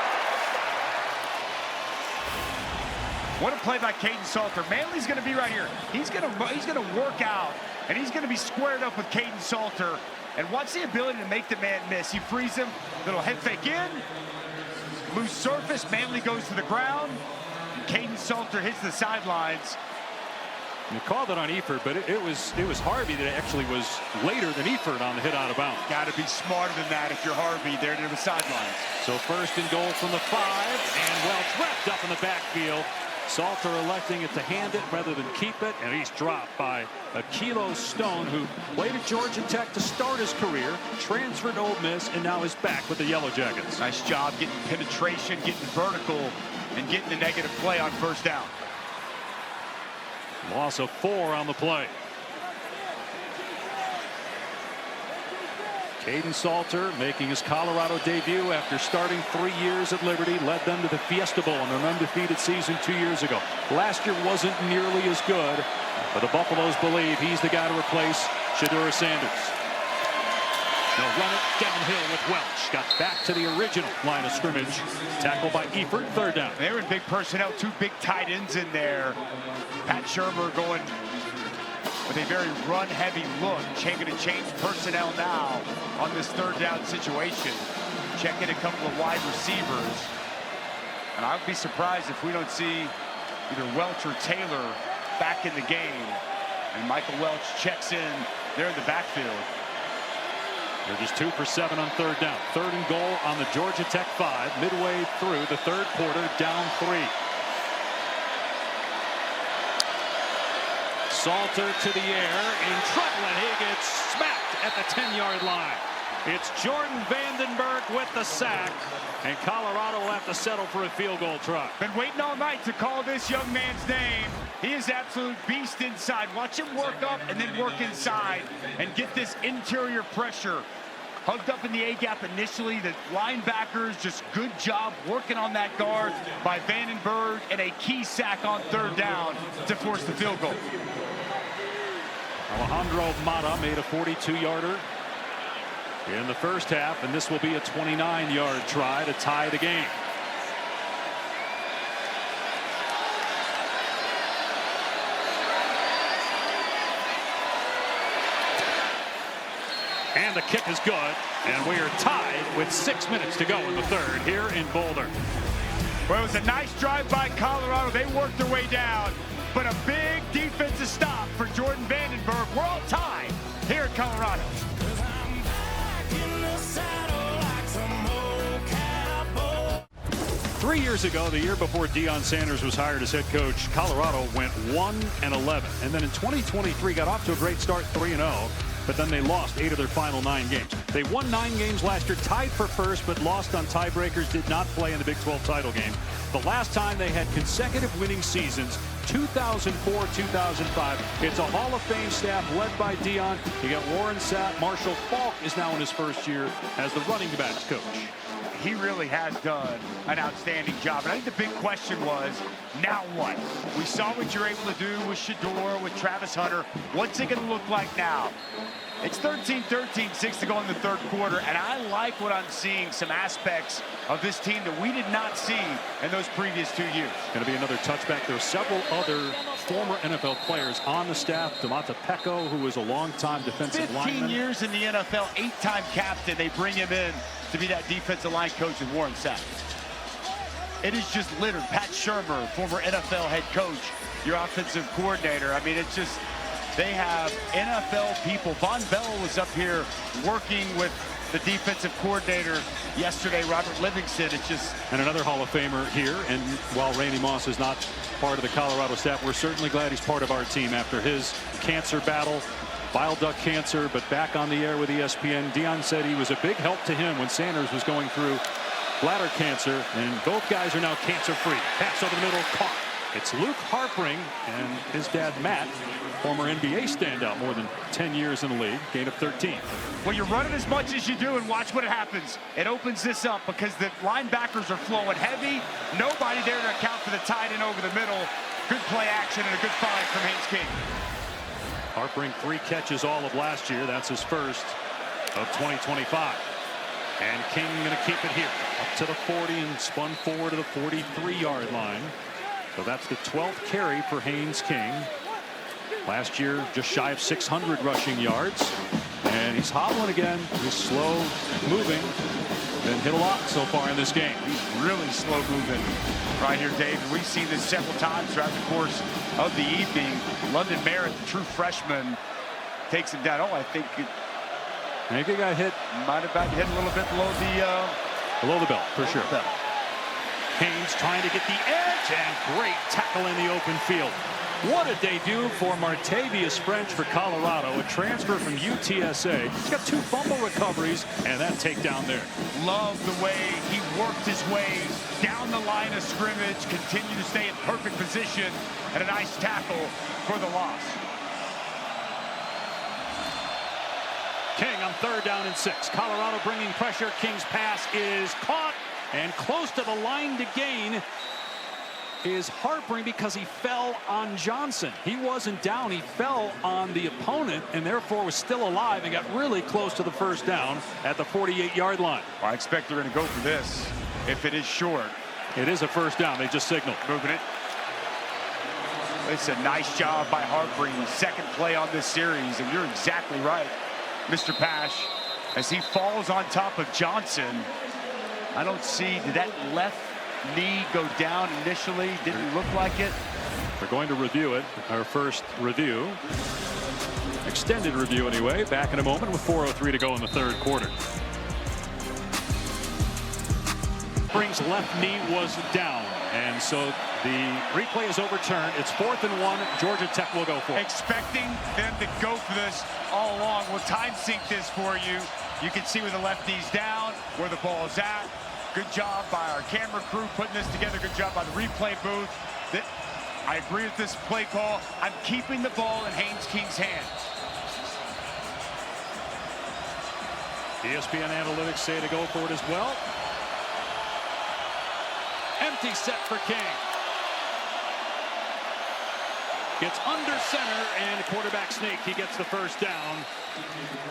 What a play by Caden Salter. Manley's going to be right here. He's going to work out, and he's going to be squared up with Caden Salter. And watch the ability to make the man miss. He frees him, little head fake in, loose surface. Manley goes to the ground. And Caden Salter hits the sidelines. You called it on Eford, but it was Harvey that actually was later than Eford on the hit out of bounds. Got to be smarter than that if you're Harvey there near the sidelines. So 1st and goal from the 5, and Welch wrapped up in the backfield. Salter electing it to hand it rather than keep it, and he's dropped by Akilo Stone, who played at Georgia Tech to start his career, transferred to Ole Miss, and now is back with the Yellow Jackets. Nice job getting penetration, getting vertical, and getting the negative play on first down. Loss of 4 on the play. Caden Salter making his Colorado debut after starting 3 years at Liberty, led them to the Fiesta Bowl in an undefeated season 2 years ago. Last year wasn't nearly as good, but the Buffaloes believe he's the guy to replace Shedeur Sanders. They'll run it downhill with Welch. Got back to the original line of scrimmage. Tackled by Eford, 3rd down. They're in big personnel, 2 big tight ends in there. Pat Shurmur going with a very run-heavy look. Going to change personnel now on this 3rd down situation. Checking a couple of wide receivers. And I would be surprised if we don't see either Welch or Taylor back in the game. And Michael Welch checks in there in the backfield. They're just 2 for 7 on 3rd down. 3rd and goal on the Georgia Tech 5. Midway through the 3rd quarter, down 3. Salter to the air, in trouble, and he gets smacked at the 10-yard line. It's Jordan Vandenberg with the sack, and Colorado will have to settle for a field goal try. Been waiting all night to call this young man's name. He is absolute beast inside. Watch him work up and then work inside and get this interior pressure. Hugged up in the A-gap initially. The linebackers, just good job working on that guard by Vandenberg, and a key sack on 3rd down to force the field goal. Alejandro Mata made a 42-yarder in the first half, and this will be a 29-yard try to tie the game. And the kick is good, and we are tied with 6 minutes to go in the 3rd here in Boulder. Well, it was a nice drive by Colorado. They worked their way down, but a big defensive stop for Jordan Vandenberg. We're all tied here in Colorado. 3 years ago, the year before Deion Sanders was hired as head coach, Colorado went 1-11. And then in 2023, got off to a great start, 3-0. But then they lost 8 of their final 9 games. They won 9 games last year, tied for first, but lost on tiebreakers, did not play in the Big 12 title game. The last time they had consecutive winning seasons, 2004-2005. It's a Hall of Fame staff led by Dion. You got Warren Sapp. Marshall Faulk is now in his first year as the running backs coach. He really has done an outstanding job. And I think the big question was, now what? We saw what you're able to do with Shedeur, with Travis Hunter. What's it going to look like now? It's 13-13, 6 to go in the third quarter, and I like what I'm seeing, some aspects of this team that we did not see in those previous 2 years. Going to be another touchback. There are several other former NFL players on the staff. Demonte Pecco, who was a long-time defensive lineman. 15 years in the NFL, 8-time captain. They bring him in to be that defensive line coach with Warren Sapp. It is just littered. Pat Shurmur, former NFL head coach, your offensive coordinator. I mean, it's just, they have NFL people. Von Bell was up here working with the defensive coordinator yesterday, Robert Livingston. It's just... And another Hall of Famer here. And while Randy Moss is not part of the Colorado staff, we're certainly glad he's part of our team after his cancer battle. Bile duct cancer, but back on the air with ESPN. Dion said he was a big help to him when Sanders was going through bladder cancer, and both guys are now cancer-free. Pass over the middle, caught. It's Luke Harpring and his dad, Matt, former NBA standout, more than 10 years in the league, gain of 13. Well, you're running as much as you do, and watch what happens. It opens this up because the linebackers are flowing heavy. Nobody there to account for the tight end over the middle. Good play action and a good find from Haynes King. Harpring 3 catches all of last year. That's his first of 2025. And King going to keep it here. Up to the 40 and spun forward to the 43-yard line. So that's the 12th carry for Haynes King. Last year, just shy of 600 rushing yards. And he's hobbling again. He's slow moving. Been hit a lot so far in this game. He's really slow moving right here, Dave. We've seen this several times throughout the course of the evening. London Merritt, the true freshman, takes him down. Oh, I think he got hit. Might have got hit a little bit below the belt, for sure. Haynes trying to get the edge, and great tackle in the open field. What did they do for Martavius French for Colorado? A transfer from UTSA. He's got 2 fumble recoveries and that takedown there. Love the way he worked his way down the line of scrimmage, continued to stay in perfect position, and a nice tackle for the loss. King on 3rd down and 6. Colorado bringing pressure. King's pass is caught, and close to the line to gain is Harpring because he fell on Johnson. He wasn't down. He fell on the opponent and therefore was still alive and got really close to the first down at the 48-yard line. I expect they're going to go for this if it is short. It is a first down. They just signaled. Moving it. It's a nice job by Harpring. Second play on this series, and you're exactly right, Mr. Pash. As he falls on top of Johnson, I don't see, did that left knee go down initially? Didn't look like it. We're going to review it. Our first review. Extended review anyway. Back in a moment with 4:03 to go in the third quarter. Harpring's left knee was down, and so the replay is overturned. It's 4th and 1. Georgia Tech will go for it. Expecting them to go for this all along. We'll time sync this for you. You can see where the left knee's down, where the ball is at. Good job by our camera crew putting this together. Good job by the replay booth. I agree with this play call. I'm keeping the ball in Haynes King's hands. ESPN analytics say to go for it as well. Empty set for King. Gets under center, and quarterback sneak. He gets the first down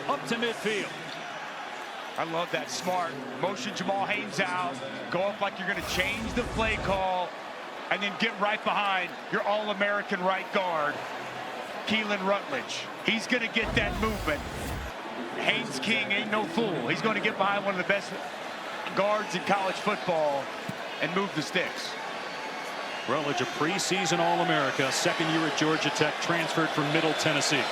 up to midfield. I love that smart motion. Jamal Haynes out. Go up like you're going to change the play call, and then get right behind your All-American right guard, Keelan Rutledge. He's going to get that movement. Haynes King ain't no fool. He's going to get behind one of the best guards in college football and move the sticks. Rutledge, a preseason All-America, second year at Georgia Tech, transferred from Middle Tennessee.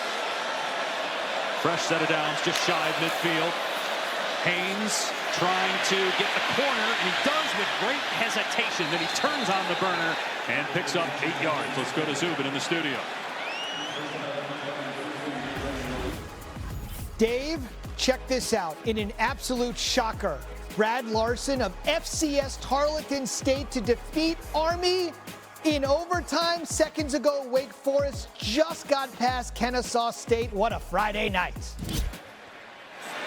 Fresh set of downs, just shy of midfield. Haynes trying to get the corner, and he does with great hesitation. Then he turns on the burner and picks up 8 yards. Let's go to Zubin in the studio. Dave, check this out. In an absolute shocker, Brad Larson of FCS Tarleton State to defeat Army In overtime, seconds ago, Wake Forest just got past Kennesaw State. What a Friday night.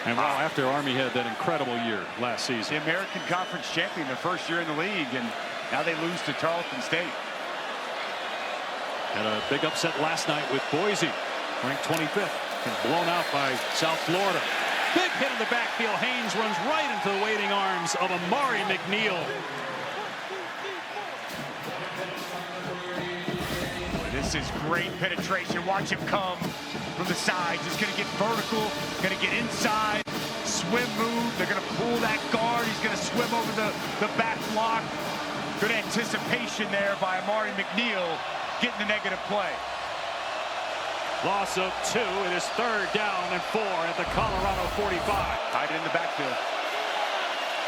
And wow, after Army had that incredible year last season. The American Conference champion, their first year in the league, and now they lose to Tarleton State. Had a big upset last night with Boise, ranked 25th, and blown out by South Florida. Big hit in the backfield. Haynes runs right into the waiting arms of Amari McNeil. This is great penetration. Watch him come from the side. Just going to get vertical, going to get inside, swim move. They're going to pull that guard. He's going to swim over the back block. Good anticipation there by Amari McNeil, getting the negative play. Loss of 2. It is 3rd down and 4 at the Colorado 45. Tight end in the backfield.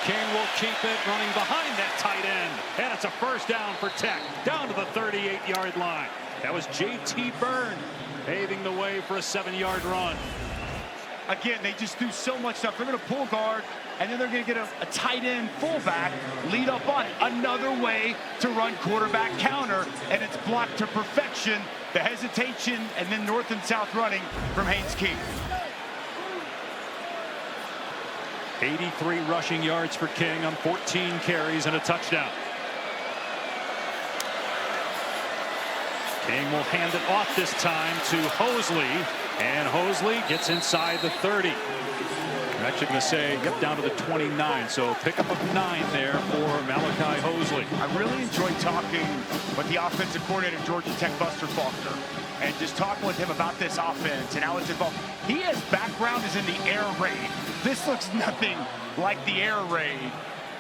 King will keep it running behind that tight end. And it's a first down for Tech, down to the 38-yard line. That was J.T. Byrne paving the way for a 7-yard run. Again, they just do so much stuff. They're going to pull guard, and then they're going to get a tight end fullback lead up on it. Another way to run quarterback counter, and it's blocked to perfection. The hesitation, and then north and south running from Haynes King. 83 rushing yards for King on 14 carries and a touchdown. King will hand it off this time to Hosley, and Hosley gets inside the 30. I'm actually going to say, yep, down to the 29, so pickup of 9 there for Malachi Hosley. I really enjoyed talking with the offensive coordinator, Georgia Tech, Buster Faulkner, and just talking with him about this offense and how it's involved. He has background is in the air raid. This looks nothing like the air raid.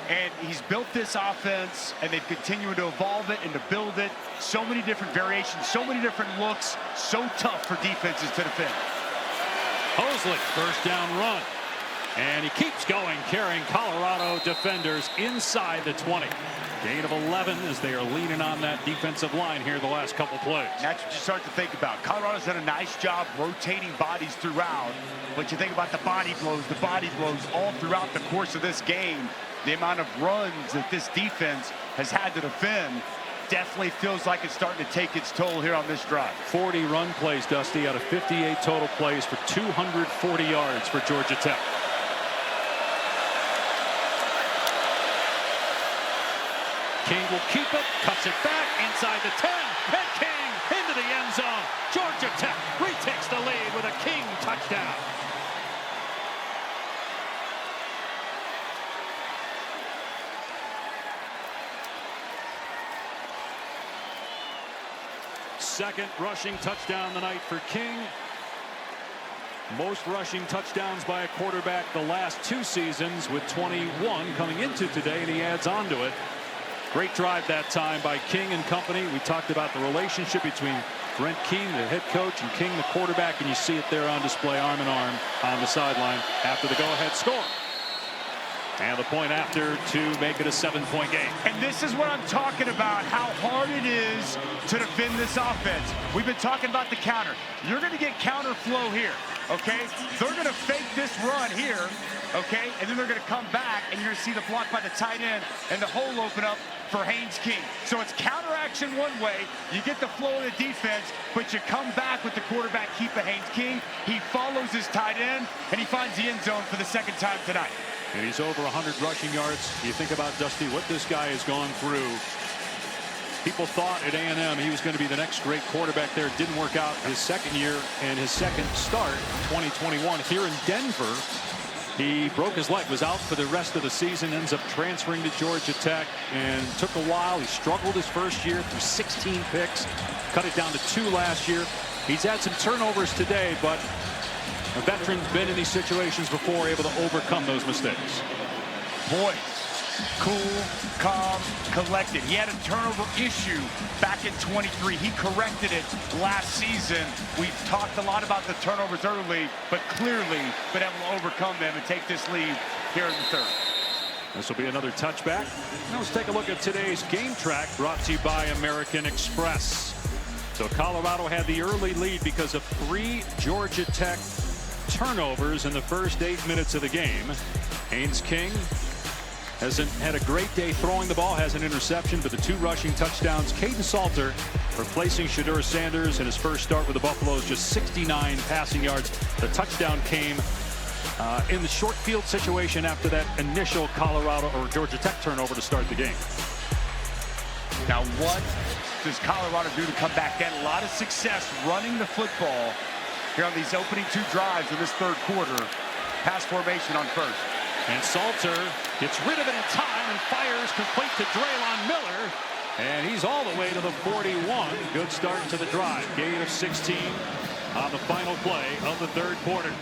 And he's built this offense, and they've continued to evolve it and to build it. So many different variations, so many different looks, so tough for defenses to defend. Hosley, first down run. And he keeps going, carrying Colorado defenders inside the 20. Gain of 11 as they are leaning on that defensive line here the last couple plays. That's what you start to think about. Colorado's done a nice job rotating bodies throughout. But you think about the body blows all throughout the course of this game. The amount of runs that this defense has had to defend definitely feels like it's starting to take its toll here on this drive. 40 run plays, Dusty, out of 58 total plays for 240 yards for Georgia Tech. King will keep it, cuts it back inside the 10, and King into the end zone. Georgia Tech retakes the lead with a King touchdown. Second rushing touchdown tonight for King. Most rushing touchdowns by a quarterback the last 2 seasons, with 21 coming into today, and he adds on to it. Great drive that time by King and company. We talked about the relationship between Brent Keen, the head coach, and King, the quarterback, and you see it there on display, arm in arm on the sideline after the go-ahead score. And the point after to make it a 7-point game. And this is what I'm talking about, how hard it is to defend this offense. We've been talking about the counter. You're going to get counter flow here, okay? They're going to fake this run here, okay? And then they're going to come back, and you're going to see the block by the tight end and the hole open up for Haynes King. So it's counter action one way. You get the flow of the defense, but you come back with the quarterback keep of Haynes King. He follows his tight end, and he finds the end zone for the second time tonight. And he's over 100 rushing yards. You think about, Dusty, what this guy has gone through. People thought at A&M he was going to be the next great quarterback there. It didn't work out his second year and his second start, 2021. Here in Denver, he broke his leg, was out for the rest of the season, ends up transferring to Georgia Tech, and took a while. He struggled his first year through 16 picks, cut it down to 2 last year. He's had some turnovers today, but a veteran's been in these situations before, able to overcome those mistakes. Boy, cool, calm, collected. He had a turnover issue back in 23. He corrected it last season. We've talked a lot about the turnovers early, but clearly been able to overcome them and take this lead here in the 3rd. This will be another touchback. Now let's take a look at today's game track, brought to you by American Express. So Colorado had the early lead because of 3 Georgia Tech turnovers in the first 8 minutes of the game. Haynes King Hasn't had a great day throwing the ball, has an interception, but the 2 rushing touchdowns. Kaidon Salter replacing Shedeur Sanders in his first start with the Buffaloes, just 69 passing yards. The touchdown came in the short field situation after that initial Colorado or Georgia Tech turnover to start the game. Now what does Colorado do to come back? They had a lot of success running the football here on these opening 2 drives of this third quarter. Pass formation on first. And Salter gets rid of it in time and fires complete to Draylon Miller. And he's all the way to the 41. Good start to the drive. Gain of 16 on the final play of the third quarter.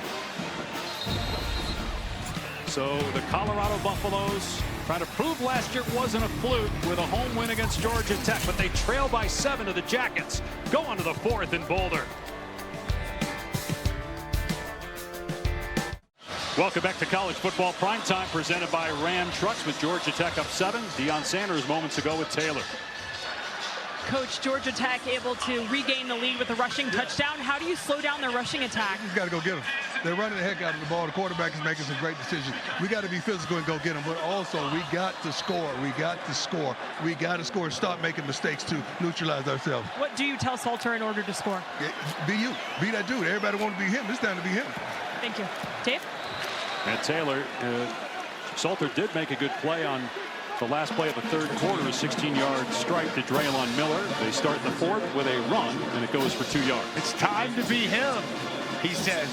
So the Colorado Buffaloes trying to prove last year wasn't a fluke with a home win against Georgia Tech, but they trail by 7 to the Jackets. Go on to the 4th in Boulder. Welcome back to College Football Primetime, presented by Ram Trucks with Georgia Tech up 7. Deion Sanders moments ago with Taylor. Coach, Georgia Tech able to regain the lead with a rushing touchdown. How do you slow down their rushing attack? We've got to go get them. They're running the heck out of the ball. The quarterback is making some great decisions. We got to be physical and go get them, but also we got to score. We got to score. We got to score and stop making mistakes to neutralize ourselves. What do you tell Salter in order to score? Be you. Be that dude. Everybody want to be him. It's time to be him. Thank you. Dave? And Taylor, Salter did make a good play on the last play of the third quarter, a 16-yard strike to Draylon Miller. They start the 4th with a run, and it goes for 2 yards. It's time to be him, he says.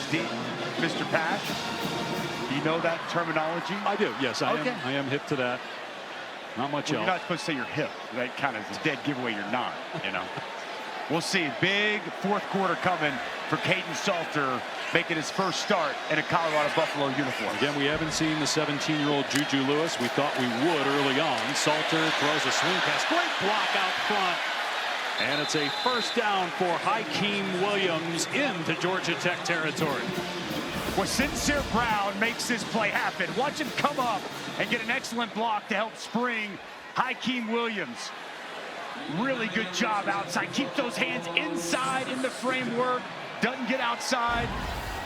Mr. Pash, do you know that terminology? I do, yes. I am hip to that. Not much else. You're not supposed to say you're hip. That kind of is a dead giveaway you're not, you know. We'll see. Big 4th quarter coming for Kaidon Salter, making his first start in a Colorado Buffalo uniform. Again, we haven't seen the 17-year-old Juju Lewis. We thought we would early on. Salter throws a swing pass. Great block out front. And it's a first down for Hykeem Williams into Georgia Tech territory. Well, Sincere Brown makes this play happen. Watch him come up and get an excellent block to help spring Hykeem Williams. Really good job outside. Keep those hands inside in the framework. Doesn't get outside.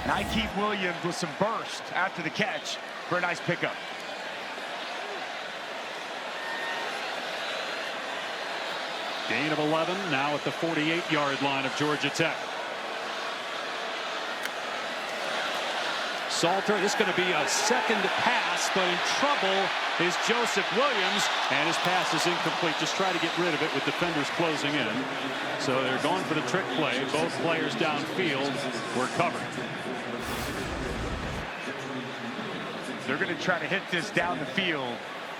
And Hykeem Williams with some burst after the catch for a nice pickup. Gain of 11 now at the 48-yard line of Georgia Tech. Salter, this is going to be a second pass, but in trouble is Joseph Williams, and his pass is incomplete. Just try to get rid of it with defenders closing in. So they're going for the trick play. Both players downfield were covered. They're going to try to hit this down the field,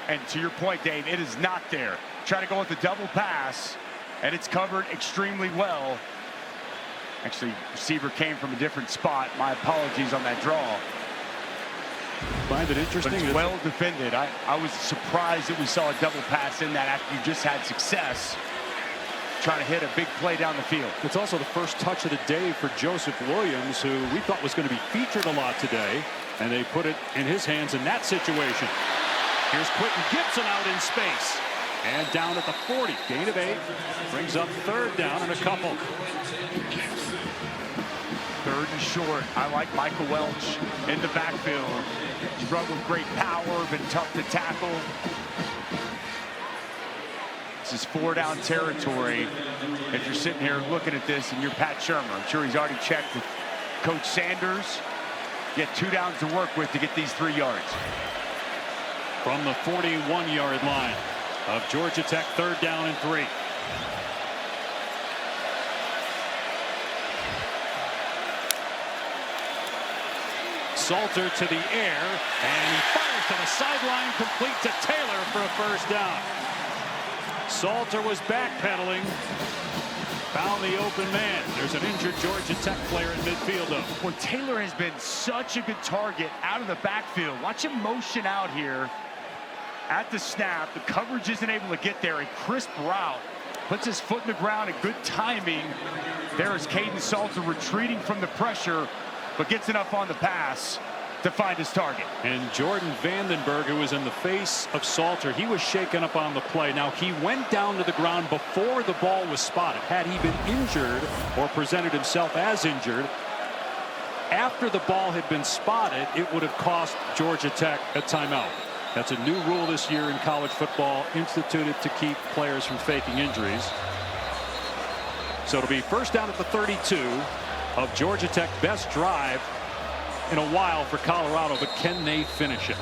and to your point, Dave, it is not there. Try to go with the double pass, and it's covered extremely well. Actually, receiver came from a different spot. My apologies on that draw. Find it interesting. But it's well defended. I was surprised that we saw a double pass in that after you just had success trying to hit a big play down the field. It's also the first touch of the day for Joseph Williams, who we thought was going to be featured a lot today, and they put it in his hands in that situation. Here's Quentin Gibson out in space. And down at the 40, gain of 8, brings up third down and a couple. Third and short. I like Michael Welch in the backfield. He's run with great power, been tough to tackle. This is 4-down territory. If you're sitting here looking at this and you're Pat Shermer, I'm sure he's already checked with Coach Sanders. Get 2 downs to work with to get these 3 yards. From the 41-yard line of Georgia Tech, 3rd down and 3. Salter to the air, and he fires to the sideline, complete to Taylor for a first down. Salter was backpedaling, found the open man. There's an injured Georgia Tech player in midfield, though. Well, Taylor has been such a good target out of the backfield. Watch him motion out here at the snap. The coverage isn't able to get there. A crisp route. Puts his foot in the ground, and good timing. There is Kaidon Salter retreating from the pressure, but gets enough on the pass to find his target. And Jordan Vandenberg, who was in the face of Salter, he was shaken up on the play. Now, he went down to the ground before the ball was spotted. Had he been injured or presented himself as injured, after the ball had been spotted, it would have cost Georgia Tech a timeout. That's a new rule this year in college football, instituted to keep players from faking injuries. So it'll be first down at the 32 of Georgia Tech. Best drive in a while for Colorado, but can they finish it?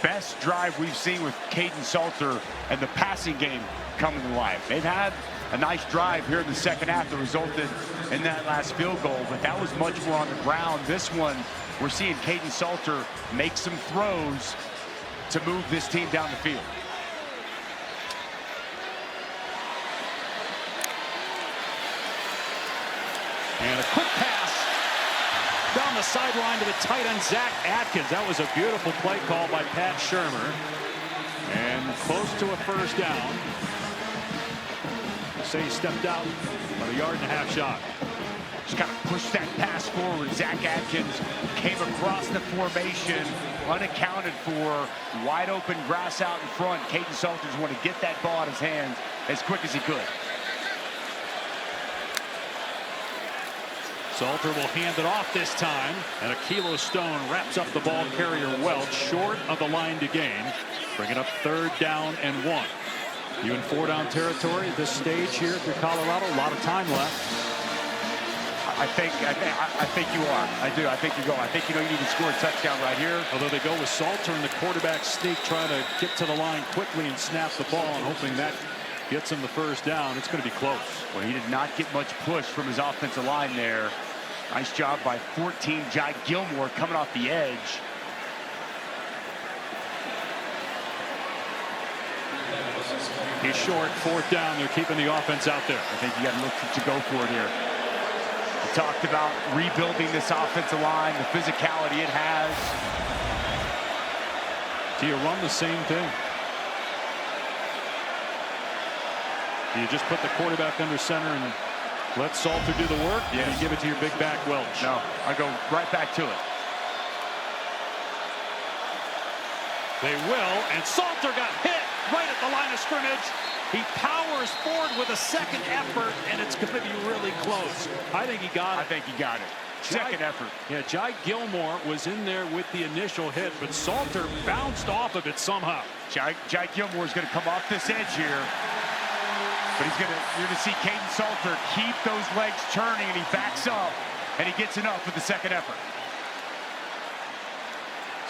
Best drive we've seen with Kaidon Salter and the passing game coming to life. They've had a nice drive here in the second half that resulted in that last field goal, but that was much more on the ground. This one, we're seeing Kaidon Salter make some throws to move this team down the field. And a quick pass down the sideline to the tight end, Zach Atkins. That was a beautiful play call by Pat Shermer. And close to a first down. Say he stepped out on a 1.5 yard shot. Just kind of pushed that pass forward. Zach Atkins came across the formation, unaccounted for, wide open grass out in front. Kaidon Salters wanted to get that ball in his hands as quick as he could. Salter will hand it off this time, and Akilo Stone wraps up the ball carrier Welch short of the line to gain, bringing up 3rd down and 1. You in 4-down territory at this stage here for Colorado. A lot of time left. I think you are. I do. I think you go. I think you need to score a touchdown right here. Although they go with Salter and the quarterback sneak, trying to get to the line quickly and snap the ball, and hoping that gets him the first down. It's going to be close. Well, he did not get much push from his offensive line there. Nice job by 14, Jai Gilmore coming off the edge. He's short, 4th down. They're keeping the offense out there. I think you got to look to go for it here. We talked about rebuilding this offensive line, the physicality it has. Do you run the same thing? Do you just put the quarterback under center and let Salter do the work? Yes. And you give it to your big back Welch? No, I go right back to it. They will, and Salter got hit right at the line of scrimmage. He powers forward with a second effort, and it's going to be really close. I think he got it. I think he got it. Second effort. Yeah, Jai Gilmore was in there with the initial hit, but Salter bounced off of it somehow. Jai Gilmore is going to come off this edge here. But you're going to see Kaidon Salter keep those legs turning, and he backs up, and he gets enough with the second effort.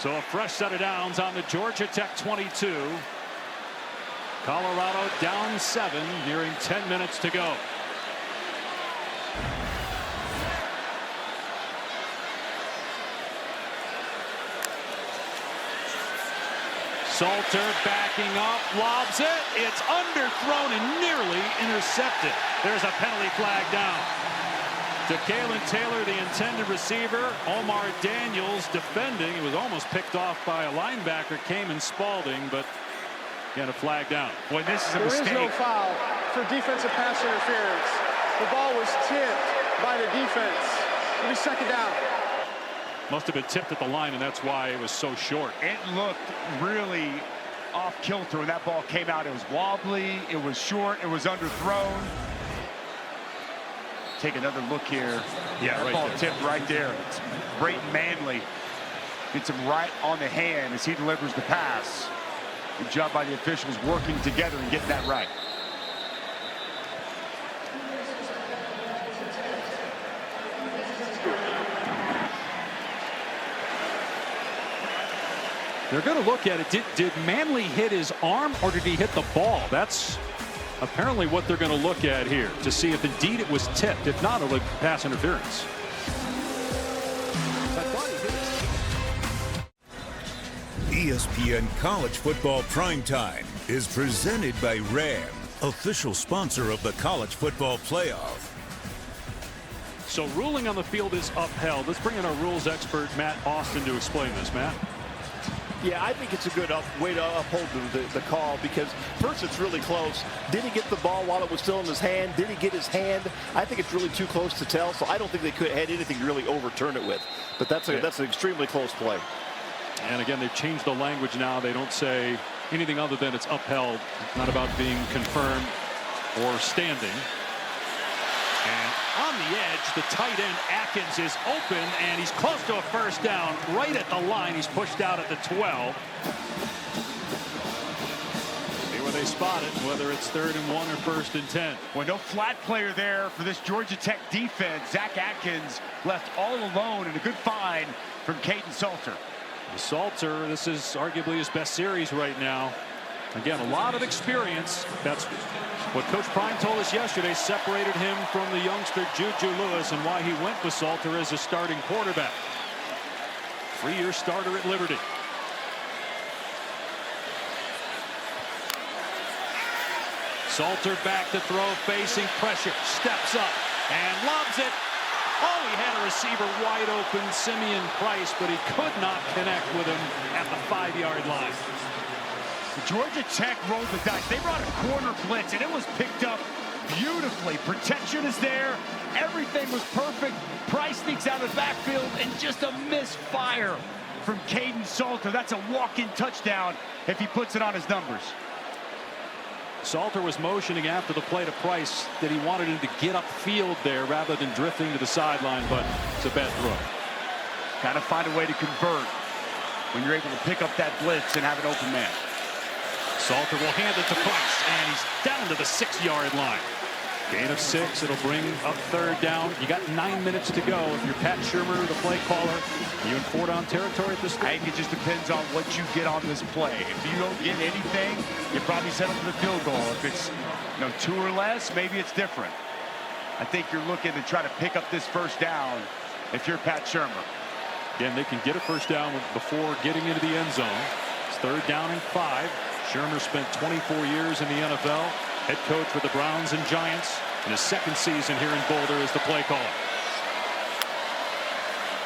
So a fresh set of downs on the Georgia Tech 22. Colorado down 7, nearing 10 minutes to go. Salter backing up, lobs it. It's underthrown and nearly intercepted. There's a penalty flag down. To Kalen Taylor, the intended receiver. Omar Daniels defending. It was almost picked off by a linebacker, Cayman Spalding, but again, a flag down. Boy, this is a mistake. There is no foul for defensive pass interference. The ball was tipped by the defense. It'll be second down. Must have been tipped at the line, and that's why it was so short. It looked really off kilter when that ball came out. It was wobbly, it was short, it was underthrown. Take another look here. Yeah, that right ball there. tipped right there. It's Brayton Manley gets him right on the hand as he delivers the pass. Good job by the officials working together and getting that right. They're going to look at it. Did Manley hit his arm, or did he hit the ball? That's apparently what they're going to look at here to see if indeed it was tipped. If not, it'll look pass interference. ESPN College Football Primetime is presented by Ram, official sponsor of the College Football Playoff. So ruling on the field is upheld. Let's bring in our rules expert, Matt Austin, to explain this. Matt? Yeah, I think it's a good way to uphold the call, because first it's really close. Did he get the ball while it was still in his hand? Did he get his hand? I think it's really too close to tell, so I don't think they could have had anything to really overturn it with. But that's an extremely close play. And again, they've changed the language now. They don't say anything other than it's upheld. It's not about being confirmed or standing. And On the edge, the tight end Atkins is open, and he's close to a first down. Right at the line, he's pushed out at the 12. See where they spot it, whether it's 3rd and 1 or 1st and 10. Well, no flat player there for this Georgia Tech defense. Zach Atkins left all alone, and a good find from Caden Salter. Salter, this is arguably his best series right now. Again, a lot of experience. That's what Coach Prime told us yesterday separated him from the youngster Juju Lewis and why he went with Salter as a starting quarterback. 3-year starter at Liberty. Salter back to throw, facing pressure, steps up and lobs it. Oh, he had a receiver wide open, Simeon Price, but he could not connect with him at the 5-yard line. Georgia Tech rolled the dice. They brought a corner blitz, and it was picked up beautifully. Protection is there. Everything was perfect. Price sneaks out of the backfield, and just a misfire from Caden Salter. That's a walk-in touchdown if he puts it on his numbers. Salter was motioning after the play to Price that he wanted him to get upfield there rather than drifting to the sideline, but it's a bad throw. Got to find a way to convert when you're able to pick up that blitz and have an open man. Salter will hand it to Price, and he's down to the 6-yard line. Gain of 6. It'll bring up 3rd down. You got 9 minutes to go. If you're Pat Shurmur, the play caller, you in 4-down territory at this stage? I think it just depends on what you get on this play. If you don't get anything, you probably settle for the field goal. If it's 2 or less, maybe it's different. I think you're looking to try to pick up this first down if you're Pat Shurmur. Again, they can get a first down before getting into the end zone. It's 3rd down and 5. Shurmur spent 24 years in the NFL, head coach for the Browns and Giants, in his 2nd season here in Boulder as the play caller.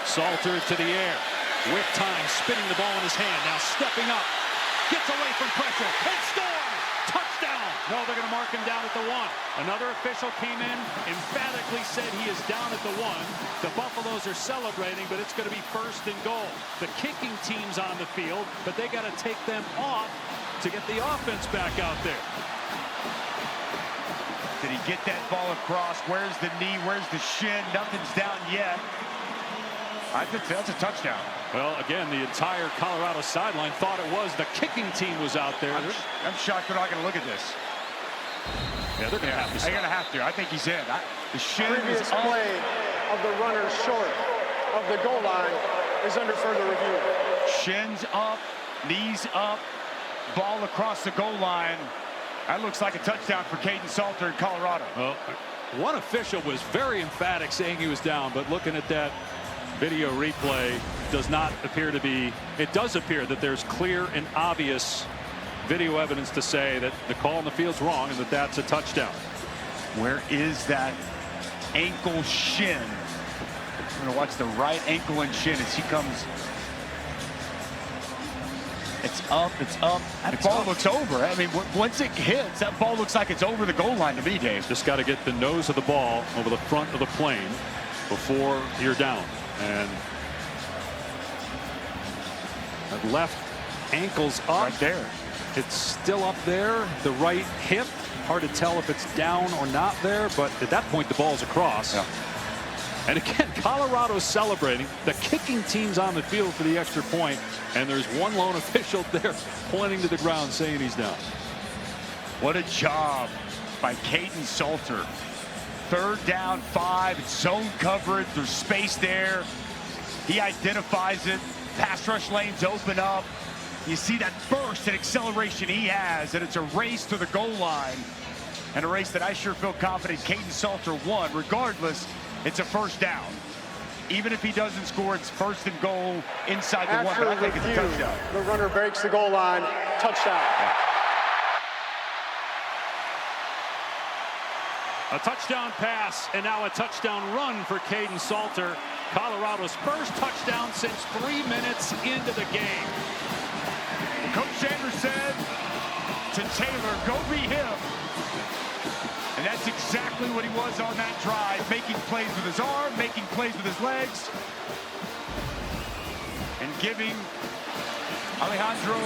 Salter to the air, with time, spinning the ball in his hand, now stepping up, gets away from pressure, and scores! Touchdown! No, they're going to mark him down at the 1. Another official came in, emphatically said he is down at the 1. The Buffaloes are celebrating, but it's going to be 1st and goal. The kicking team's on the field, but they got to take them off to get the offense back out there. Did he get that ball across? Where's the knee? Where's the shin? Nothing's down yet. I think that's a touchdown. Well, again, the entire Colorado sideline thought it was. The kicking team was out there. I'm shocked they're not going to look at this. Yeah, they're going to have to. They're going to have to. I think he's in. The shin Previous is up. play of the runner short of the goal line is under further review. Shins up, knees up, ball across the goal line. That looks like a touchdown for Caden Salter in Colorado. Well, one official was very emphatic saying he was down, but looking at that video replay does not appear to be. It does appear that there's clear and obvious video evidence to say that the call on the field's wrong and that that's a touchdown. Where is that ankle shin? I'm going to watch the right ankle and shin as he comes. It's up, it's up. That ball looks over. I mean, once it hits, that ball looks like it's over the goal line to me, Dave. Just got to get the nose of the ball over the front of the plane before you're down. And that left ankle's up. Right there. It's still up there. The right hip. Hard to tell if it's down or not there, but at that point the ball's across. Yeah. And again, Colorado's celebrating. The kicking team's on the field for the extra point, and there's one lone official there pointing to the ground saying he's down. What a job by Caden Salter. 3rd down, 5, it's zone coverage, there's space there. He identifies it, pass rush lanes open up. You see that burst and acceleration he has, and it's a race to the goal line, and a race that I sure feel confident Caden Salter won. Regardless, it's a first down. Even if he doesn't score, it's 1st and goal inside the 1, but I think it's a touchdown. The runner breaks the goal line, touchdown. A touchdown pass and now a touchdown run for Caden Salter. Colorado's first touchdown since 3 minutes into the game. Coach Sanders said to Taylor, go be him. And that's exactly what he was on that drive, making plays with his arm, making plays with his legs, and giving Alejandro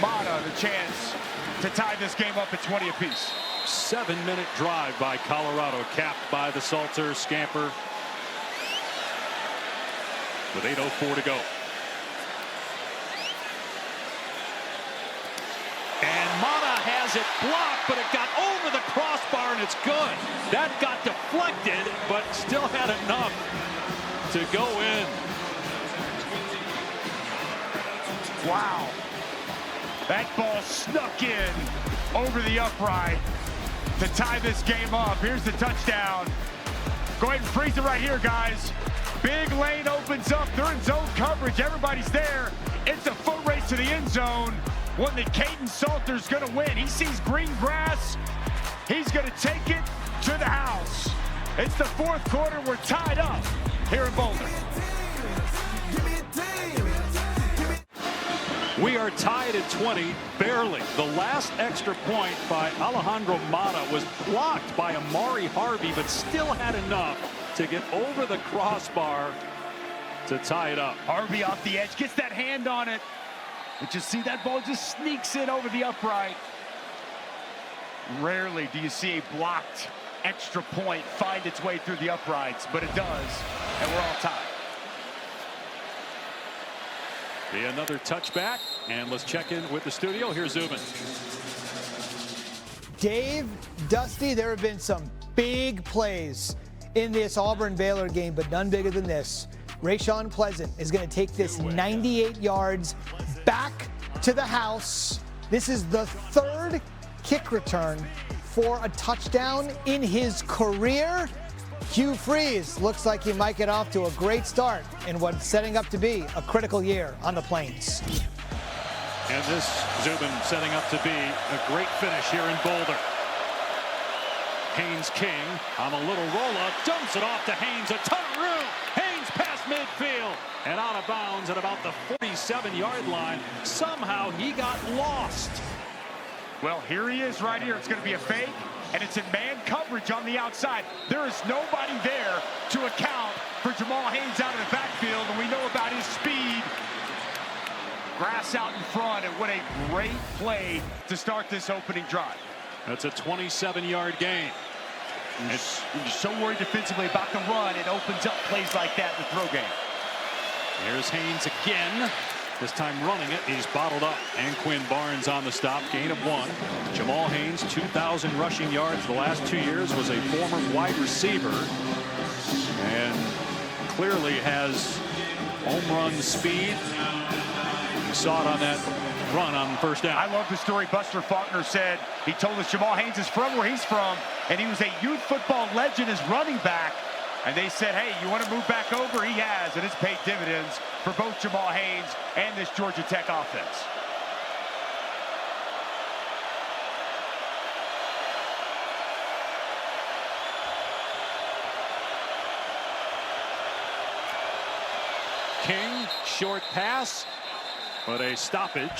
Mata the chance to tie this game up at 20 apiece. 7-minute drive by Colorado, capped by the Salter scamper with 8:04 to go. And Mata has it blocked, but it got over the crossbar, and it's good. That got deflected, but still had enough to go in. Wow. That ball snuck in over the upright to tie this game up. Here's the touchdown. Go ahead and freeze it right here, guys. Big lane opens up. They're in zone coverage. Everybody's there. It's a foot race to the end zone. One that Kaidon Salter's going to win. He sees green grass. He's going to take it to the house. It's the fourth quarter. We're tied up here in Boulder. We are tied at 20, barely. The last extra point by Alejandro Mata was blocked by Amari Harvey, but still had enough to get over the crossbar to tie it up. Harvey off the edge, gets that hand on it. But you see that ball just sneaks in over the upright. Rarely do you see a blocked extra point find its way through the uprights, but it does, and we're all tied. Be another touchback, and let's check in with the studio. Here's Zubin. Dave, Dusty, there have been some big plays in this Auburn-Baylor game, but none bigger than this. Rashawn Pleasant is going to take this 98 yards back to the house. This is the third kick return for a touchdown in his career. Hugh Freeze looks like he might get off to a great start in what's setting up to be a critical year on the Plains. And this, Zubin, setting up to be a great finish here in Boulder. Haynes King on a little roll-up, dumps it off to Haynes, a ton of room. Haynes past midfield and out of bounds at about the 47-yard line. Somehow he got lost. Well, here he is right here. It's going to be a fake, and it's in man coverage on the outside. There is nobody there to account for Jamal Haynes out of the backfield, and we know about his speed. Grass out in front, and what a great play to start this opening drive. That's a 27-yard gain. You're so worried defensively about the run, it opens up plays like that in the throw game. Here's Haynes again. This time running it, he's bottled up. And Quinn Barnes on the stop, gain of 1. Jamal Haynes, 2,000 rushing yards the last 2 years, was a former wide receiver. And clearly has home run speed. You saw it on that run on first down. I love the story Buster Faulkner said. He told us Jamal Haynes is from where he's from, and he was a youth football legend as running back. And they said, hey, you want to move back over? He has, and it's paid dividends for both Jamal Haynes and this Georgia Tech offense. King, short pass, but a stoppage.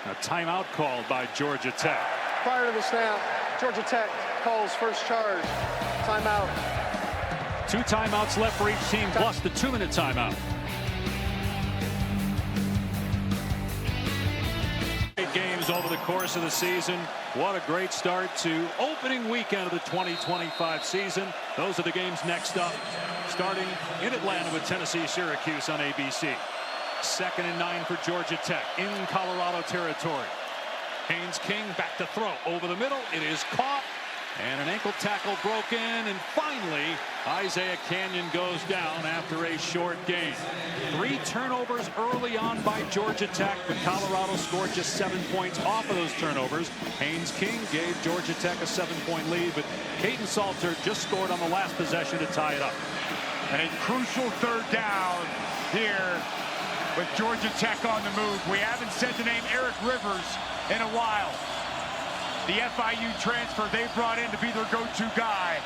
A timeout called by Georgia Tech. Prior to the snap, Georgia Tech calls first charge. Timeout. 2 timeouts left for each team, plus the 2-minute timeout. Games over the course of the season. What a great start to opening weekend of the 2025 season. Those are the games next up, starting in Atlanta with Tennessee-Syracuse on ABC. 2nd and 9 for Georgia Tech in Colorado territory. Haynes King back to throw over the middle. It is caught, and an ankle tackle broken, and finally Isaiah Canyon goes down after a short gain. 3 turnovers early on by Georgia Tech, but Colorado scored just 7 points off of those turnovers. Haynes King gave Georgia Tech a 7-point lead, but Kaidon Salter just scored on the last possession to tie it up. And a crucial 3rd down here with Georgia Tech on the move. We haven't said the name Eric Rivers in a while. The FIU transfer they brought in to be their go-to guy.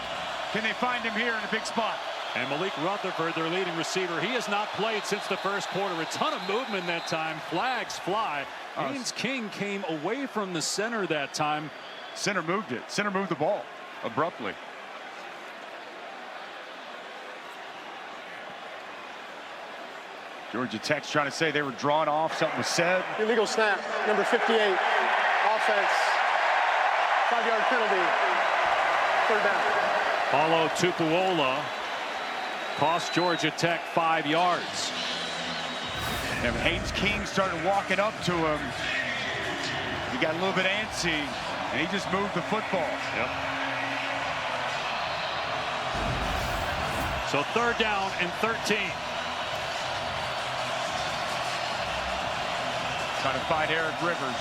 Can they find him here in a big spot? And Malik Rutherford, their leading receiver, he has not played since the first quarter. A ton of movement that time. Flags fly. Haynes King came away from the center that time. Center moved it. Center moved the ball abruptly. Georgia Tech's trying to say they were drawn off. Something was said. Illegal snap, number 58. Offense. 5-yard penalty. Third down. Paulo Tupuola cost Georgia Tech 5 yards. And Haynes King started walking up to him. He got a little bit antsy, and he just moved the football. Yep. So third down and 13. Trying to find Eric Rivers.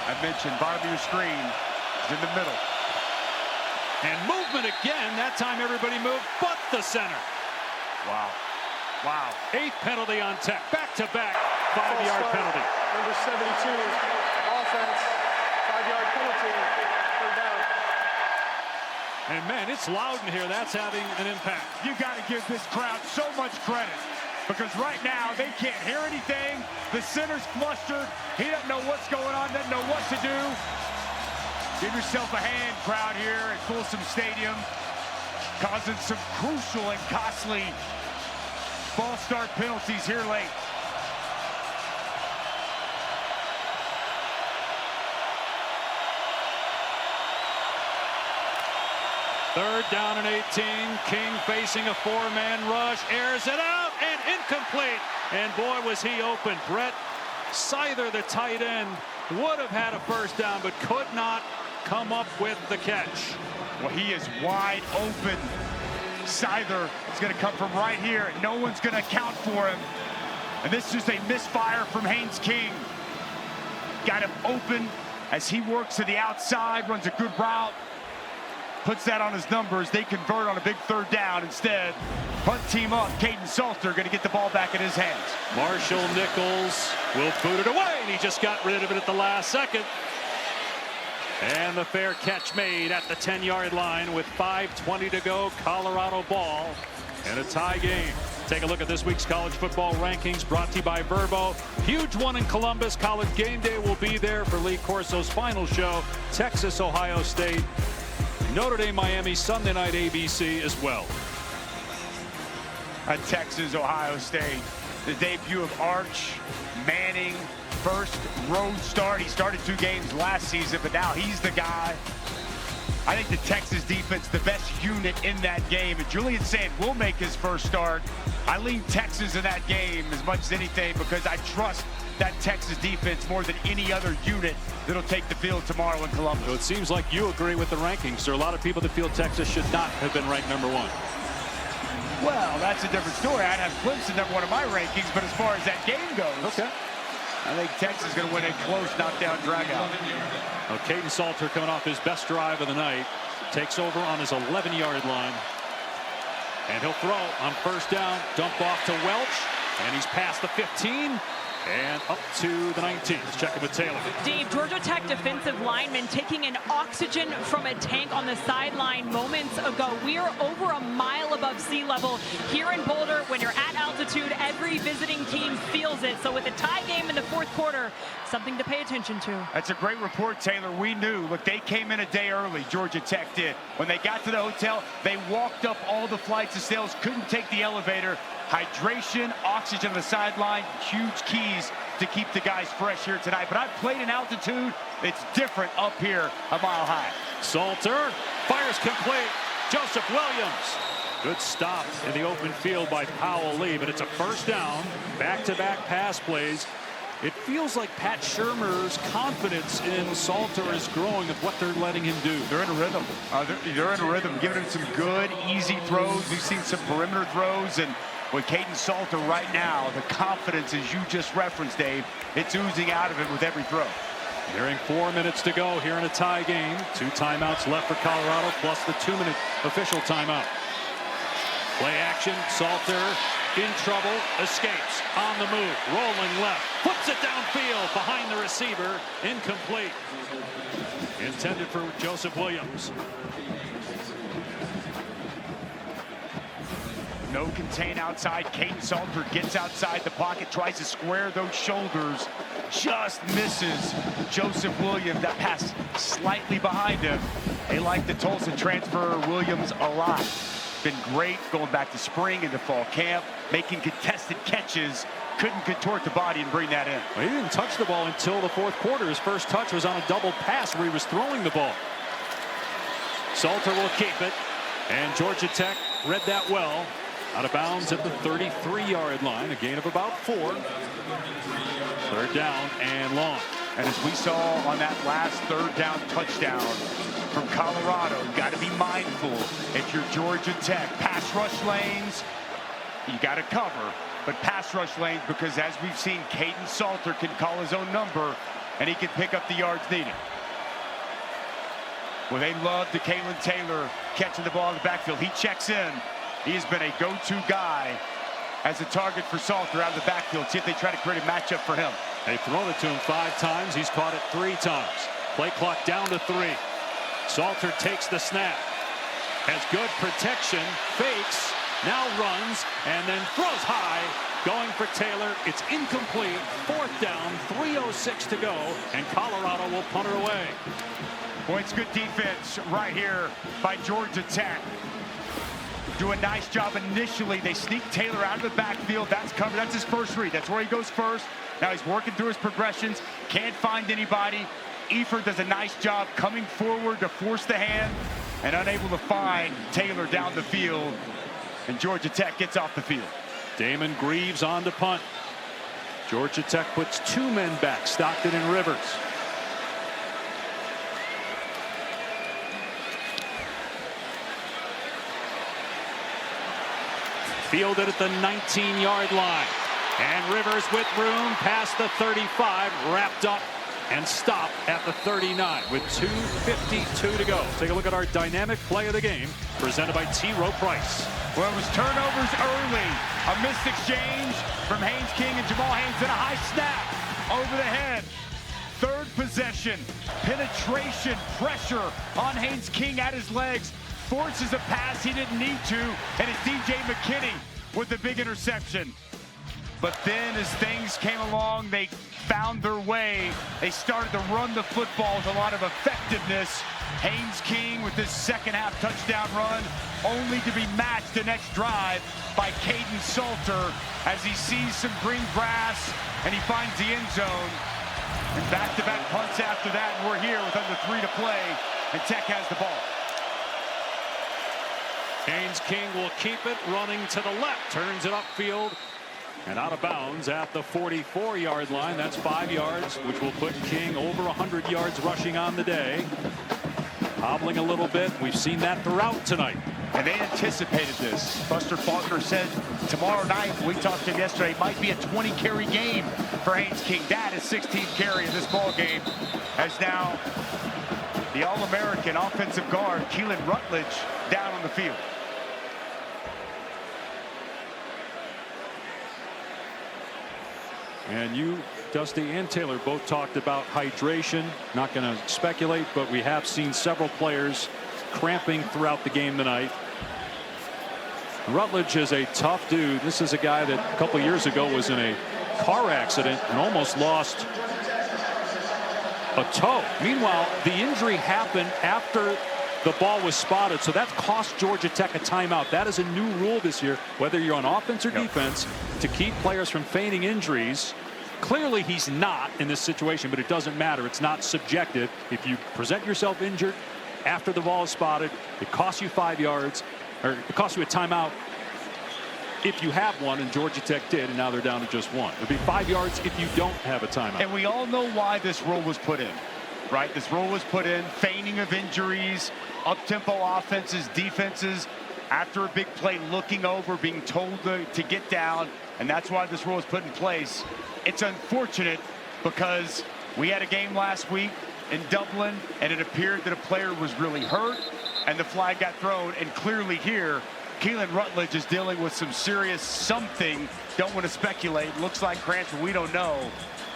I mentioned bottom of your screen. He's in the middle. And movement again. That time everybody moved but the center. Wow. Wow. 8th penalty on Tech. Back-to-back 5-yard penalty. Number 72, offense, 5-yard penalty, third down. And man, it's loud in here. That's having an impact. You got to give this crowd so much credit, because right now they can't hear anything. The center's flustered. He doesn't know what's going on, doesn't know what to do. Give yourself a hand, crowd here at Folsom Stadium, causing some crucial and costly false start penalties here late. Third down and 18. King facing a 4-man rush. Airs it out and incomplete. And boy, was he open. Brett Seither, the tight end, would have had a first down, but could not come up with the catch. Well, he is wide open. Seither is going to come from right here. No one's going to account for him. And this is just a misfire from Haynes King. Got him open as he works to the outside, runs a good route. Puts that on his numbers. They convert on a big third down. Instead, punt team up. Caden Salter going to get the ball back in his hands. Marshall Nichols will boot it away, and he just got rid of it at the last second. And the fair catch made at the 10-yard line with 5:20 to go. Colorado ball and a tie game. Take a look at this week's college football rankings brought to you by Verbo. Huge one in Columbus. College Game Day will be there for Lee Corso's final show. Texas, Ohio State. Notre Dame, Miami, Sunday night ABC as well. At Texas, Ohio State, the debut of Arch Manning, first road start. He started 2 games last season, but now he's the guy. I think the Texas defense, the best unit in that game. And Julian Sand will make his first start. I lean Texas in that game as much as anything because I trust that Texas defense more than any other unit that'll take the field tomorrow in Columbus. So it seems like you agree with the rankings. There are a lot of people that feel Texas should not have been ranked #1. Well, that's a different story. I'd have Clemson #1 in my rankings, but as far as that game goes, okay, I think Texas is going to win a close knockdown dragout. Well, Caden Salter coming off his best drive of the night. Takes over on his 11-yard line. And he'll throw on first down. Dump off to Welch. And he's past the 15. And up to the 19. Let's check in with Taylor. Dave, Georgia Tech defensive lineman taking an oxygen from a tank on the sideline moments ago. We are over a mile above sea level here in Boulder. When you're at altitude, every visiting team feels it. So with a tie game in the fourth quarter, something to pay attention to. That's a great report, Taylor. We knew. Look, they came in a day early, Georgia Tech did. When they got to the hotel, they walked up all the flights of stairs, couldn't take the elevator. Hydration, oxygen on the sideline, huge keys to keep the guys fresh here tonight. But I've played in altitude. It's different up here a mile high. Salter fires complete. Joseph Williams. Good stop in the open field by Powell Lee, but it's a first down. Back-to-back pass plays. It feels like Pat Shurmur's confidence in Salter is growing with what they're letting him do. They're in a rhythm. They're in a rhythm, giving him some good, easy throws. We've seen some perimeter throws, and with Caden Salter right now, the confidence, as you just referenced, Dave, it's oozing out of him with every throw. Nearing 4 minutes to go here in a tie game. 2 timeouts left for Colorado, plus the 2-minute official timeout. Play action, Salter in trouble, escapes, on the move, rolling left, flips it downfield behind the receiver, incomplete. Intended for Joseph Williams. No contain outside. Caden Salter gets outside the pocket, tries to square those shoulders, just misses Joseph Williams. That pass slightly behind him. They like the Tulsa transfer Williams a lot. Been great going back to spring into fall camp, making contested catches. Couldn't contort the body and bring that in. Well, he didn't touch the ball until the fourth quarter. His first touch was on a double pass where he was throwing the ball. Salter will keep it. And Georgia Tech read that well. Out of bounds at the 33-yard line. A gain of about 4. 3rd down and long. And as we saw on that last 3rd down touchdown from Colorado, you got to be mindful if you're Georgia Tech. Pass rush lanes, you got to cover. But pass rush lanes, because as we've seen, Kaidon Salter can call his own number, and he can pick up the yards needed. Well, they love Kalen Taylor catching the ball in the backfield. He checks in. He has been a go-to guy as a target for Salter out of the backfield. See if they try to create a matchup for him. They've thrown it to him 5 times. He's caught it 3 times. Play clock down to 3. Salter takes the snap. Has good protection. Fakes. Now runs. And then throws high. Going for Taylor. It's incomplete. 4th down. 3:06 to go. And Colorado will punt her away. Boy, it's good defense right here by Georgia Tech. Do a nice job initially. They sneak Taylor out of the backfield. That's covered. That's his first read. That's where he goes first. Now he's working through his progressions. Can't find anybody. Eifert does a nice job coming forward to force the hand and unable to find Taylor down the field. And Georgia Tech gets off the field. Damon Greaves on to punt. Georgia Tech puts 2 men back. Stockton and Rivers. Fielded at the 19-yard line. And Rivers with room past the 35, wrapped up and stopped at the 39 with 2:52 to go. Take a look at our dynamic play of the game, presented by T. Rowe Price. Well, it was turnovers early. A missed exchange from Haynes King and Jamal Haynes, and a high snap over the head. 3rd possession, penetration, pressure on Haynes King at his legs. Forces a pass he didn't need to, and it's DJ McKinney with the big interception. But then as things came along, they found their way. They started to run the football with a lot of effectiveness. Haynes King with his 2nd half touchdown run, only to be matched the next drive by Kaidon Salter as he sees some green grass and he finds the end zone. And back-to-back punts after that, and we're here with under 3 to play, and Tech has the ball. Haynes King will keep it, running to the left, turns it upfield and out of bounds at the 44-yard line. That's 5 yards, which will put King over 100 yards rushing on the day. Hobbling a little bit. We've seen that throughout tonight. And they anticipated this. Buster Faulkner said tomorrow night, we talked to him yesterday, might be a 20-carry game for Haynes King. That is 16th carry in this ball game, as now the All-American offensive guard, Keelan Rutledge, down on the field. And you, Dusty and Taylor, both talked about hydration. Not going to speculate, but we have seen several players cramping throughout the game tonight. Rutledge is a tough dude. This is a guy that a couple years ago was in a car accident and almost lost a toe. Meanwhile, the injury happened after the ball was spotted, so that cost Georgia Tech a timeout. That is a new rule this year, whether you're on offense or defense, to keep players from feigning injuries. Clearly he's not in this situation, but it doesn't matter. It's not subjective. If you present yourself injured after the ball is spotted, it costs you 5 yards, or it costs you a timeout if you have one, and Georgia Tech did, and now they're down to just 1. It'd be 5 yards if you don't have a timeout. And we all know why this rule was put in, right? This rule was put in, feigning of injuries, up-tempo offenses, defenses, after a big play, looking over, being told to get down, and that's why this rule was put in place. It's unfortunate because we had a game last week in Dublin, and it appeared that a player was really hurt, and the flag got thrown, and clearly here, Keelan Rutledge is dealing with some serious something. Don't want to speculate. Looks like cramps, we don't know.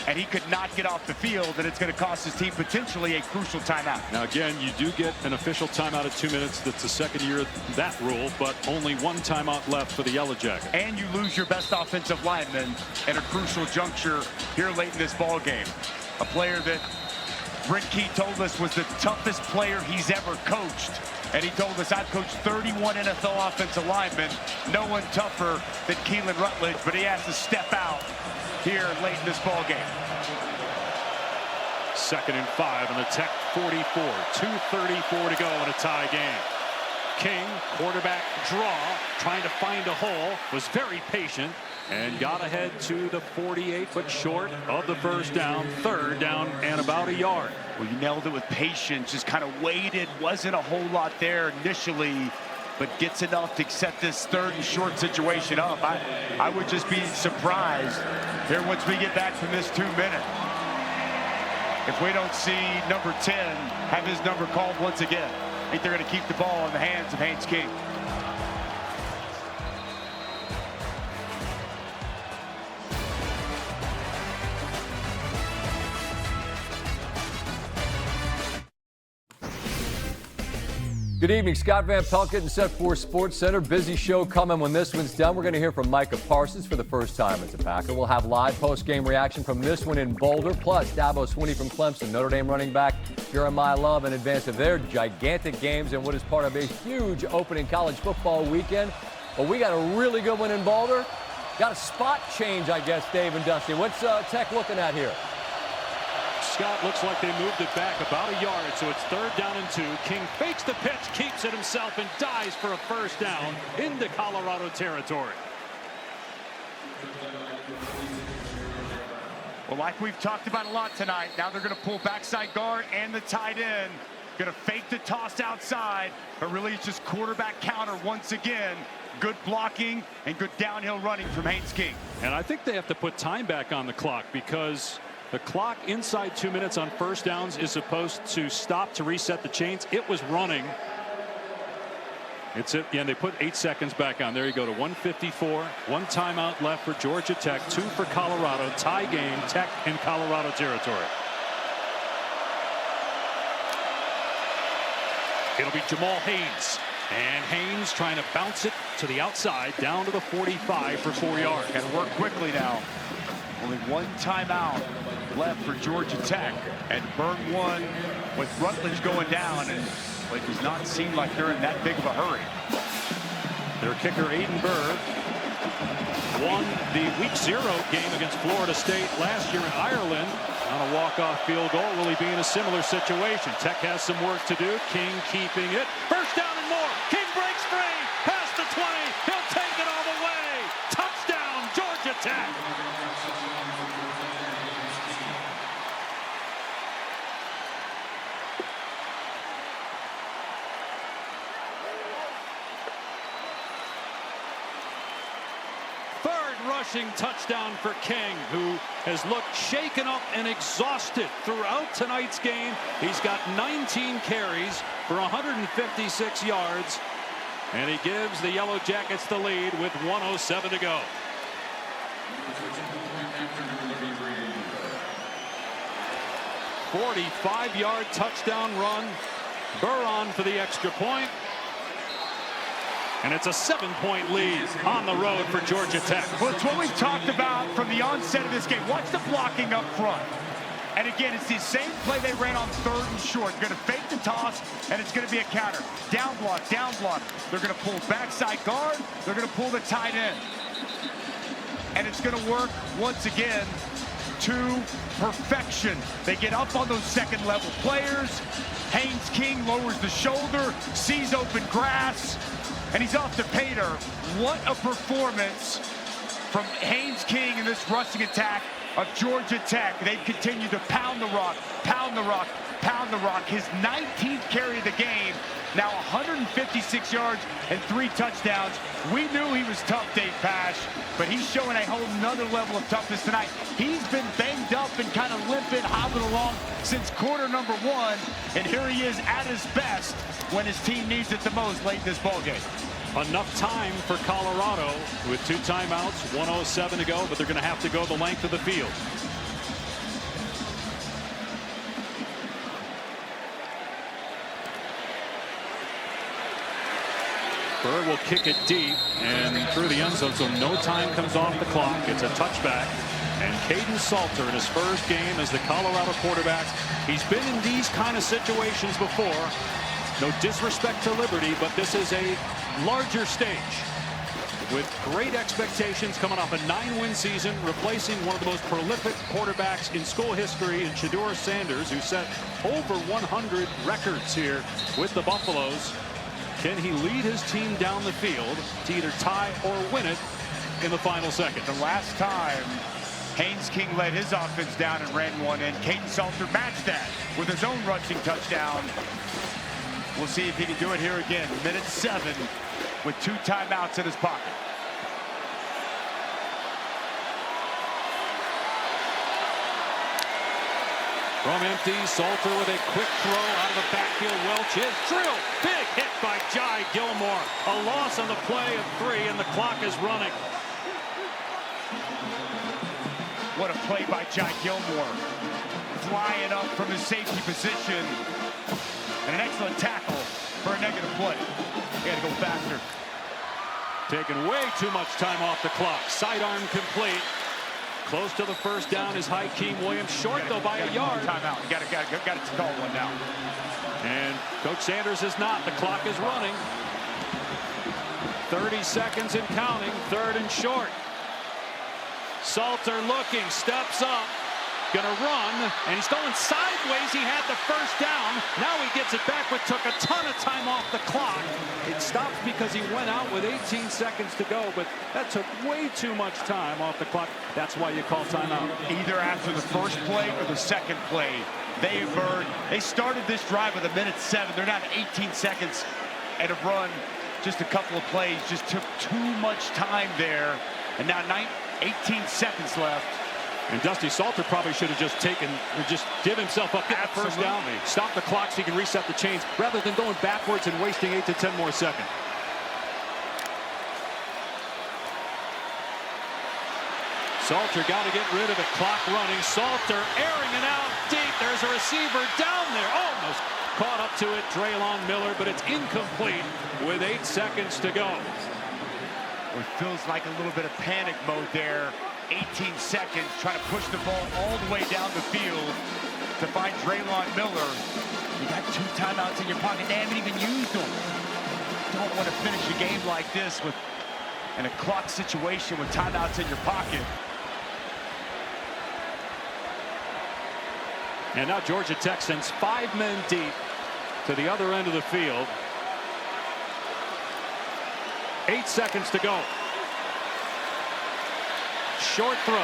And he could not get off the field, and it's going to cost his team potentially a crucial timeout. Now, again, you do get an official timeout at 2 minutes. That's the 2nd year of that rule, but only 1 timeout left for the Yellow Jackets. And you lose your best offensive lineman at a crucial juncture here late in this ball game. A player that Brent Key told us was the toughest player he's ever coached. And he told us, I've coached 31 NFL offensive linemen. No one tougher than Keelan Rutledge, but he has to step out here late in this ball game. 2nd and 5 on the Tech 44. 2:34 to go in a tie game. King, quarterback draw, trying to find a hole, was very patient and got ahead to the 48, but short of the first down. 3rd down and about a yard. Well, you nailed it with patience, just kind of waited. Wasn't a whole lot there initially, but gets enough to set this 3rd and short situation up. I would just be surprised here once we get back from this 2-minute. If we don't see number 10 have his number called once again. I think they're going to keep the ball in the hands of Haynes King. Good evening. Scott Van Pelt getting set for Sports Center. Busy show coming when this one's done. We're going to hear from Micah Parsons for the first time as a Packer. We'll have live post-game reaction from this one in Boulder. Plus, Dabo Swinney from Clemson, Notre Dame running back Jeremiah Love in advance of their gigantic games and what is part of a huge opening college football weekend. But we got a really good one in Boulder. Got a spot change, I guess, Dave and Dusty. What's Tech looking at here? Scott, looks like they moved it back about a yard, so it's 3rd down and 2. King fakes the pitch, keeps it himself, and dives for a first down into Colorado territory. Well, like we've talked about a lot tonight, now they're going to pull backside guard and the tight end. Going to fake the toss outside, but really it's just quarterback counter once again. Good blocking and good downhill running from Haynes King. And I think they have to put time back on the clock because the clock inside 2 minutes on first downs is supposed to stop to reset the chains. It was running. It's it. Yeah, and they put 8 seconds back on. There you go to 1:54. 1 timeout left for Georgia Tech. 2 for Colorado. Tie game. Tech in Colorado territory. It'll be Jamal Haynes. And Haynes trying to bounce it to the outside down to the 45 for 4 yards. Got to work quickly now. Only 1 timeout left for Georgia Tech, and burn 1 with Rutledge going down, and it does not seem like they're in that big of a hurry. Their kicker Aiden Burr won the week 0 game against Florida State last year in Ireland on a walk-off field goal. Will he be in a similar situation? Tech has some work to do. King keeping it. First down and more. King breaks free. Past the 20. He'll take it all the way. Touchdown, Georgia Tech. Rushing touchdown for King, who has looked shaken up and exhausted throughout tonight's game. He's got 19 carries for 156 yards, and he gives the Yellow Jackets the lead with 1:07 to go. A 45-yard touchdown run. Burr on for the extra point. And it's a 7-point lead on the road for Georgia Tech. Well, it's what we've talked about from the onset of this game. Watch the blocking up front. And again, it's the same play they ran on 3rd and short. Going to fake the toss, and it's going to be a counter. Down block, down block. They're going to pull backside guard. They're going to pull the tight end. And it's going to work once again to perfection. They get up on those second-level players. Haynes King lowers the shoulder, sees open grass, and he's off to Pater. What a performance from Haynes King in this rushing attack of Georgia Tech. They've continued to pound the rock, pound the rock, pound the rock. His 19th carry of the game, now 156 yards and 3 touchdowns. We knew he was tough, Dave Pasch, but he's showing a whole nother level of toughness tonight. He's been banged up and kind of limping, hobbling along since quarter number 1, and here he is at his best when his team needs it the most late in this ballgame. Enough time for Colorado with 2 timeouts, 1:07 to go, but they're going to have to go the length of the field. Burr will kick it deep and through the end zone, so no time comes off the clock. It's a touchback. And Caden Salter in his first game as the Colorado quarterback. He's been in these kind of situations before. No disrespect to Liberty, but this is a larger stage. with great expectations coming off a 9-win season, replacing one of the most prolific quarterbacks in school history in Shedeur Sanders, who set over 100 records here with the Buffaloes. Can he lead his team down the field to either tie or win it in the final second? The last time Haynes King led his offense down and ran one in, Caden Salter matched that with his own rushing touchdown. We'll see if he can do it here again. Minute 7 with 2 timeouts in his pocket. From empty, Salter with a quick throw out of the backfield. Welch is drilled. Big hit by Jai Gilmore. A loss on the play of 3, and the clock is running. What a play by Jai Gilmore. Flying up from his safety position. And an excellent tackle for a negative play. He had to go faster. Taking way too much time off the clock. Sidearm complete. Close to the first down is Hakeem Williams. Short, though, by a yard. Timeout. You got to call one now. And Coach Sanders is not. The clock is running. 30 seconds and counting. 3rd and short. Salter looking, steps up, gonna run, and he's going sideways. He had the first down. Now he gets it back, but took a ton of time off the clock. It stops because he went out with 18 seconds to go, but that took way too much time off the clock. That's why you call timeout. Either after the first play or the second play, they started this drive with a minute 7. They're down to 18 seconds and have run just a couple of plays. Just took too much time there, and now 18 seconds left. And Dusty Salter probably should have just give himself up, get the first down, stop the clock so he can reset the chains, rather than going backwards and wasting 8 to 10 more seconds. Salter got to get rid of it. Clock running. Salter airing it out deep. There's a receiver down there. Almost caught up to it. Draylon Miller, but it's incomplete with 8 seconds to go. It feels like a little bit of panic mode there. 18 seconds, trying to push the ball all the way down the field to find Draylon Miller. You got 2 timeouts in your pocket. They haven't even used them. Don't want to finish a game like this in a clock situation with timeouts in your pocket. And now Georgia Tech sends 5 men deep to the other end of the field. 8 seconds to go. Short throw,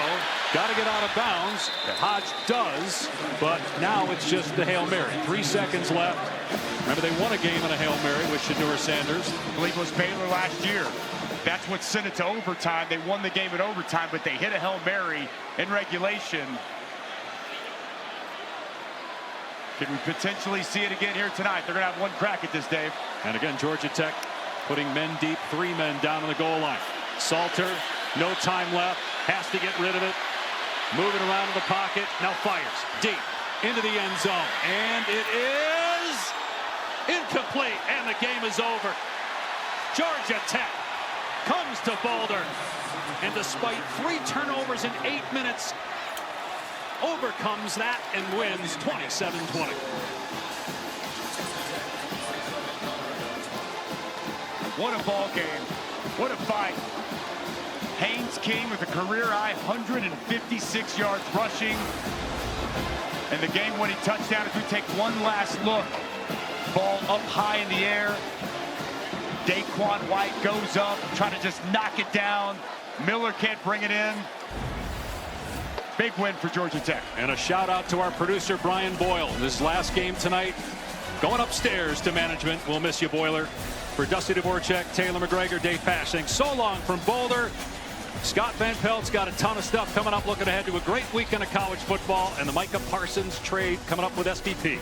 got to get out of bounds. Hodge does, but now it's just the Hail Mary. 3 seconds left. Remember, they won a game in a Hail Mary with Shedeur Sanders. I believe it was Baylor last year. That's what sent it to overtime. They won the game in overtime, but they hit a Hail Mary in regulation. Can we potentially see it again here tonight? They're going to have one crack at this, Dave. And again, Georgia Tech putting men deep, 3 men down on the goal line. Salter, no time left, has to get rid of it. Moving around in the pocket, now fires deep into the end zone. And it is incomplete, and the game is over. Georgia Tech comes to Boulder, and despite 3 turnovers in 8 minutes, overcomes that and wins 27-20. What a ball game. What a fight. Haynes King with a career-high 156 yards rushing. And the game-winning touchdown as we take one last look. Ball up high in the air. Daquan White goes up, trying to just knock it down. Miller can't bring it in. Big win for Georgia Tech. And a shout out to our producer, Brian Boyle. This last game tonight, going upstairs to management. We'll miss you, Boiler. For Dusty Dvorak, Taylor McGregor, Dave Pasch saying so long from Boulder. Scott Van Pelt's got a ton of stuff coming up, looking ahead to a great weekend of college football and the Micah Parsons trade coming up with STP.